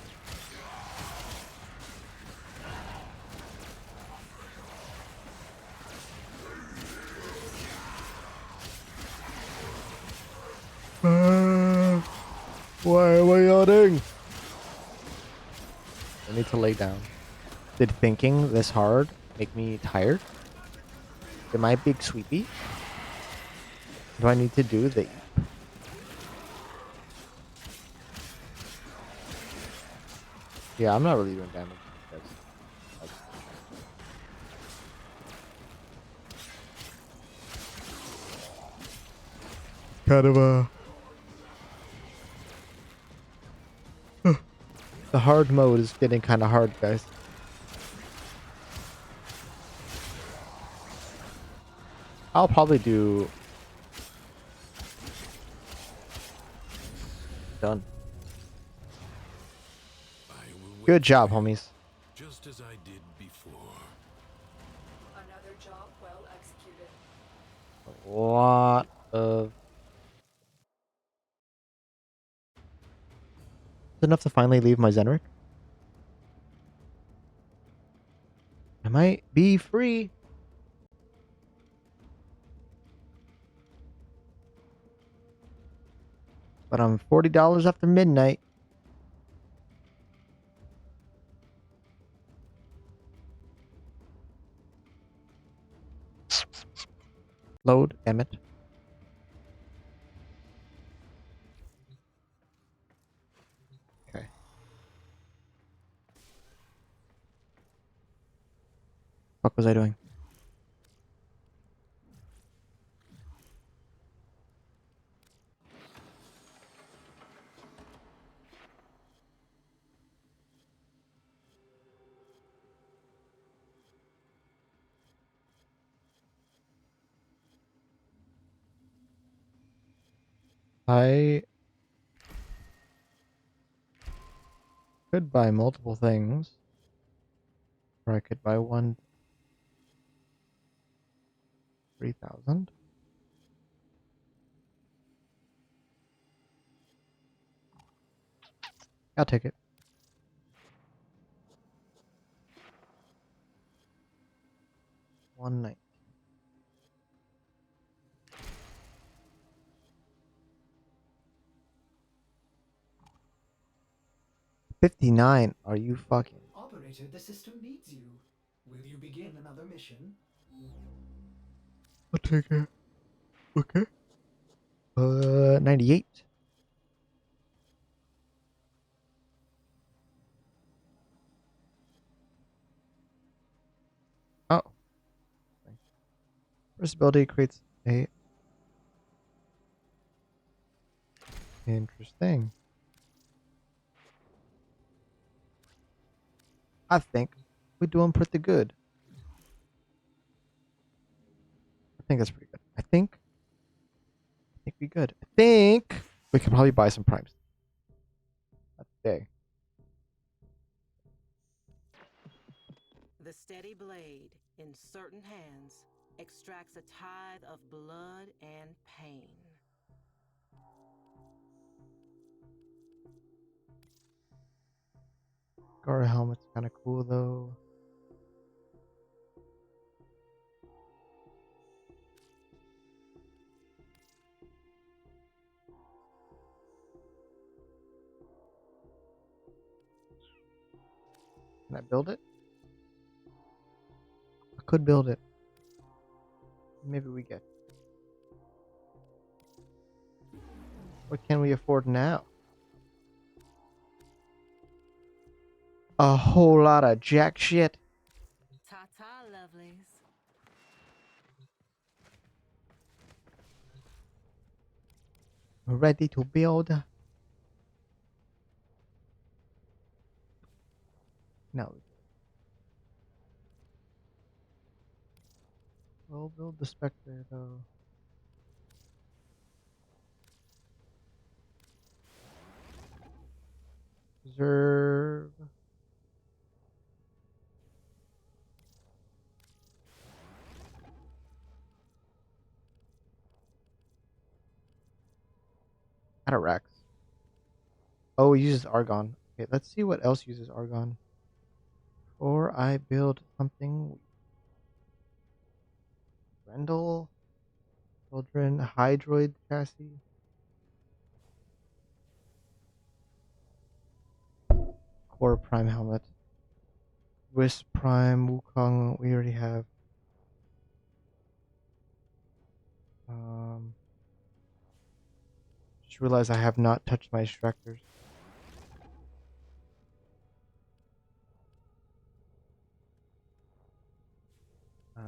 Why am I yawning? I need to lay down. Did thinking this hard make me tired? Am I big sweepy? Do I need to do the... Yeah, I'm not really doing damage. That's, kind of a... The hard mode is getting kind of hard, guys. I'll probably do... Done.
I will wait
Good job,
here,
homies.
just as I did before.
Another job well executed.
A lot of... Enough to finally leave my Zenric. I might be free. But I'm $40 after midnight. Load, damn it. Okay. What was I doing? I could buy multiple things. Or I could buy one 3,000. I'll take it. One night. 59. Are you fucking?
Operator, the system needs you. Will you begin another mission?
I'll take it. Okay. 98. Oh. First ability creates a. Interesting. I think we're doing pretty good. I think that's pretty good. I think we good. I think we can probably buy some primes. Not today.
The steady blade, in certain hands, extracts a tithe of blood and pain.
Gara helmet's kind of cool though. Can I build it? I could build it. Maybe we get. What can we afford now? A whole lot of jack shit.
Ta-ta, lovelies.
Ready to build. No. We'll build the Spectre though. Reserve. Atarax. Oh, it uses argon. Okay, let's see what else uses argon. Or I build something. Rendell. Children. Hydroid chassis. Core Prime helmet. Wisp Prime. Wukong. We already have. Just realized I have not touched my extractors.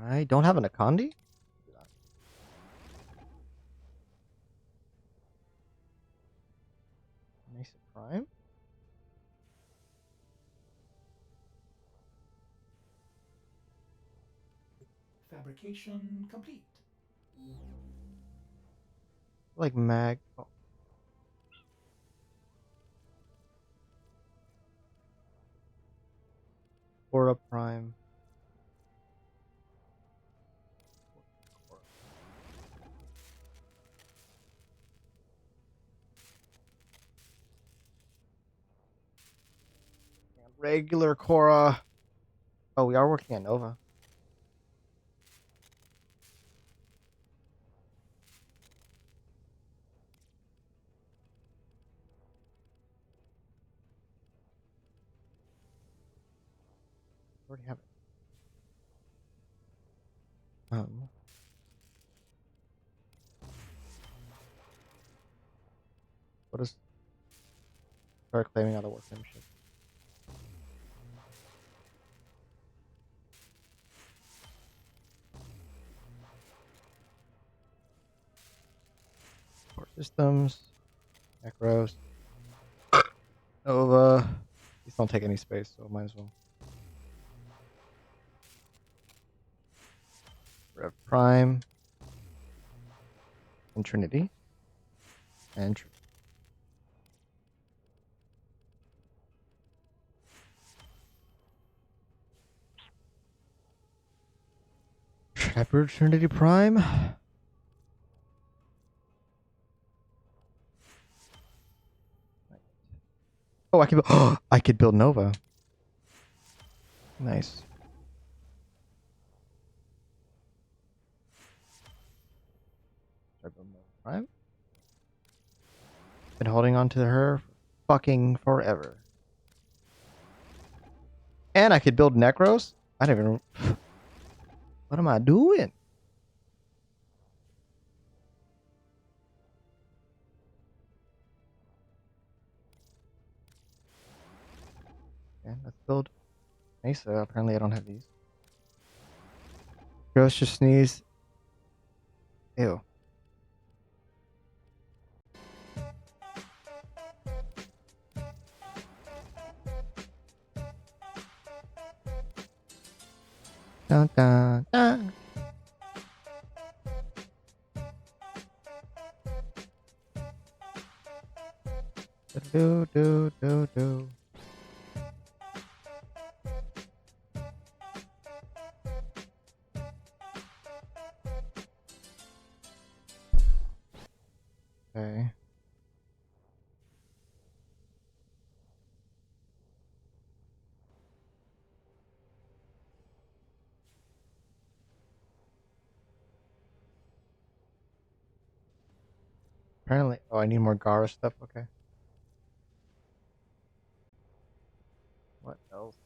I don't have an Akandi? Nice Prime?
Fabrication complete.
Like mag. Oh. Aura Prime. Regular Cora. Oh, we are working on Nova. Already have it. What is? Start claiming other workmanship. Core systems. Macros. Nova. These don't take any space, so might as well. Rev Prime. And Trinity. And Shepard Trinity Prime. Oh, I can build. I could build Nova. Nice. Should I build Nova Prime? Been holding on to her for fucking forever. And I could build Necros. I don't even... What am I doing? Okay, let's build Mesa. Apparently I don't have these. Girls just sneeze. Ew. Dun, dun, dun. Do do do do. Okay. Apparently, oh, I need more Gara stuff. Okay. What else?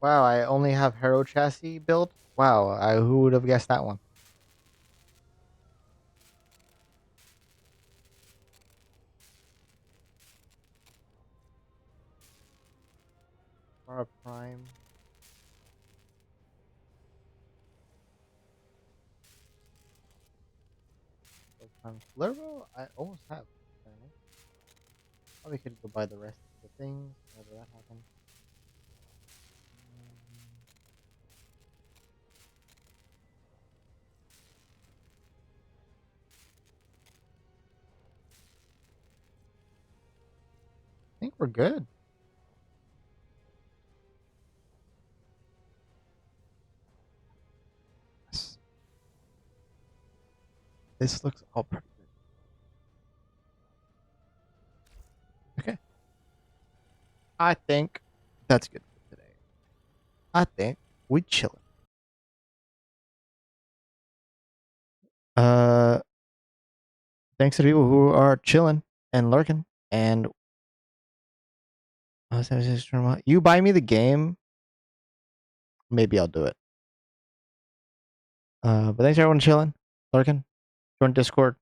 Wow, I only have Hero Chassis built. Wow, who would have guessed that one? Gara Prime. Lervo, I almost have. Apparently. Probably could go buy the rest of the things. Whenever that happens. I think we're good. Yes. This looks all pretty good. Okay. I think that's good for today. I think we chilling. Uh, thanks to the people who are chilling and lurking. And you buy me the game, maybe I'll do it. But thanks to everyone chilling, lurking, join Discord,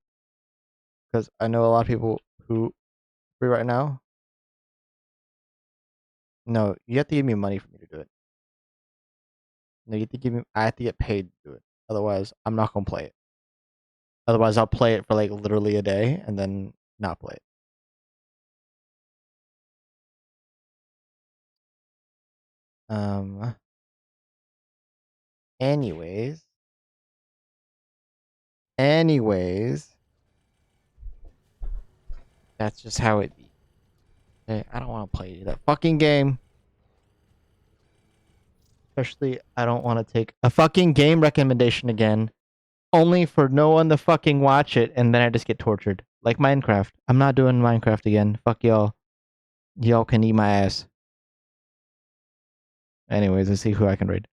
because I know a lot of people who free right now. No, you have to give me money for me to do it. No, you have to give me. I have to get paid to do it. Otherwise, I'm not gonna play it. Otherwise, I'll play it for like literally a day and then not play it. Anyways. That's just how it be. Okay, I don't want to play that fucking game. Especially, I don't want to take a fucking game recommendation again. Only for no one to fucking watch it, and then I just get tortured. Like Minecraft. I'm not doing Minecraft again. Fuck y'all. Y'all can eat my ass. Anyways, let's see who I can raid.